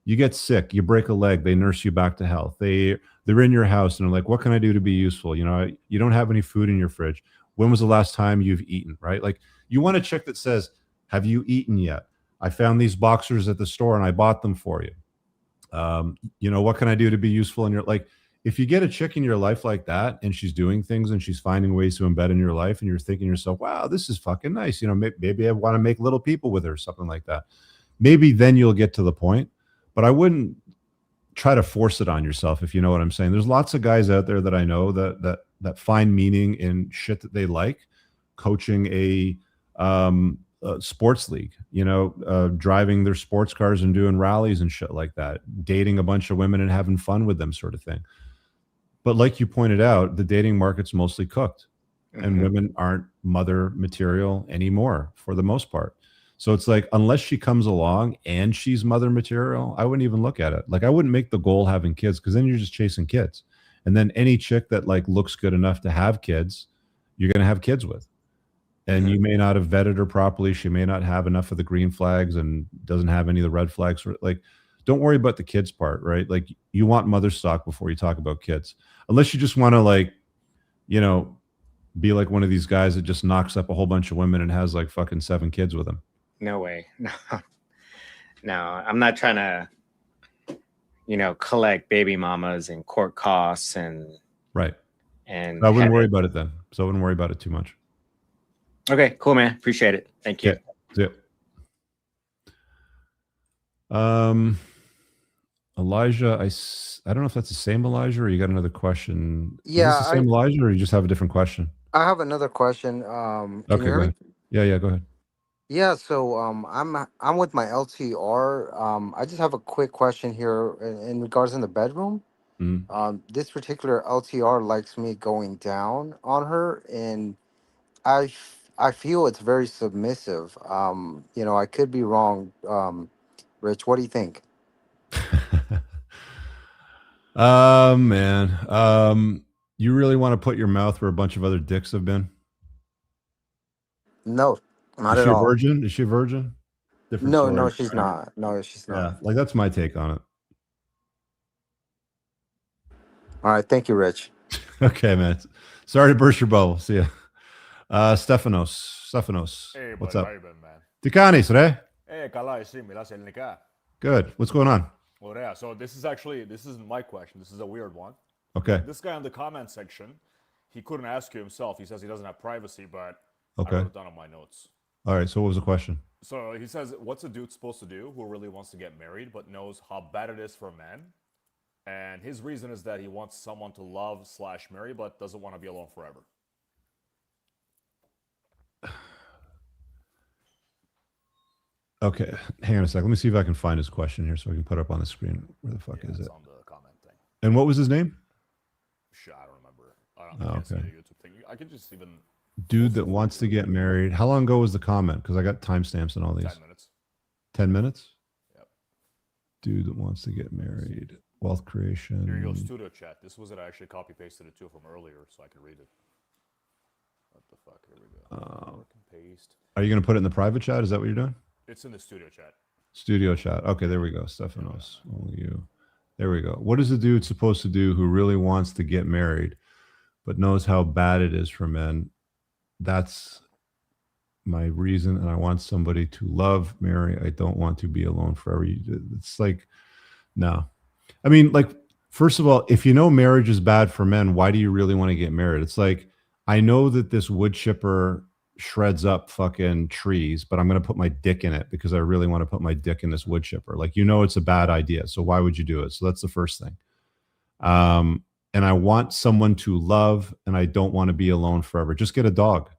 Speaker 2: You get sick, you break a leg, they nurse you back to health. They're in your house and they're like, what can I do to be useful? You don't have any food in your fridge. When was the last time you've eaten, right? Like, you want a chick that says, have you eaten yet? I found these boxers at the store and I bought them for you. What can I do to be useful? And you're like, if you get a chick in your life like that and she's doing things and she's finding ways to embed in your life and you're thinking to yourself, wow, this is fucking nice. Maybe I want to make little people with her or something like that. Maybe then you'll get to the point, but I wouldn't try to force it on yourself, if you know what I'm saying. There's lots of guys out there that I know that find meaning in shit that they like, coaching a sports league, driving their sports cars and doing rallies and shit like that, dating a bunch of women and having fun with them, sort of thing. But like you pointed out, the dating market's mostly cooked, and women aren't mother material anymore for the most part. So it's like, unless she comes along and she's mother material, I wouldn't even look at it. Like, I wouldn't make the goal having kids, because then you're just chasing kids. And then any chick that like looks good enough to have kids, you're going to have kids with. And you may not have vetted her properly. She may not have enough of the green flags and doesn't have any of the red flags. Like, don't worry about the kids part, right? Like, you want mother stock before you talk about kids. Unless you just want to, like, be like one of these guys that just knocks up a whole bunch of women and has like fucking 7 kids with them.
Speaker 16: No way. No, I'm not trying to, collect baby mamas and court costs and.
Speaker 2: Right.
Speaker 16: And
Speaker 2: I wouldn't worry about it then. So I wouldn't worry about it too much.
Speaker 16: Okay, cool, man. Appreciate it. Thank you.
Speaker 2: Yeah. Elijah, I don't know if that's the same Elijah or you got another question.
Speaker 11: Yeah,
Speaker 2: is this the same Elijah, or you just have a different question?
Speaker 11: I have another question. Can you
Speaker 2: Okay,
Speaker 11: hear
Speaker 2: go
Speaker 11: me?
Speaker 2: ahead. Yeah, go ahead.
Speaker 11: Yeah, so I'm with my LTR. I just have a quick question here in regards in the bedroom. This particular LTR likes me going down on her, and I feel it's very submissive. I could be wrong. Rich, what do you think?
Speaker 2: Man. You really want to put your mouth where a bunch of other dicks have been?
Speaker 11: No, not
Speaker 2: Is
Speaker 11: at
Speaker 2: she a
Speaker 11: all.
Speaker 2: virgin? Is she a virgin? Different
Speaker 11: No,
Speaker 2: story.
Speaker 11: no, she's not. No, she's not.
Speaker 2: Yeah, like, that's my take on it.
Speaker 11: All right, thank you, Rich.
Speaker 2: Okay, man. Sorry to burst your bubble. See ya. Stefanos.
Speaker 17: Hey,
Speaker 2: What's
Speaker 17: buddy,
Speaker 2: up?
Speaker 17: how you been, man?
Speaker 2: Tikanis, right?
Speaker 17: Καλά, εσύ μιλάς ελληνικά.
Speaker 2: Good. What's going on?
Speaker 17: Ωραία. So this isn't my question. This is a weird one.
Speaker 2: Okay.
Speaker 17: This guy in the comment section, he couldn't ask you himself. He says he doesn't have privacy, but
Speaker 2: Okay.
Speaker 17: I wrote it down on my notes.
Speaker 2: All right. So what was the question?
Speaker 17: So he says, what's a dude supposed to do who really wants to get married but knows how bad it is for men? And his reason is that he wants someone to love/marry but doesn't want to be alone forever.
Speaker 2: Okay. Hang on a second. Let me see if I can find his question here so I can put it up on the screen. Where the fuck is it?
Speaker 17: It's on the comment thing.
Speaker 2: And what was his name?
Speaker 17: Shit, I don't remember.
Speaker 2: Oh,
Speaker 17: can't see
Speaker 2: okay.
Speaker 17: the YouTube thing. I could just even...
Speaker 2: Dude that wants to get married. How long ago was the comment? Because I got timestamps on all these.
Speaker 17: 10 minutes.
Speaker 2: 10 minutes?
Speaker 17: Yep.
Speaker 2: Dude that wants to get married. wealth creation.
Speaker 17: Here you go, studio chat. This was it. I actually copy pasted it too from earlier so I could read it. What the fuck? Here we go. Paste.
Speaker 2: Are you going to put it in the private chat? Is that what you're doing?
Speaker 17: It's in the studio chat.
Speaker 2: Studio chat. Okay, there we go. Stephanos. Only you. There we go. What is a dude supposed to do who really wants to get married, but knows how bad it is for men? That's my reason, and I want somebody to love, marry. I don't want to be alone forever. It's like, no. I mean, like, first of all, if you know marriage is bad for men, why do you really want to get married? It's like, I know that this wood chipper shreds up fucking trees, but I'm going to put my dick in it because I really want to put my dick in this wood chipper. Like, you know, it's a bad idea. So why would you do it? So that's the first thing. And I want someone to love, and I don't want to be alone forever. Just get a dog.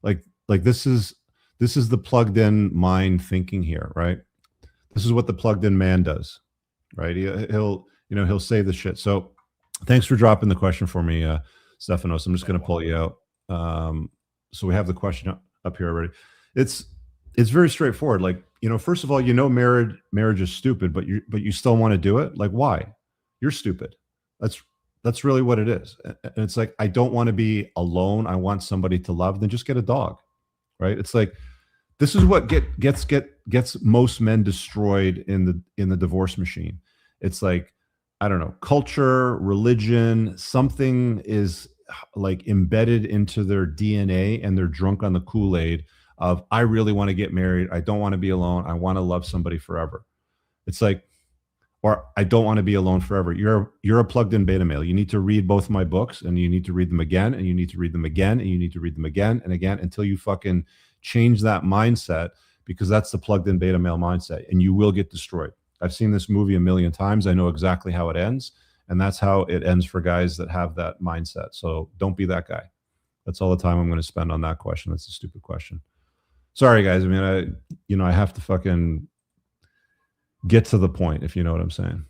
Speaker 2: Like this is the plugged in mind thinking here, right? This is what the plugged in man does, right? He'll say this shit. So thanks for dropping the question for me, Stephanos. I'm just going to pull you out. So we have the question up here already. It's very straightforward. Like, first of all, marriage is stupid, but you still want to do it. Like, why? You're stupid. That's really what it is. And it's like, I don't want to be alone. I want somebody to love. Then just get a dog, right? It's like, this is what gets most men destroyed in the divorce machine. It's like, I don't know, culture, religion, something is like embedded into their DNA, and they're drunk on the Kool-Aid of, I really want to get married. I don't want to be alone. I want to love somebody forever. It's like, or I don't want to be alone forever. You're a plugged in beta male. You need to read both my books, and you need to read them again, and you need to read them again, and you need to read them again and again until you fucking change that mindset, because that's the plugged in beta male mindset, and you will get destroyed. I've seen this movie a million times. I know exactly how it ends. And that's how it ends for guys that have that mindset. So don't be that guy. That's all the time I'm going to spend on that question. That's a stupid question. Sorry, guys. I mean, I have to fucking get to the point, if you know what I'm saying.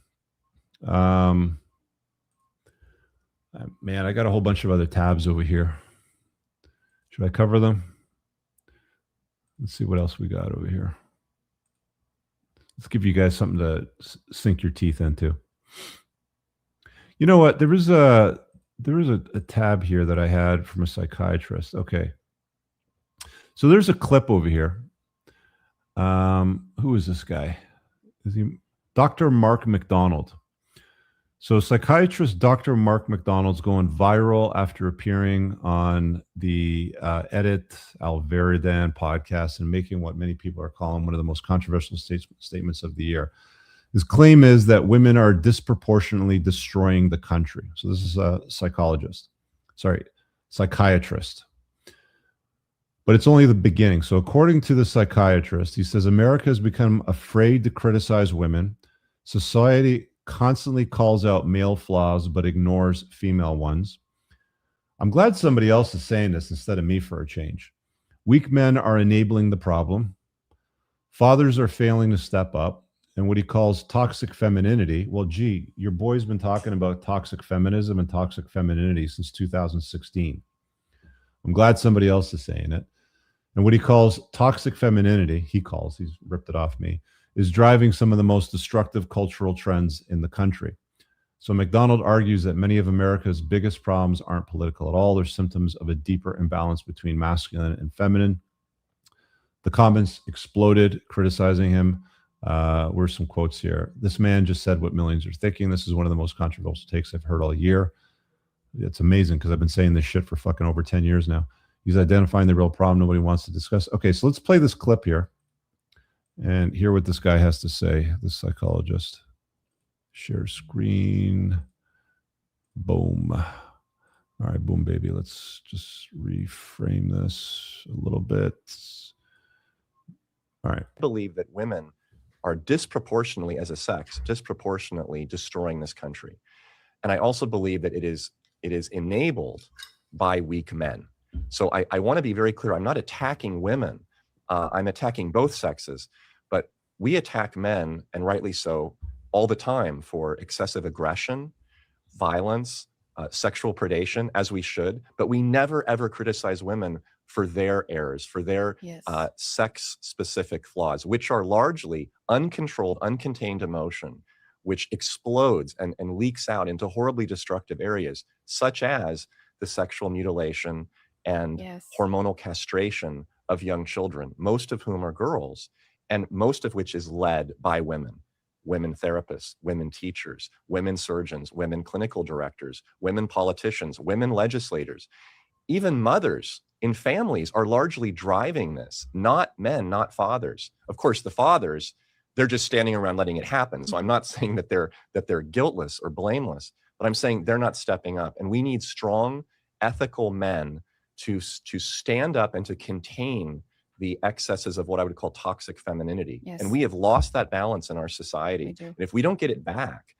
Speaker 2: Man, I got a whole bunch of other tabs over here. Should I cover them? Let's see what else we got over here. Let's give you guys something to sink your teeth into. You know what? There was a tab here that I had from a psychiatrist. Okay. So there's a clip over here. Who is this guy? Is he Dr. Mark McDonald? So psychiatrist Dr. Mark McDonald's going viral after appearing on the Edit Alveridan podcast and making what many people are calling one of the most controversial statements of the year. His claim is that women are disproportionately destroying the country. So this is a psychiatrist. But it's only the beginning. So according to the psychiatrist, he says America has become afraid to criticize women. Society constantly calls out male flaws but ignores female ones. I'm glad somebody else is saying this instead of me for a change. Weak men are enabling the problem. Fathers are failing to step up. And what he calls toxic femininity. Well, gee, your boy's been talking about toxic feminism and toxic femininity since 2016. I'm glad somebody else is saying it. And what he calls toxic femininity, he's ripped it off me, is driving some of the most destructive cultural trends in the country. So McDonald argues that many of America's biggest problems aren't political at all. They're symptoms of a deeper imbalance between masculine and feminine. The comments exploded, criticizing him. Where's some quotes here? This man just said what millions are thinking. This is one of the most controversial takes I've heard all year. It's amazing because I've been saying this shit for fucking over 10 years now. He's identifying the real problem nobody wants to discuss. Okay, so let's play this clip here and hear what this guy has to say, this psychologist. Share screen. Boom. All right, boom, baby. Let's just reframe this a little bit. All right.
Speaker 18: I believe that women are disproportionately, as a sex, disproportionately destroying this country. And I also believe that it is enabled by weak men. So I want to be very clear. I'm not attacking women. I'm attacking both sexes. But we attack men, and rightly so, all the time for excessive aggression, violence, sexual predation, as we should. But we never, ever criticize women for their errors, for their sex-specific flaws, which are largely uncontrolled, uncontained emotion, which explodes and leaks out into horribly destructive areas, such as the sexual mutilation and hormonal castration of young children, most of whom are girls, and most of which is led by women. Women therapists, women teachers, women surgeons, women clinical directors, women politicians, women legislators, even mothers in families are largely driving this, not men, not fathers. Of course, the fathers, they're just standing around letting it happen. So I'm not saying that they're guiltless or blameless, but I'm saying they're not stepping up. And we need strong, ethical men to stand up and to contain the excesses of what I would call toxic femininity. And we have lost that balance in our society. And if we don't get it back,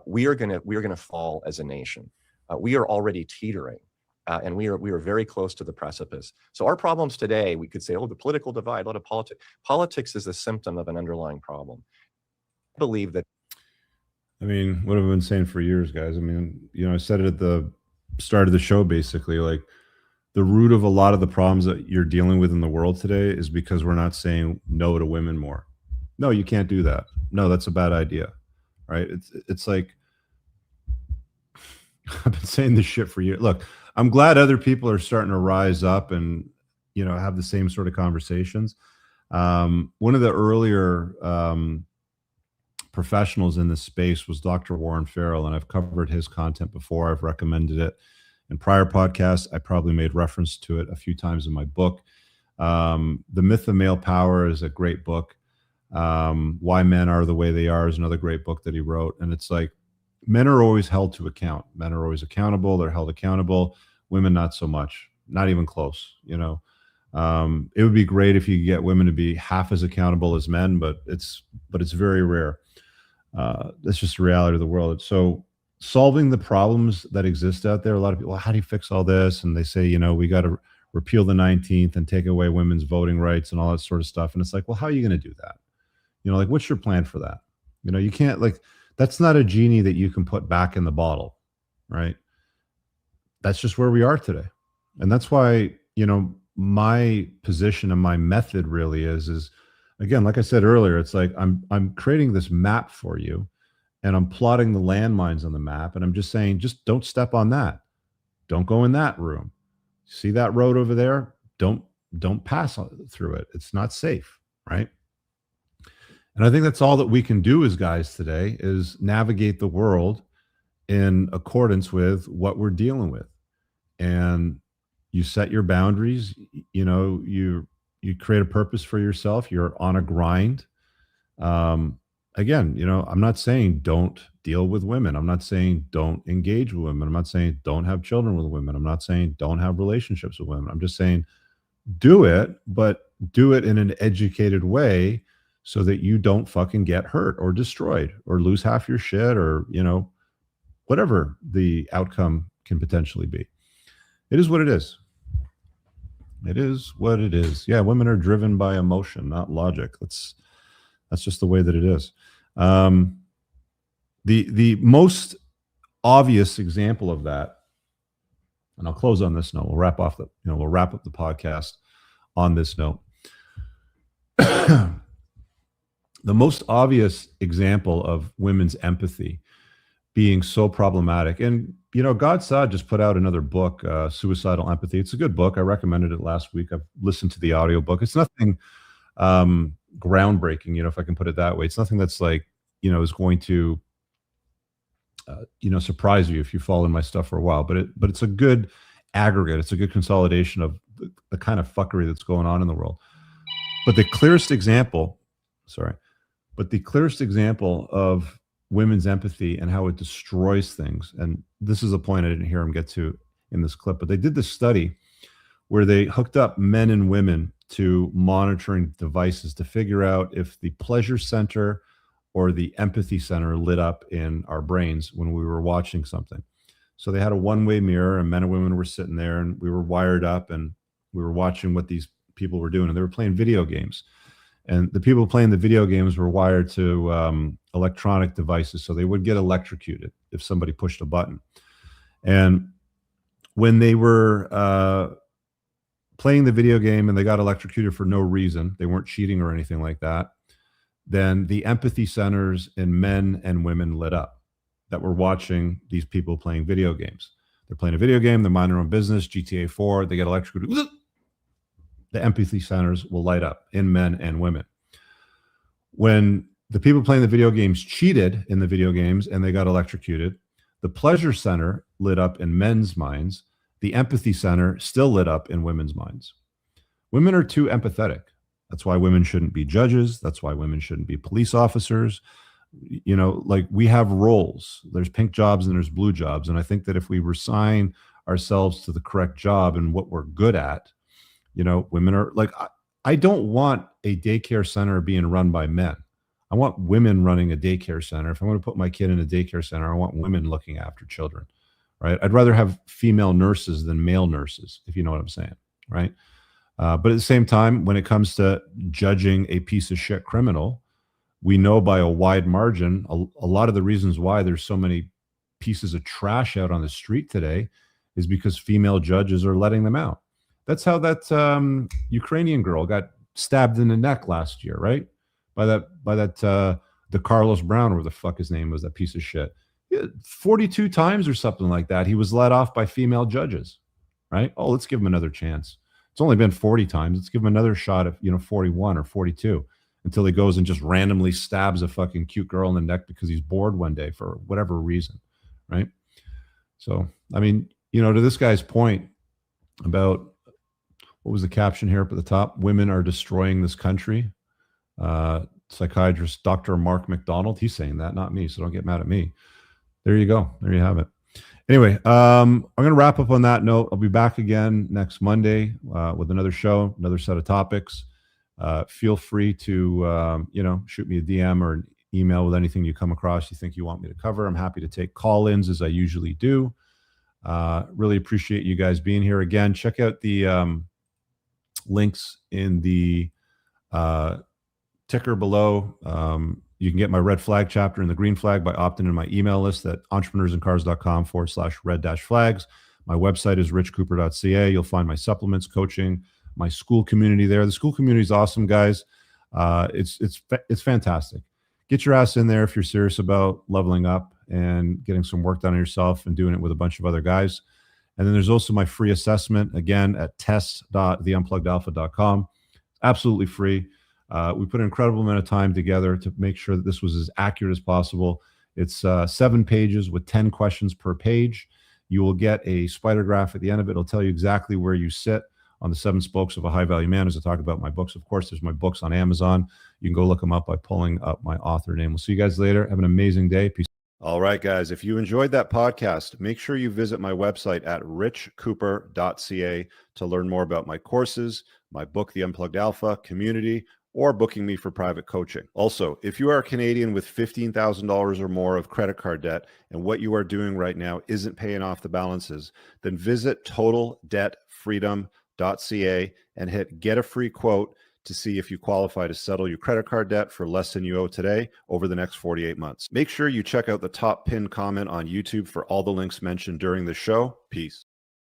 Speaker 18: we are gonna fall as a nation. We are already teetering. And we are very close to the precipice. So our problems today, we could say, oh, the political divide, a lot of politics. Politics is a symptom of an underlying problem. I believe that.
Speaker 2: I mean, what have I been saying for years, guys? I mean, I said it at the start of the show, basically, like the root of a lot of the problems that you're dealing with in the world today is because we're not saying no to women more. No, you can't do that. No, that's a bad idea, right? It's like, I've been saying this shit for years. Look, I'm glad other people are starting to rise up and, have the same sort of conversations. One of the earlier professionals in this space was Dr. Warren Farrell, and I've covered his content before. I've recommended it in prior podcasts. I probably made reference to it a few times in my book. The Myth of Male Power is a great book. Why Men Are the Way They Are is another great book that he wrote. And it's like, men are always held to account. Men are always accountable. They're held accountable. Women, not so much, not even close. It would be great if you could get women to be half as accountable as men, but it's very rare. That's just the reality of the world. So solving the problems that exist out there, a lot of people, well, how do you fix all this? And they say, we got to repeal the 19th and take away women's voting rights and all that sort of stuff. And it's like, well, how are you going to do that? Like, what's your plan for that? You can't, like, that's not a genie that you can put back in the bottle, right? That's just where we are today. And that's why, my position and my method really is again, like I said earlier, it's like I'm creating this map for you and I'm plotting the landmines on the map. And I'm just saying, just don't step on that. Don't go in that room. See that road over there? Don't pass through it. It's not safe, right? And I think that's all that we can do as guys today is navigate the world in accordance with what we're dealing with. And you set your boundaries, you create a purpose for yourself. You're on a grind. Again, I'm not saying don't deal with women. I'm not saying don't engage with women. I'm not saying don't have children with women. I'm not saying don't have relationships with women. I'm just saying do it, but do it in an educated way so that you don't fucking get hurt or destroyed or lose half your shit or, whatever the outcome can potentially be. It is what it is. It is what it is. Yeah, women are driven by emotion, not logic. That's just the way that it is. The most obvious example of that, and I'll close on this note. We'll wrap up the podcast on this note. The most obvious example of women's empathy being so problematic, and God Saad just put out another book, Suicidal Empathy. It's a good book. I recommended it last week. I've listened to the audiobook. It's nothing groundbreaking, if I can put it that way. It's nothing that's like, is going to surprise you if you follow my stuff for a while. But it's a good aggregate. It's a good consolidation of the kind of fuckery that's going on in the world. But the clearest example of women's empathy and how it destroys things, and this is a point I didn't hear him get to in this clip, but they did this study where they hooked up men and women to monitoring devices to figure out if the pleasure center or the empathy center lit up in our brains when we were watching something. So they had a one-way mirror and men and women were sitting there and we were wired up and we were watching what these people were doing, and they were playing video games. And the people playing the video games were wired to electronic devices, so they would get electrocuted if somebody pushed a button. And when they were playing the video game and they got electrocuted for no reason, they weren't cheating or anything like that, then the empathy centers in men and women lit up that were watching these people playing video games. They're playing a video game, they're minding their own business, GTA 4, they get electrocuted. The empathy centers will light up in men and women. When the people playing the video games cheated in the video games and they got electrocuted, the pleasure center lit up in men's minds. The empathy center still lit up in women's minds. Women are too empathetic. That's why women shouldn't be judges. That's why women shouldn't be police officers. You know, like, we have roles. There's pink jobs and there's blue jobs. And I think that if we resign ourselves to the correct job and what we're good at, you know, women are like, I don't want a daycare center being run by men. I want women running a daycare center. If I want to put my kid in a daycare center, I want women looking after children, right? I'd rather have female nurses than male nurses, if you know what I'm saying, right? But at the same time, when it comes to judging a piece of shit criminal, we know by a wide margin, a lot of the reasons why there's so many pieces of trash out on the street today is because female judges are letting them out. That's how that Ukrainian girl got stabbed in the neck last year, right? By that the Carlos Brown, or the fuck his name was, that piece of shit. 42 times or something like that. He was let off by female judges, right? Oh, let's give him another chance. It's only been 40 times. Let's give him another shot at, 41 or 42, until he goes and just randomly stabs a fucking cute girl in the neck because he's bored one day for whatever reason, right? So, I mean, to this guy's point about, what was the caption here up at the top? Women are destroying this country. Psychiatrist Dr. Mark McDonald, he's saying that, not me, so don't get mad at me. There you go. There you have it. Anyway, I'm going to wrap up on that note. I'll be back again next Monday with another show, another set of topics. Feel free to, shoot me a DM or an email with anything you come across you think you want me to cover. I'm happy to take call-ins, as I usually do. Really appreciate you guys being here. Again, check out the links in the ticker below. You can get my red flag chapter and the green flag by opting in my email list at entrepreneursandcars.com/red-flags. My website is richcooper.ca. You'll find my supplements, coaching, my school community there. The school community is awesome, guys. It's fantastic. Get your ass in there if you're serious about leveling up and getting some work done on yourself and doing it with a bunch of other guys. And then there's also my free assessment, again, at test.theunpluggedalpha.com. Absolutely free. We put an incredible amount of time together to make sure that this was as accurate as possible. It's 7 pages with 10 questions per page. You will get a spider graph at the end of it. It'll tell you exactly where you sit on the 7 spokes of a high-value man. As I talk about my books, of course, there's my books on Amazon. You can go look them up by pulling up my author name. We'll see you guys later. Have an amazing day. Peace. All right, guys, if you enjoyed that podcast, make sure you visit my website at richcooper.ca to learn more about my courses, my book, The Unplugged Alpha, community, or booking me for private coaching. Also, if you are a Canadian with $15,000 or more of credit card debt and what you are doing right now isn't paying off the balances, then visit totaldebtfreedom.ca and hit get a free quote to see if you qualify to settle your credit card debt for less than you owe today over the next 48 months. Make sure you check out the top pinned comment on YouTube for all the links mentioned during the show. Peace.